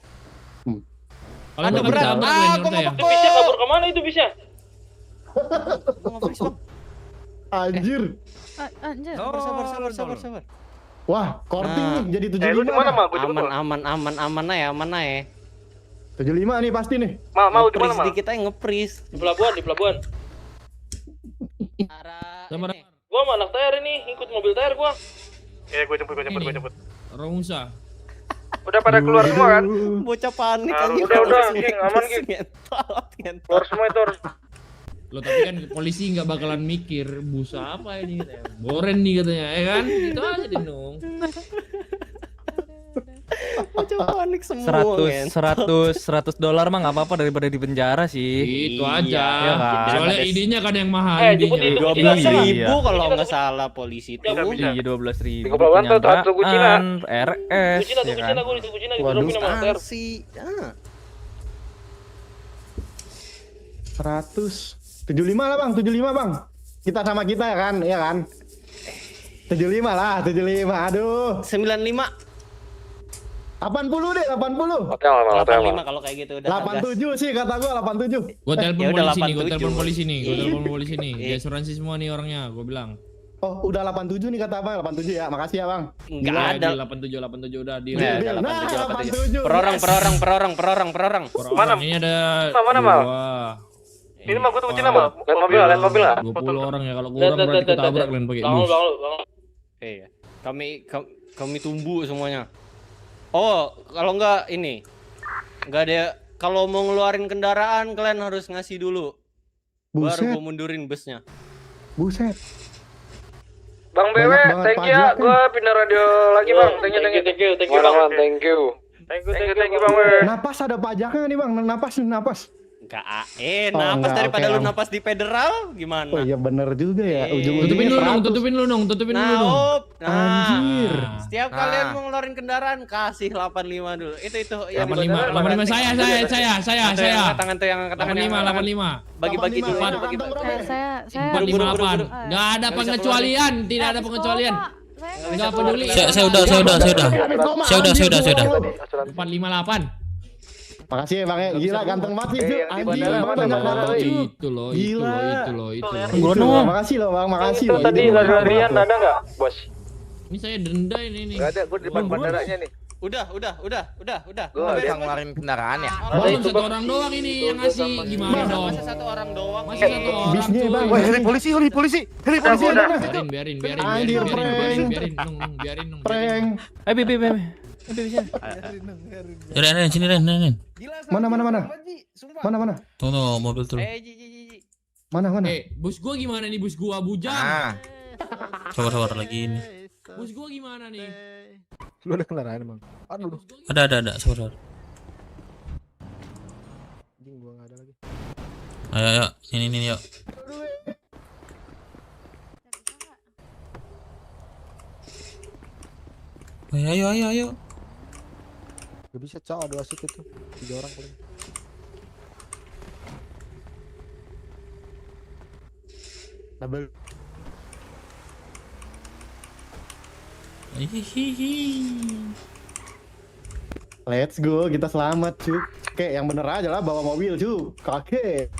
Kalau Aduh, nggak berat. bersabar, Ah, kalian gua nyorta ya. Itu bisa kabur kemana itu bisa? Anjir. Anjir. Sabar. Wah, korting nih jadi 75. Lu di mana Mal? Aman aja. 75 nih pasti nih. Mal di mana Mal? Di kita yang ngepris. Di pelabuhan. Sama Gua sama anak tayar ini, ikut mobil tayar gua. Iya, gue jemput. Rongsa. Udah pada keluar semua kan? Bocah panik Nah, anjing. udah, Ging, aman, Ging. Keluar semua itu harus. Lo tapi kan polisi nggak bakalan mikir busa apa ini, boren nih katanya, ya kan? Itu aja Dinung. Bocah panik semua. $100 mah nggak apa-apa daripada di penjara sih. Itu aja. Ya kan? Soalnya idenya kan yang mahal. Jemput itu 12.000 kalau nggak salah polisi itu. Iya 12.000. Di Kepulauan tuh Tunggu Cina. RS. Tunggu Cina gua ditunggu Cina ditunggu sama anak tayar. 75 lah bang, 75 bang. Kita sama kita ya kan, 75 lah, 75. Aduh. 95. 80 deh, 80. 85 kalau kayak gitu udah. 87 sih kata gua, 87. Gua telepon Ya udah, polisi nih, 87. Di asuransi semua nih orangnya, gua bilang. Oh, udah 87 nih kata Bang, 87 ya. Makasih ya, Bang. Enggak ada. 87 udah di. Nah, Deal. Nah, 87. Per orang. Mana? Ini ada Mana, Mal? Wah. Ini mah gue tunggu Cina Mal. Lihat mobil lah. 20 orang ya, kalau kurang berarti kita tabrak dan pakai bus. Iya. Kami tumbuh semuanya. Oh, kalau enggak ini. Enggak ada, kalau mau ngeluarin kendaraan kalian harus ngasih dulu. Baru Buset. gua mundurin busnya. Buset. Bang BW, thank you ya. Gue pindah radio lagi Bang. Thank you Bang. Thank you Bang BW. Napas ada pajaknya nih Bang, napas. Enggak Oh, napas enggak, daripada oke, lu aman. napas di federal gimana? Oh iya bener juga ya. Ujung-ujungnya Tutupin dulu dong, 100. tutupin dulu dong, tutupin dulu dong. Nah, Anjir. Setiap kalian mau ngeluarin kendaraan kasih 85 dulu. Itu yang 85 saya. Tangan tuh yang angkat tangan. 85. Bagi-bagi dulu. Saya 458. Enggak ada pengecualian, tidak ada pengecualian. Enggak peduli. Saya udah. 458. Makasih ya Bang ya. Gila ganteng banget sih, Cuk. Anjir, banyak banget, Cuk. Itu loh. Makasih loh Bang, makasih loh. Tadi lari-larian ada nggak, Bos? Ini saya denda ini. Gak ada, gue di depan bandaranya nih. Udah. Gue ada ngeluarin kendaraan ya. Belum satu orang doang ini yang ngasih. Gimana dong? Masa satu orang doang. Masih satu orang. Bisnya cuy. Bang. Woi, heli polisi. Biarin. Anjir, Biarin dong. Prank. Ren, sini Ren. Mana? Tunggu, mobil tuh. Mana? Bus gua gimana nih, bus gua bujang? Sabar lagi ini. Bus gua gimana nih? Lu ada kendaraan emang? Aduh. Ada, sabar. Anjing gua enggak ada lagi. Ayo, sini yuk. Ayo. Gak bisa cowok, ada wasit itu 3 orang paling. Double. Let's go, kita selamat Cuk. Oke, yang bener aja lah bawa mobil Cuk. Kakek.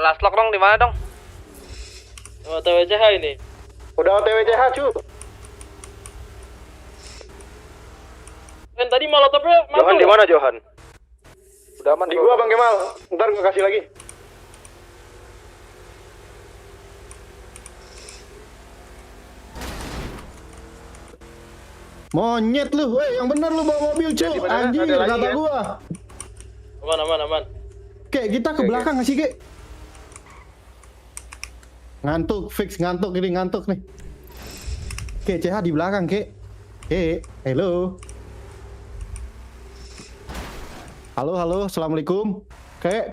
Last lock dong, di mana dong? OTWCH ini. Udah OTWCH Cuk. Kan tadi molotofnya mantul. Johan di mana Johan? Udah aman. Di gua Bang Kemal. Ntar gua kasih lagi. Monyet lu, weh, yang bener lu bawa mobil Cuk. Anjir, kata gua. Aman. Kek, kita ke belakang nggak sih, Kek? Ngantuk, fix ngantuk nih. Kek, CH di belakang, Kek. Hello. Halo, assalamualaikum. Kek.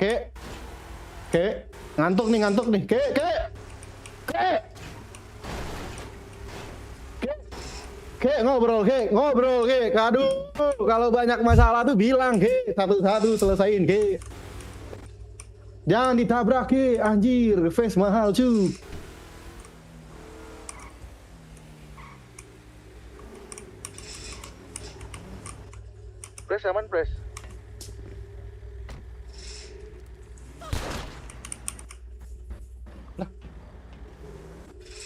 Ngantuk nih, Kek. Kek, ngobrol, Kek. Aduh, kalau banyak masalah tuh bilang, Kek. Satu-satu selesain, Kek. Jangan ditabrak, Kek. Anjir, face mahal, cu. Pres aman, Pres.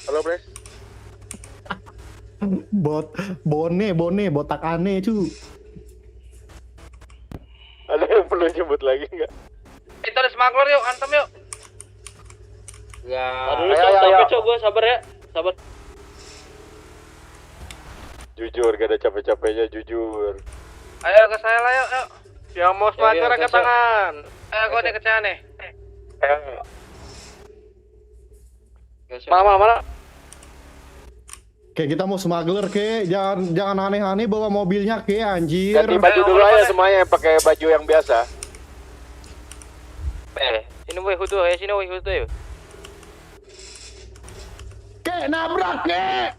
Halo, Pres. Bone, botak aneh, cu. Ada yang perlu jemput lagi nggak? Itu ada smuggler yuk, antem yuk. Aduh, capek gue, sabar ya. Sabar. Jujur, gak ada capek-capeknya, jujur. Ayo ke saya lah yuk. Yang mau smuggler angkat tangan. Ayo, gue deket saya nih. Mana? Kayak kita mau smuggler, Kek. Jangan aneh-aneh bawa mobilnya, Kek, anjir. Ganti baju dulu aja semuanya, pakai baju yang biasa. Ini weh hutu ya, sini weh hutu ya. Kek, nabrak, Kek.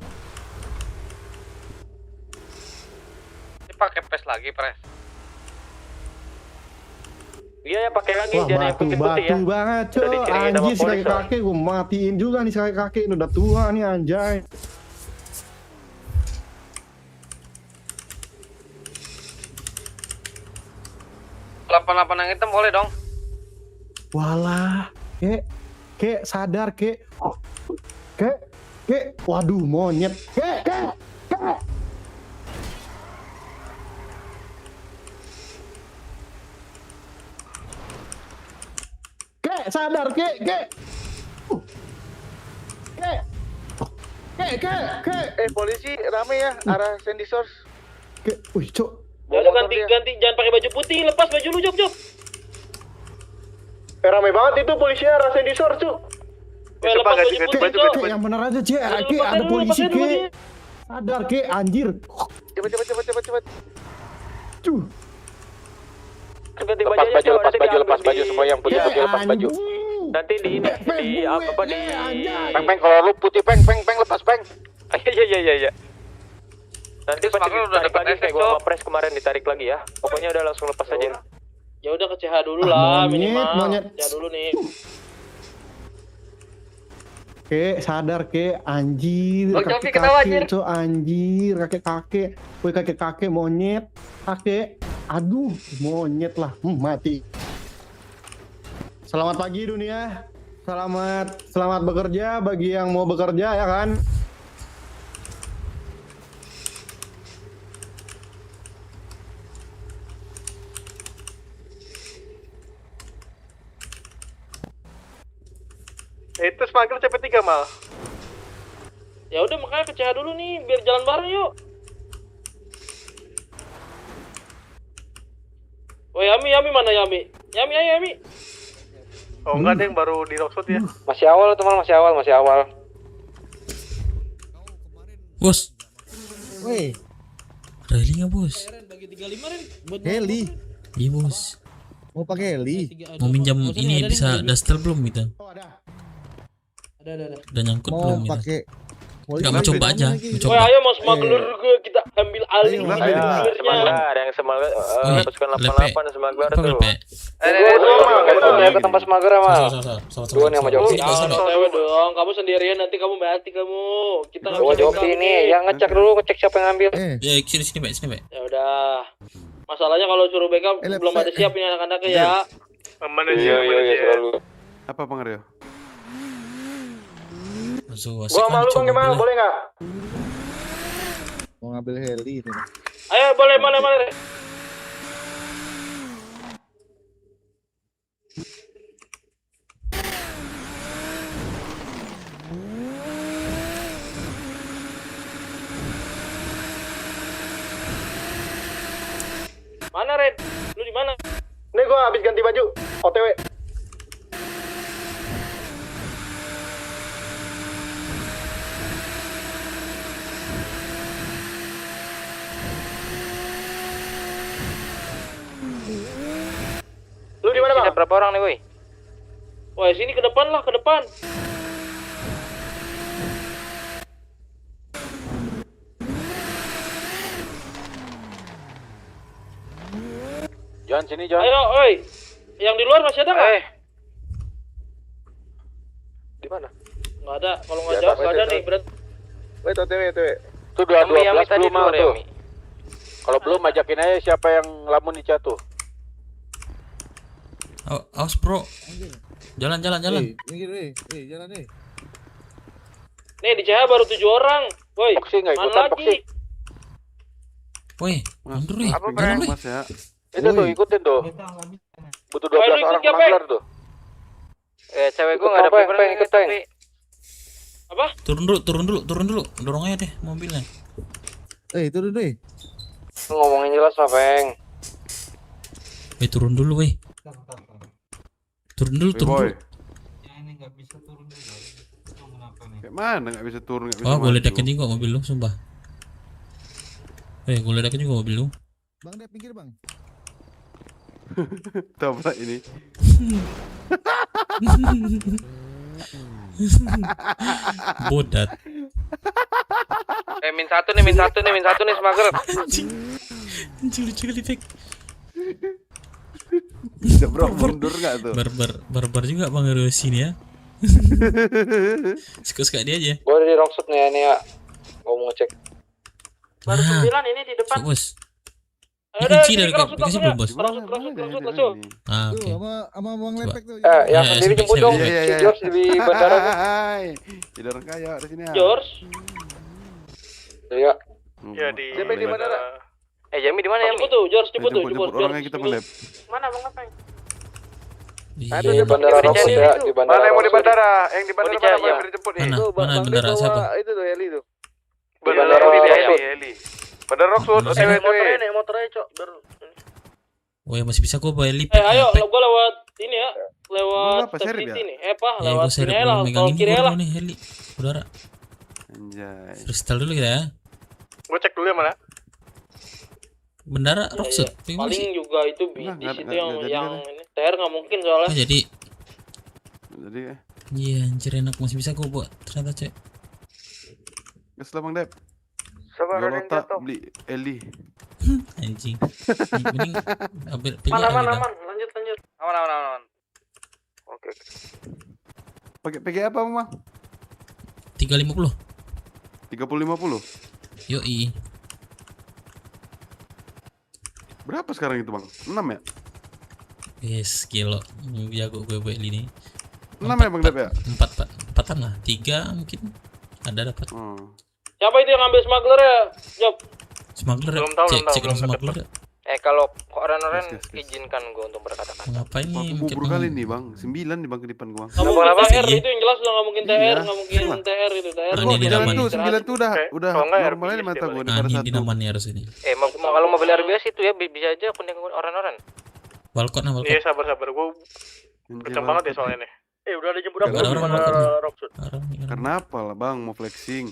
Ini pakai pres lagi, Pres. Iya ya, pakai lagi. Wah, Jangan putih-putih ya. batu banget, Cok. Anjir, si kakek gue matiin juga nih, si kakek udah tua nih, anjay. Lapan yang hitam boleh dong. Walah, Kek, sadar, Kek. Kek, waduh, monyet. Kek. Kek, sadar, Kek. Polisi rame ya arah Sandy Source. Wih, Cok. Ya udah ganti, jangan pakai baju putih, lepas baju lu, Job. Rame banget itu polisinya arah Sandy Source, Cok. Lepas baju putih, Cok. Yang bener aja, Cek. Ada polisi, Ke. Sadar, Ke, anjir. Cepet. Cuh. Lepas baju semua yang putih lepas baju. Nanti di Peng kalau lu putih peng lepas peng. Iya. Nanti pas udah dapat efek gua ngepres kemarin ditarik lagi ya. Pokoknya udah langsung lepas aja. Ya udah ke CH dulu lah minimal. Monyet. CH dulu nih. Ke, sadar Ke, anjir. Jovi kenapa, anjir? Cok, anjir, kakek. Woi, kakek monyet. Kakek. Aduh, monyet lah. Mati. Selamat pagi dunia. Selamat bekerja bagi yang mau bekerja ya kan. Itu smuggler CP3 mal. Ya udah makanya ke CH dulu nih biar jalan bareng yuk. Oh Yami mana Yami? Yami. Oh enggak deh yang baru di Rockshot ya. Masih awal teman, masih awal. Bos. Woi. Heli nggak bos? Heli. Iya bos. Mau pakai heli? Mau minjam ini bisa dastel belum kita? Ada. Udah nyangkut Mau belum kita? pakai. Enggak mau coba aja, mau coba. Woi ayo mau smuggler kita ambil alih Smuggler, ada yang smuggler pasukan 88 smuggler tuh. Ke tempat smuggler mah. Dua nih sama Joki. Cewek dong, kamu sendirian nanti kamu mati kamu. Kita enggak bisa Joki ini yang ngecek dulu, ngecek siapa yang ngambil. Ya sini Pak. Ya udah. Masalahnya kalau suruh backup belum ada siap ini anak-anaknya ya. Aman aja. Iya selalu. Apa Bang Rio? Gua malu Bang gimana? Boleh nggak? Mau ngambil heli ini. Ayo boleh. Mana Red? Lu di mana? Nih gua habis ganti baju. OTW. Lu di mana, Bang? Berapa orang nih, woi? Wah, sini ke depan lah, ke depan. John sini, John. Ayo, oi. Yang di luar masih ada nggak? Di mana? Nggak ada. Kalau nggak jawab nggak ada nih. Berarti. Wait, OTW. Tuh 12 belum mau tuh. Kalau belum ajakin aja siapa yang lamun di chat tuh. Awas bro. Jalan. Minggir nih. Jalan nih. Nih di CH baru 7 orang. Woi. Mana lagi? Woi, mundur nih. Jalan Mas ya. Itu tuh ikutin tuh. Butuh 12 orang smuggler tuh. Cewek gua enggak ada peng ikut peng. Apa? Turun dulu. Dorong aja deh mobilnya. Turun deh. Ngomongin jelas lah, Peng. Turun dulu, weh. Turun dulu. Kayak mana nggak bisa turun, nggak bisa Oh, gue maju. ledakin juga mobil lu, sumpah. Gue ledakin juga mobil lu. Bang, dia pinggir, Bang. Tabrak ini. Bodat. Min satu nih smuggler. Anjing lucu kali, Pek. Bisa bro, mundur nggak tuh? Barbar juga Bang Heru sini ya. Suka dia aja. Gua ada di Rockshot nih ya. Gua mau ngecek. Baru 9 ini di depan. Bos. Dikasih belum, Bos? Langsung. Ah, oke. Sama Bang Lepek tuh. Yang sendiri jemput dong. Si George di bandara. Jadi orang kaya di sini ya. George. Iya. Ya di bandara. Yami di mana ya? Jemput tuh, George, jemput tuh. Jemput orangnya kita nge-lab. Mana Bang Lepek? Iya. Di bandara Rockwood ya, di bandara. Mana yang mau di Rockwood. bandara? Yang di bandara mana mau dijemput nih? Mana bandara siapa? Itu tuh Heli tuh. Bandara Heli. Bandara Rockwood, OTW. Motornya nih, motornya cok. Oh ya masih bisa gua bawa lip. Ayo, gua lewat ini ya. Lewat Apa, seri City ya? nih. Apa? Ya Lewat gua seri sini lah, megang tol ini kiri gua lah. nih heli. Udara. Anjay. Freestyle dulu ya. Gua cek dulu ya mana? Bandara Iya, Rockwood. iya. Paling juga itu di situ yang ini. TR nggak mungkin soalnya. Oh jadi. Jadi ya. Iya anjir enak masih bisa gua buat ternyata cek. Gas lah Bang Dep. Sabar ada yang Galota jatuh. beli Eli. Anjing. Mending ambil pilih Aman, aja. aman. Lanjut. Aman. Oke. Pakai apa Bang? 350. 30-50. Yoi. Berapa sekarang itu Bang? 6 ya? Yes, kilo. Jago gue buat ini. 6 ya Bang Dep ya? 4-an lah. 3 mungkin ada dapat. Siapa itu yang ngambil smuggler ya? Job. Smuggler. Belum tahu, Cek belum smuggler. Kalau orang-orang izinkan gue untuk berkata-kata. Ngapain nih? Bubur kali nih Bang. 9 nih Bang ke depan gua. Nggak mungkin TR itu yang jelas udah nggak mungkin TR, nggak mungkin TR itu TR. Ini di Jalan Daman. tuh 9 tuh udah normalnya di mata gua pada Ini satu. di Daman nih harus ini. Kalau mobil RBS itu ya bisa aja kuning orang-orang. Balkon nah balkon. Iya sabar gua kenceng banget ya soalnya nih. Udah ada jemput Gak ada orang balkon. Karena apa lah Bang mau flexing.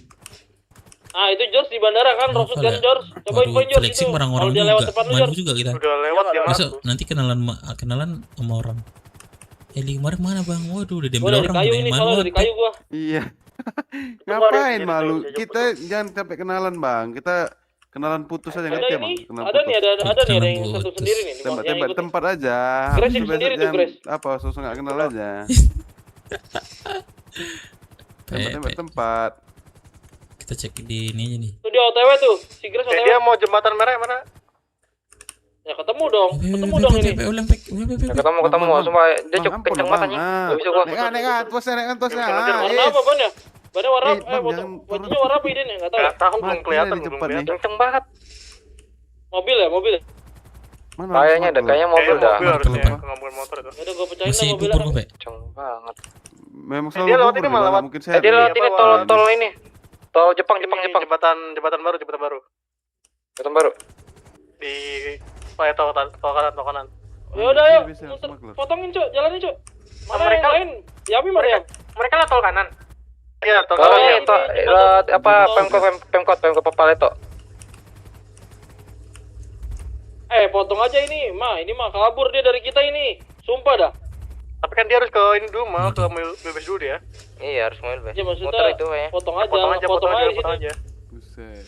Ah itu George di bandara kan, Rockwood kan George. Cobain poin George itu. Flexing orang-orang Kalau dia juga. lewat depan lu Maju George. juga kita. Udah lewat dia Besok nanti kenalan sama orang. Eli kemarin mana Bang? Waduh udah Gua diambil dari orang. kayu udah ini malu soalnya dari kayu gua. Iya. Ngapain malu? Kita jangan sampai kenalan Bang. Kita kenalan putus aja nggak ya Bang? Kenalan Ada nih, putus. ada nih yang satu sendiri nih. Tembak tempat aja. Grace Biasa sendiri tuh, jangan Grace. apa sosok nggak kenal aja. Tembak tempat. Kita cek di ini aja nih. Tuh dia OTW tuh, si Grace OTW. Dia mau jembatan merah mana? Ya ketemu dong ini. Ketemu semua. Dia cukup kenceng banget. Gak bisa gua. Naik tosnya. Warna apa ban ya? Bannya warna fotonya warna apa ini nih? Enggak tahu. Enggak tahu belum kelihatan Kenceng banget. Mobil ya, mobil. Kayaknya mobil dah. Mobil motor itu. Udah gua pecahin Masih lah mobilnya. bubur gue. Kenceng banget. Memang Dia selalu lewat bubur ini malah lewat. mungkin saya. Dia lewat ini tol ini. Tol Jepang. Jembatan baru. Jembatan baru. Di tol kanan. Ya udah ayo, potongin Cuk, jalanin Cuk. Mana yang lain? Yami mana ya? Mereka lah tol kanan. Iya, tol Oh, kanan. ini apa Pemkot Paleto. Potong aja ini mah kabur dia dari kita ini. Sumpah dah. Tapi kan dia harus ke ini dulu mal ke bebas dulu dia. Iya, harus mobil. Ya maksudnya Motor itu ya. potong aja di situ. Buset.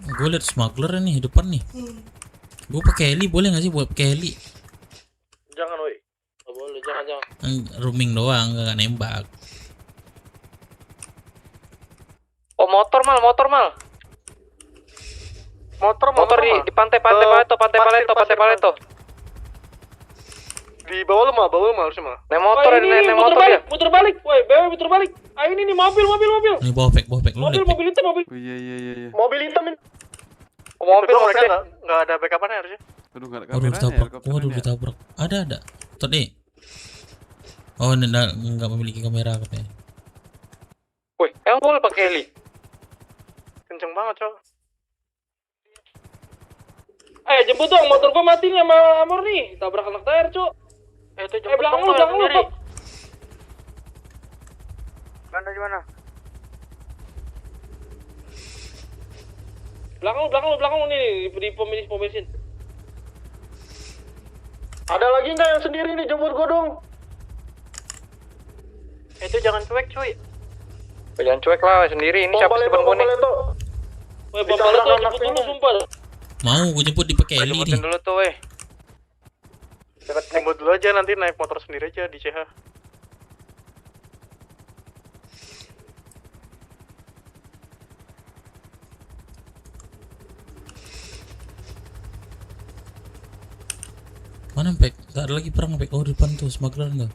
Gue liat smuggler nih depan nih. Gue pakai heli boleh nggak sih buat pakai heli? Jangan woi. Enggak boleh, jangan. Roaming doang, nggak nembak. Oh, motor mal. Motor di pantai Paleto. Di bawah lu mal harusnya mal. Naik motor ini motor ya. muter balik. Woi, BW muter balik. Ayo ini nih mobil. Ini bawa pack lu liat pack. Mobil hitam. Oh, iya. Mobil hitam ini. Mobil mereka enggak ada backup-nya harusnya. Aduh, enggak ada Waduh kameranya. ditabrak. Ada. Tadi. Oh, nggak memiliki kamera katanya. Woi, emang boleh pakai heli? Kenceng banget, Cok. Jemput dong, motor gua mati nih sama Amor nih. Tabrak anak TR, Cuk. Belakang lu, Pop. Mana di mana? Belakang lu nih di pom bensin. Ada lagi nggak yang sendiri nih, jemput gua dong. Itu jangan cuek, cuy. Jangan cuek lah sendiri, ini siapa sih depan gua nih? Woi, Bapak lu tuh jemput dulu sumpah. Mau gue jemput di pakai heli nih. Jemputin dulu tuh, weh. Jemput dulu aja, nanti naik motor sendiri aja di CH. Mana pack? Gak ada lagi perang pack. Oh depan tuh smuggler enggak?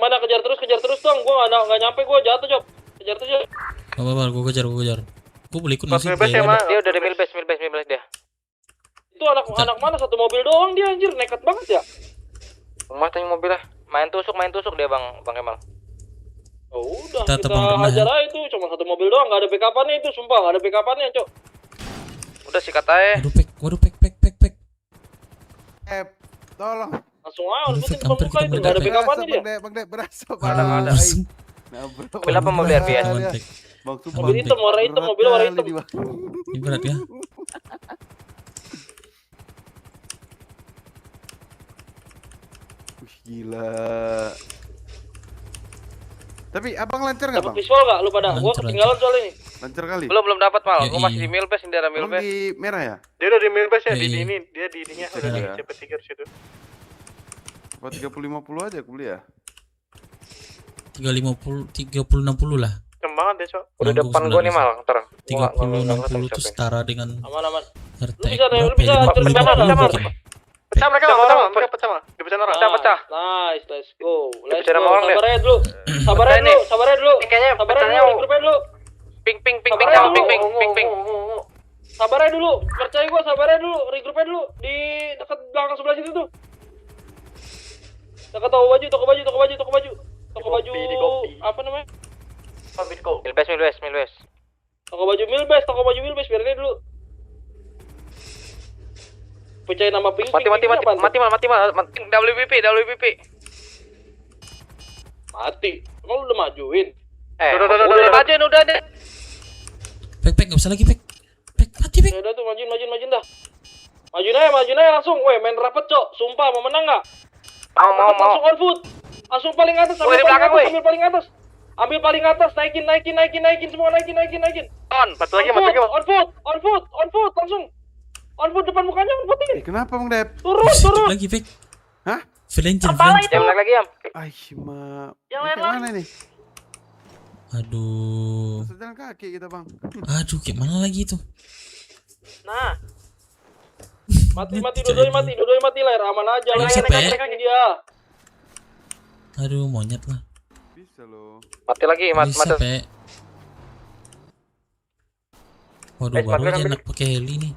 Mana kejar terus dong. Gua nggak nyampe, gua jatuh, Job. Kejar terus, Job. Gak apa-apa, gue kejar. Gue boleh ikut nggak sih? Dia udah di mil base dia. Itu anak mana satu mobil doang dia anjir, nekat banget ya. Rumah tanya mobilnya. Main tusuk dia Bang Kemal. Oh udah Kita kita tebang tengah hajar ya. aja itu, cuma satu mobil doang, nggak ada backupannya itu, sumpah nggak ada backupannya, Cok. Udah sikat aja. Waduh, pek. Tolong. Langsung aja, Aduh, luputin Fik, depan hampir muka kita itu, nggak ada meledak, backupannya dia. Bang Dek berasa. Ada. Mobil apa mobil RPS? Mobil hitam, warna hitam, mobil warna hitam. Ini berat ya. Gila. Tapi abang lancar nggak Dapat bang? visual nggak lu pada? Gua ketinggalan soal ini. Lancar kali. Belum dapat Mal. Ya, Gua masih di Milbes, ini daerah Abang Milbes. di merah ya? Dia udah di Milbes ya, Iya, di iya. ini, dia di ininya udah di CP3 di situ. Apa 30-50 aja aku beli ya? 30-60 lah. Kembangan deh, Cok. Udah Manggung depan gua nih Mal, ntar. 30-60 itu setara dengan Aman. RT Lu bisa deh, lu berapa bisa ya? pecah 50 mungkin. Pecah mereka pecah Mal. Dipecahin orang. Pecah. Nice, let's go. Let's Dipecahin go. sama orang dia. Sabar aja dulu. Sabar aja dulu. Kayaknya Sabar aja pecahnya dulu, grup aja dulu. ping Sabar aja sama dulu. ping. Sabar aja dulu. Percaya gua, sabar aja dulu. Regroup aja dulu di dekat belakang sebelah situ tuh. Dekat toko baju. Apa namanya? Milbes. Toko baju Milbes, biarin aja dulu. Pecahin nama ping. Mati Mal. WBP. Mati. Emang lu udah majuin? Udah majuin udah deh. Pek, nggak bisa lagi, Pek. Mati, Pek. Ya udah tuh, majuin dah. Majuin aja langsung. Weh, main rapet, Cok. Sumpah mau menang enggak? Mau. Langsung on foot. Langsung paling atas, ambil paling atas, naikin semua, naikin. On. On foot, langsung. On foot depan mukanya, on footin. Kenapa bang Dep? Turun. Lagi, Pek. Hah? Valentine. Jam lagi ya. Yang Ini kayak mana nih? Aduh. Jalan kaki kita bang. Aduh, kayak mana lagi itu? Nah. Mati, dua-duanya mati layar, aman aja. Bisa, Pe. Dia. Aduh, monyet lah. Bisa loh. Mati lagi, Bisa, Pe. Waduh, baru aja enak pakai heli nih.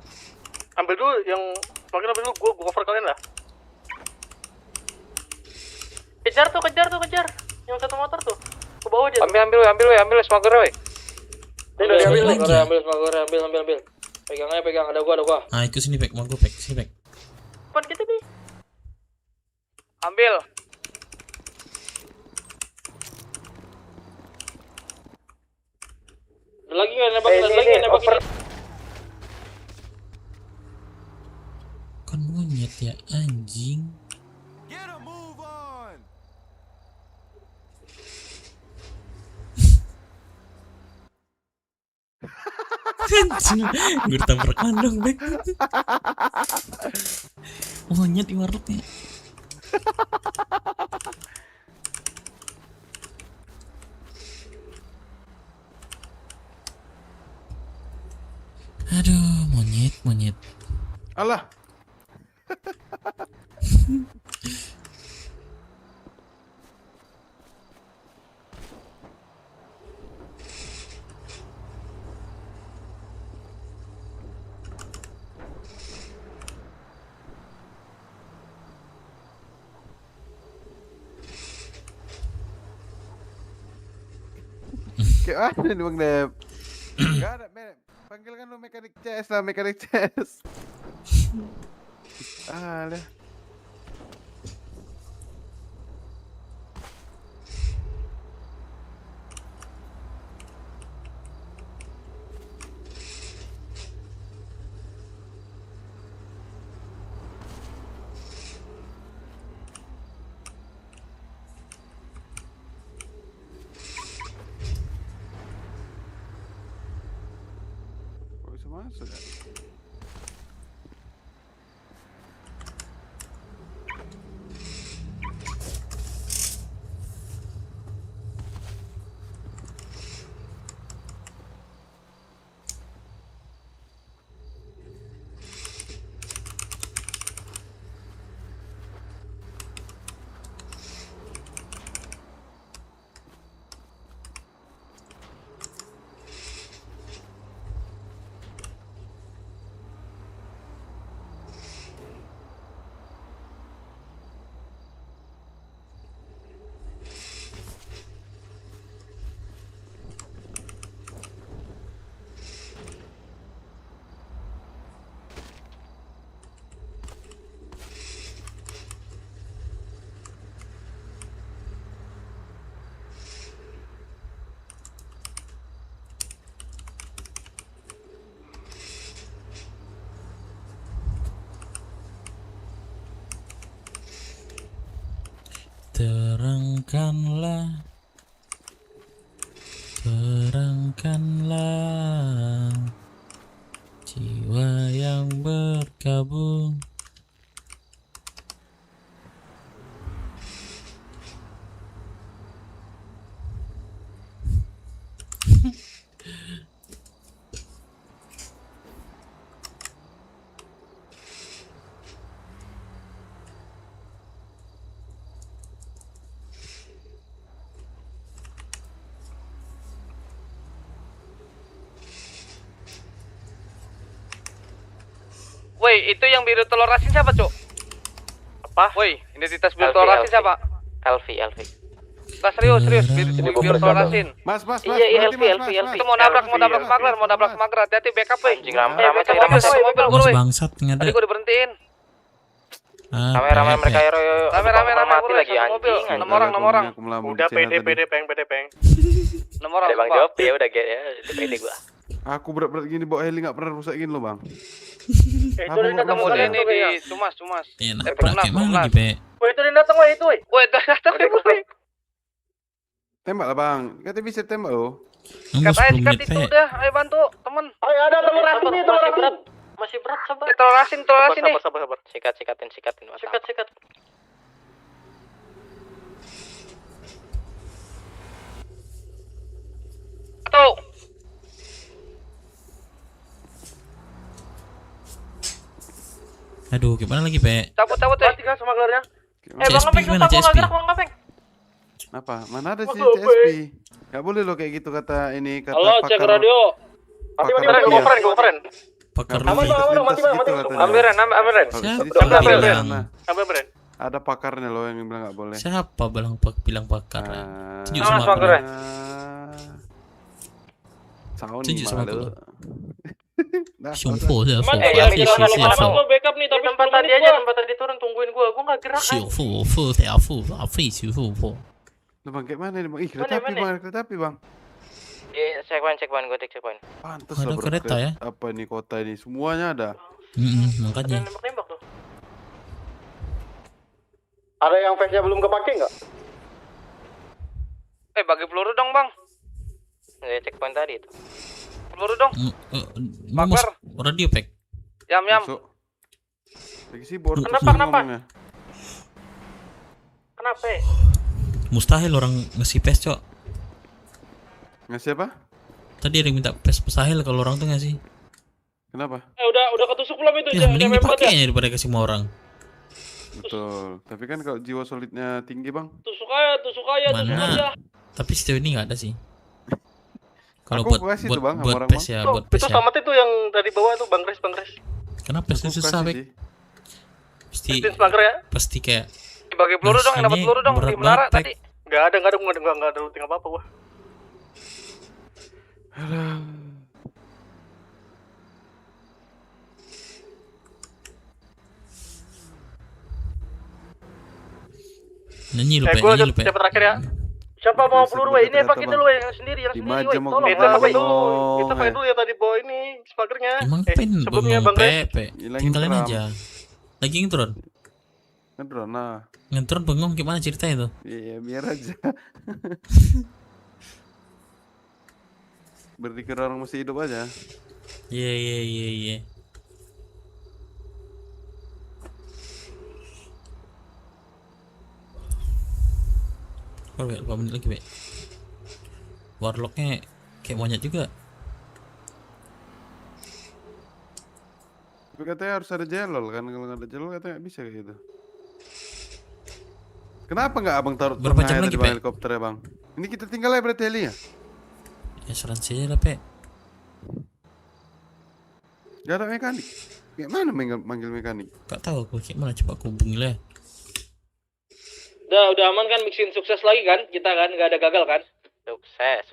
Ambil dulu yang semakin ambil dulu, gua cover kalian lah. Kejar tuh. Yang satu motor tuh. Ke bawah dia. Ambil smager weh. Ambil. Pegang, ada gua. Ah, ikut sini, Pek. Mau gue, Pek. Sini, Pek. Depan kita, Bi. Ambil. Ada lagi nggak nembakin? Kan monyet ya, anjing. Anjing, gue ditabrak kandang, Bek. Monyet di warungnya. Aduh, monyet. Allah. Kayak mana nih bang Dep? Gak ada, panggilkan lu mekanik CS. Alah. Masuk ya? Terangkanlah, terangkanlah jiwa yang berkabung. Woi, itu yang biru telur asin siapa, Cuk? Apa? Woi, identitas biru telur asin siapa? Elvi. Nah, serius, biru telur asin. Mas. Iya, Elvi. Itu mau nabrak smuggler, hati-hati backup, woi. Anjing ramai cari ramai. Mas bangsat ngada. Tadi gua diberhentiin. Ramai mereka yo. Ramai mati lagi anjing. 6 orang. Udah peng. 6 orang. Bang jawab ya udah ya, itu pede gua. Aku berat-berat gini bawa heli nggak pernah rusak gini loh bang. Itu dia datang ini di Tumas. Iya, nabrak kayak mana lagi, Pe? Woi, itu dia datang, woi. Woi, datang. Tembak lah bang, katanya bisa tembak loh. Nunggu 10 menit, itu Pe. udah, ayo bantu, temen. Ayo ada telur asin nih, telur asin. Masih berat, sabar. Telur asin nih. Sabar. Sikatin. Sikat. Tuh. Aduh, gimana lagi, Pe? Cabut ya. Tinggal sama gelarnya. CSP gimana, CSP? Apa? Mana ada sih CSP? Gak boleh loh kayak gitu kata ini kata Halo, cek radio. Mati, keren. Pakar Mati. Ambiren. Ada pakarnya loh yang bilang nggak boleh. Siapa bilang pakar? Tunjuk Sama sama aku. Tunjuk sama aku. Xiongfu. Gua backup nih, tapi tempat tadi turun tungguin gua nggak gerak. Xiongfu. Lu bang kayak mana nih bang? Ih kereta api bang. Iya, checkpoint, gue cek checkpoint. Pantes Ada lah kereta ya? Apa nih kota ini semuanya ada. Makanya. Nembak tuh. Ada yang face-nya belum kepake nggak? Bagi peluru dong, Bang. Ya, checkpoint tadi itu. Peluru dong. Bakar. Radio pack. Yam. Lagi sibuk. Kenapa? Mustahil orang ngasih pes, Cok. Ngasih apa? Tadi ada yang minta pes mustahil kalau orang tuh ngasih. Kenapa? Udah ketusuk belum itu? Ya, mending dipakainya daripada kasih sama orang. Betul. Tapi kan kalau jiwa solidnya tinggi bang. Tusuk aja. Mana? Tapi sejauh ini nggak ada sih. Kalau buat pes ya, buat pes itu ya. sama itu yang dari bawah tuh Bang Res. Kenapa pes itu susah, Bek? Pasti kayak bagi peluru dong, yang dapat peluru dong di menara tadi. Enggak ada routing apa-apa gua. Nyanyi lu, Pe. Siapa terakhir ya? Siapa mau peluru, ini apa kita lu yang sendiri, tolong. Kita pakai dulu ya tadi bawa ini spagernya. Emang sebelumnya Bang Pe. Tinggalin aja. Lagi ngetron. Ngetron bengong gimana ceritanya tuh? Iya, biar aja. Berpikir orang masih hidup aja. Iya. Oh, 2 menit lagi, Be. Warlocknya kayak monyet juga. Tapi katanya harus ada jelol kan, kalau nggak ada jelol katanya nggak bisa kayak gitu. Kenapa nggak abang taruh berapa jam lagi, Pe? Helikopter ya bang? Ini kita tinggal ya berarti helinya? Ya asuransi aja lah, Pe. Gak ada mekanik. Kayak mana manggil mekanik? Gak tahu aku kayak mana, coba aku hubungi lah. Udah aman kan, mixin sukses lagi kan? Kita kan nggak ada gagal kan? Sukses.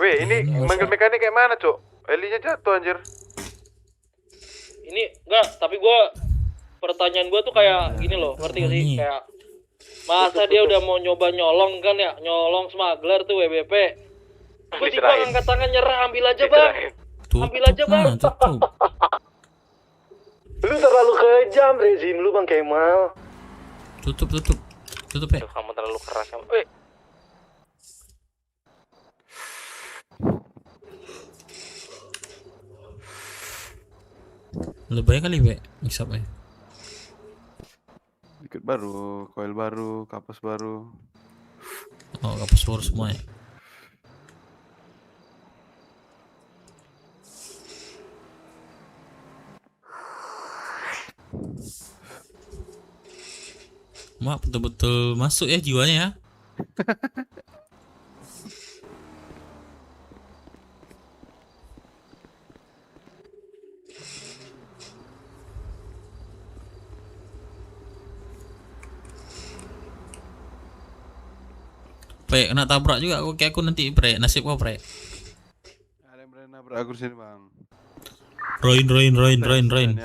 Weh, ini manggil mekanik kayak mana, Cok? Helinya jatuh anjir. Ini enggak, tapi pertanyaan gua tuh kayak gini loh, ngerti gak sih? Kayak masa dia udah mau nyoba nyolong kan ya, nyolong smuggler tuh WBP. Tiba-tiba angkat tangan nyerah, ambil aja bang. Ambil aja bang. Lu terlalu kejam rezim lu Bang Kemal. Tutup ya. Aduh, kamu terlalu keras kamu. Wih. Lebay kali be, mix up ya. Dikit baru, coil baru, kapas baru. Oh, kapas baru semua ya. Mak betul-betul masuk ya jiwanya ya. Pre, kena tabrak juga aku kayak aku nanti pre, nasib kau pre. Ada yang berani nabrak aku sini bang. Roin.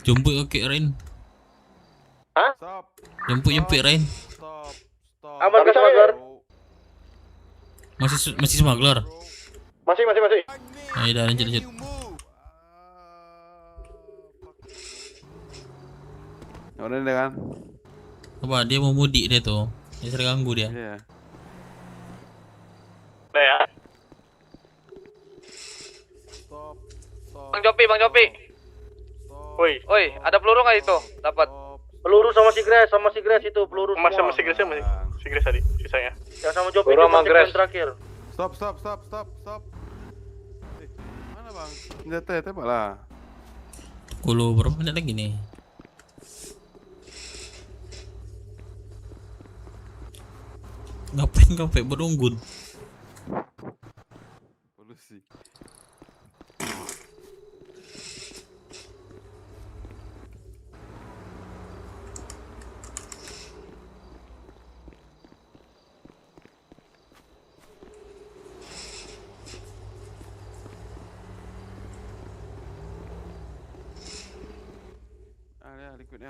Jemput oke Rain. Hah? Jemput Rain. Aman ke smuggler? Masih smuggler. Masih. Ayo dah lanjut. Udah deh kan? Apa dia mau mudik dia tuh? Dia sering ganggu dia. Iya. Udah ya. Bang Jopi. Woi, ada peluru nggak itu? Dapat. Peluru sama Sigres itu peluru semua. Sama Sigresnya masih. Sigres tadi sisanya. Yang sama Jopi cuma terakhir. Stop. Mana bang? Senjata tembak lah. Kulu berapa menit lagi nih? Ngapain berunggun? Polusi.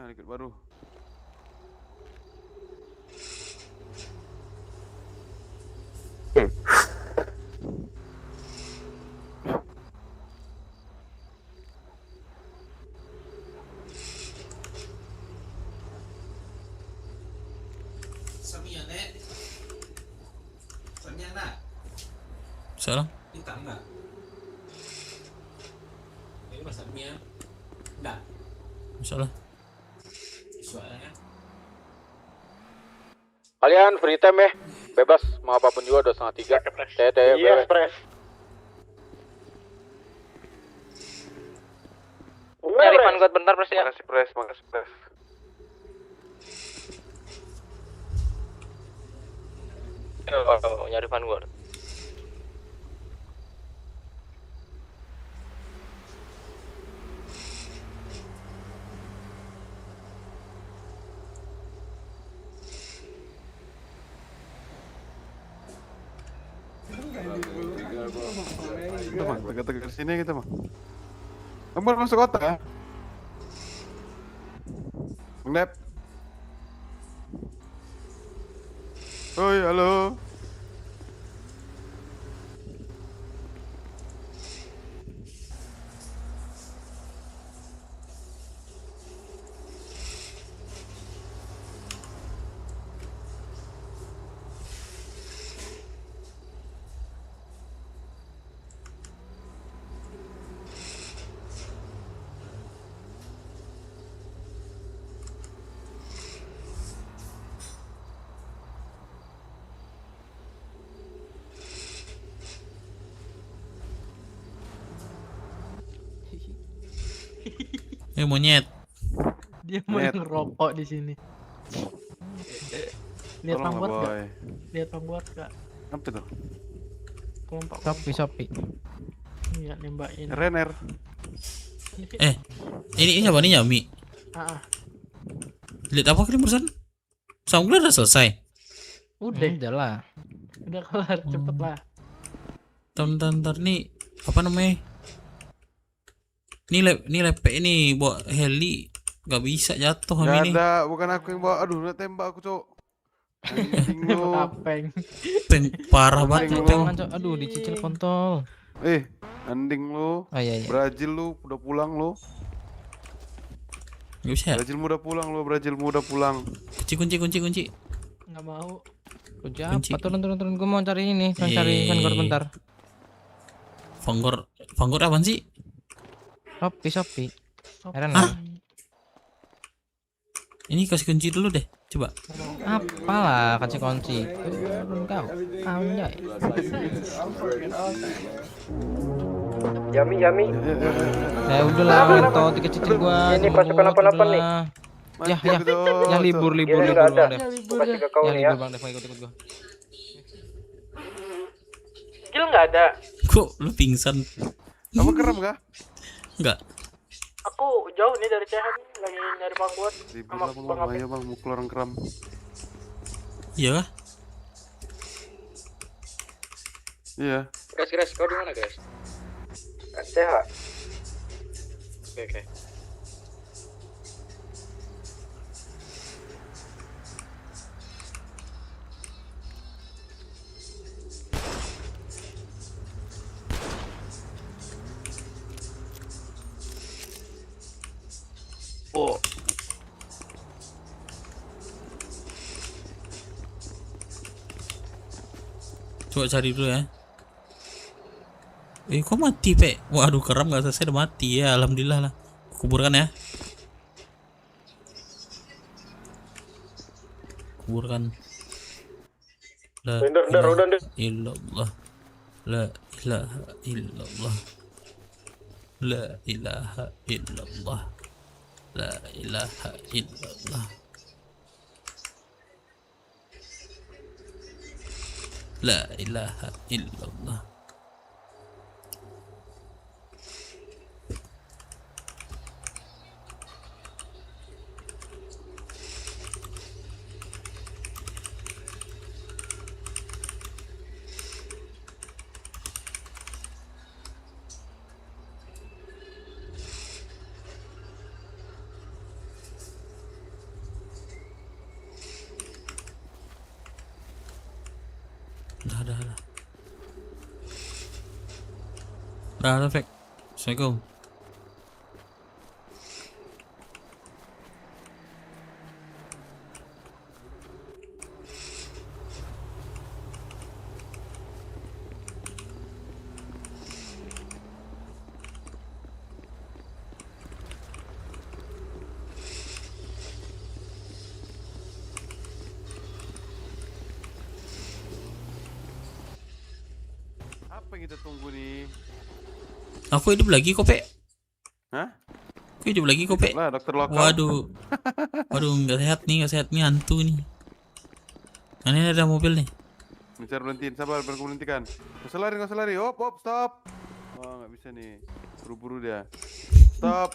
Liquid baru. Salah. Ditambah. Ini masaknya. Enggak. Salah. Suaranya. Kalian free time ya, bebas mau apapun juga 2:30. TT. Iya, Pres. Nyari Vanguard bentar, Pres ya. Makasih Pres. Oh, nyari Vanguard. Kita mah, tegak-tegak sini kita mah. Kamu masuk kota ya? Bang Dep. Oi, halo. Monyet. Dia mau ngerokok di sini. Lihat Vanguard enggak? Lihat Vanguard enggak? Apa tuh? Kelompok. Shopee. Iya, nembakin. Renner. Ini siapa nih Yami? Lihat apa kali perusahaan? Smuggler udah selesai. Udah lah. Udah kelar, cepet lah. Bentar nih apa namanya? Ini lepek ini bawa heli gak bisa jatuh Gak ini. ada, bukan aku yang bawa. Aduh, udah tembak aku, Cok. Peng parah banget Cok. Aduh, dicicil kontol. Anding lu. Iya. Brazil lu, udah pulang lu. Gak bisa. Brazil muda pulang lo, Brazil muda pulang. Kunci. Nggak mau. Kunci Kunci. apa? Turun. Gue mau cari ini. Mau cari Vanguard bentar. Vanguard apaan sih? Shopee. Heran Ah. Ini kasih kunci dulu deh, coba. Apalah kasih kunci. Turun kau. Anjay. Jami. Ya udahlah, mentol dikit-dikit gua. Ini pasukan apa nih? Ya libur Gila, bang nggak ada. deh. Gua kasih ke kau Ya nih ya. libur bang deh, mau ikut gua. Gil nggak ada. Kok lu pingsan? Kamu kram kah? Enggak. Aku jauh nih dari CH nih, lagi nyari Vanguard. Ribut lah bang, ayo bang, mukul orang kram. Iya kah? Iya. Guys, kau di mana guys? CH. Oke. Oh. Coba cari dulu ya. Kok mati, Pe? Waduh, keram gak selesai udah mati ya. Alhamdulillah lah. Kuburkan ya. Kuburkan. La ilaha illallah. La ilaha illallah. La ilaha illallah. La ilaha illallah. La ilaha illallah. Dah, Fek. Assalamualaikum. Apa yang kita tunggu nih? Aku hidup lagi kok, Pe. Hah? Aku hidup lagi kok, Pe. Lah, dokter lokal. Waduh. Waduh, nggak sehat nih, hantu nih. Nah, ini ada mobil nih. Bicara berhentiin, sabar, biar aku berhentikan. Gak usah lari. Hop, stop. Oh, nggak bisa nih. Buru-buru dia. Stop.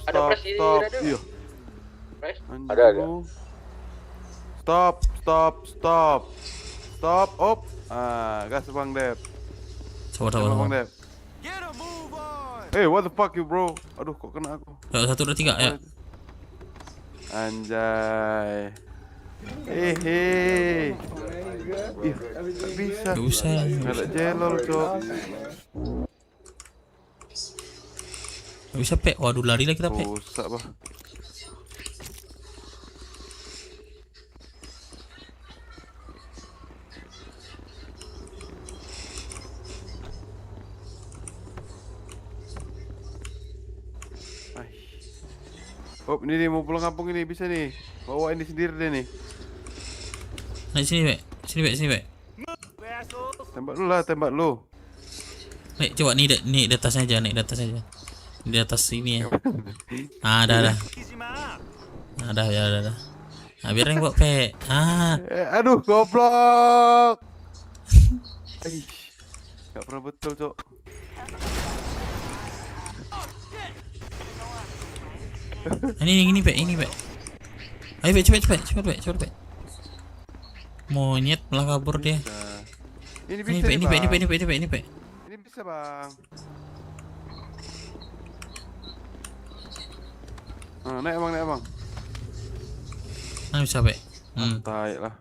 Ada press di radio. Iya. Press. Ada. Stop. Op. Gas Bang Dep. Sabar. Bang Dep. Hey, what the fuck you bro? Aduh, kok kena aku. 1, 2, 3 ya. Anjay. Ih, gak bisa. Gak usah. Gak ada jelol, cok. Gak bisa, Pe. Waduh, lari lah kita, Pe. Rusak, bah. Oh, ini nih mau pulang kampung ini bisa nih. Bawa ini sendiri deh nih. Nah, sini, Pe. Sini, Pe. Tembak lu. Nek, coba nih di atasnya aja, Di atas sini ya. Ada. Ada. Nah, biar yang buat, Pe. Aduh, goblok. Gak pernah betul, cok. Ini, Pe. Ayo, Pe, cepet, Pe. Monyet malah kabur dia. Ini bisa, Ini, Pe. Ini bisa, Bang. Naik, Bang. Nah, bisa, Pe. Tai lah.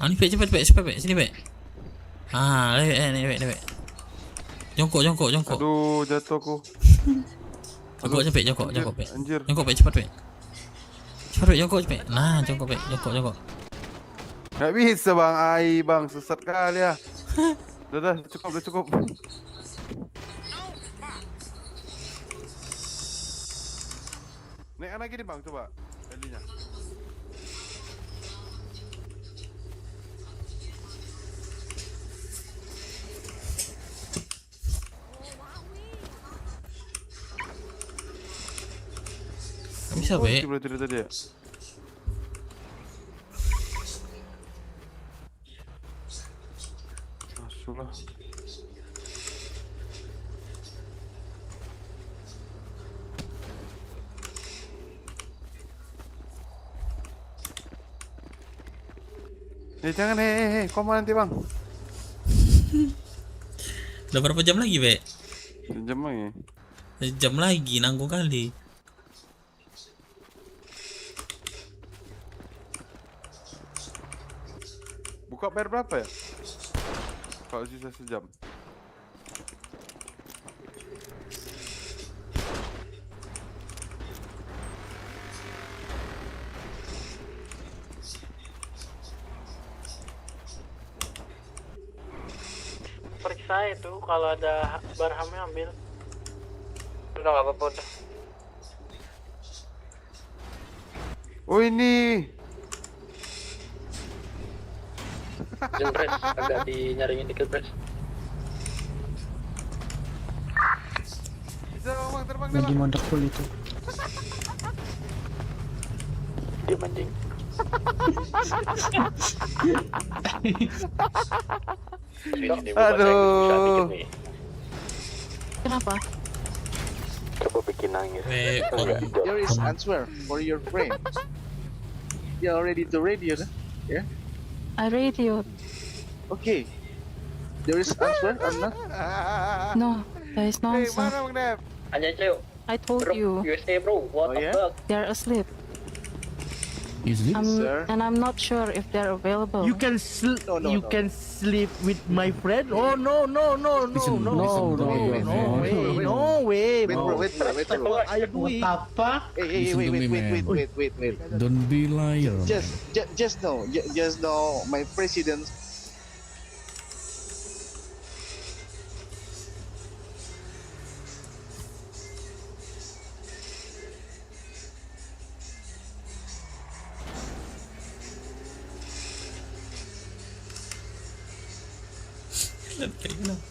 Ini Pek, cepat Pek, sini Pek. Nih Pek. Jongkok. Aduh, jatuh aku. Jongkok Pek. Anjir. Jongkok Pek, cepat Pek. Cepat Pek, jongkok Pek. Nah, jongkok Pek, jongkok. Nggak bisa bang, bang sesat kali ya. Udah cukup. Naik anak gini bang, coba helinya. Bisa Pek. Boleh tidak tadi ya? Masuklah. Jangan koma nanti bang. Udah berapa jam lagi Pek? Jam lagi. Jam lagi, nanggung kali. Buka bayar berapa ya? Kalau sisa sejam. Periksa itu kalau ada barhamnya ambil. Udah nggak apa-apa udah. Oh ini. Jempres, agak dinyaringin dikit pres. Bisa bang, terbang Lagi mondok full itu. Dia mancing. Aduh. Kenapa? Coba bikin nangis. There is answer for your friend. You already to radio, kan? Yeah. I radioed. Okay. There is answer or not? No, there is no answer. Mana bang Dev? Anjay Ceo. I told you. USA bro, what the fuck? They're asleep. Is it? And I'm not sure if they're available. You can sleep with my friend? Oh no. No way. Wait, bro. Are you doing? Wait. Don't be liar. Just know, my president. Let's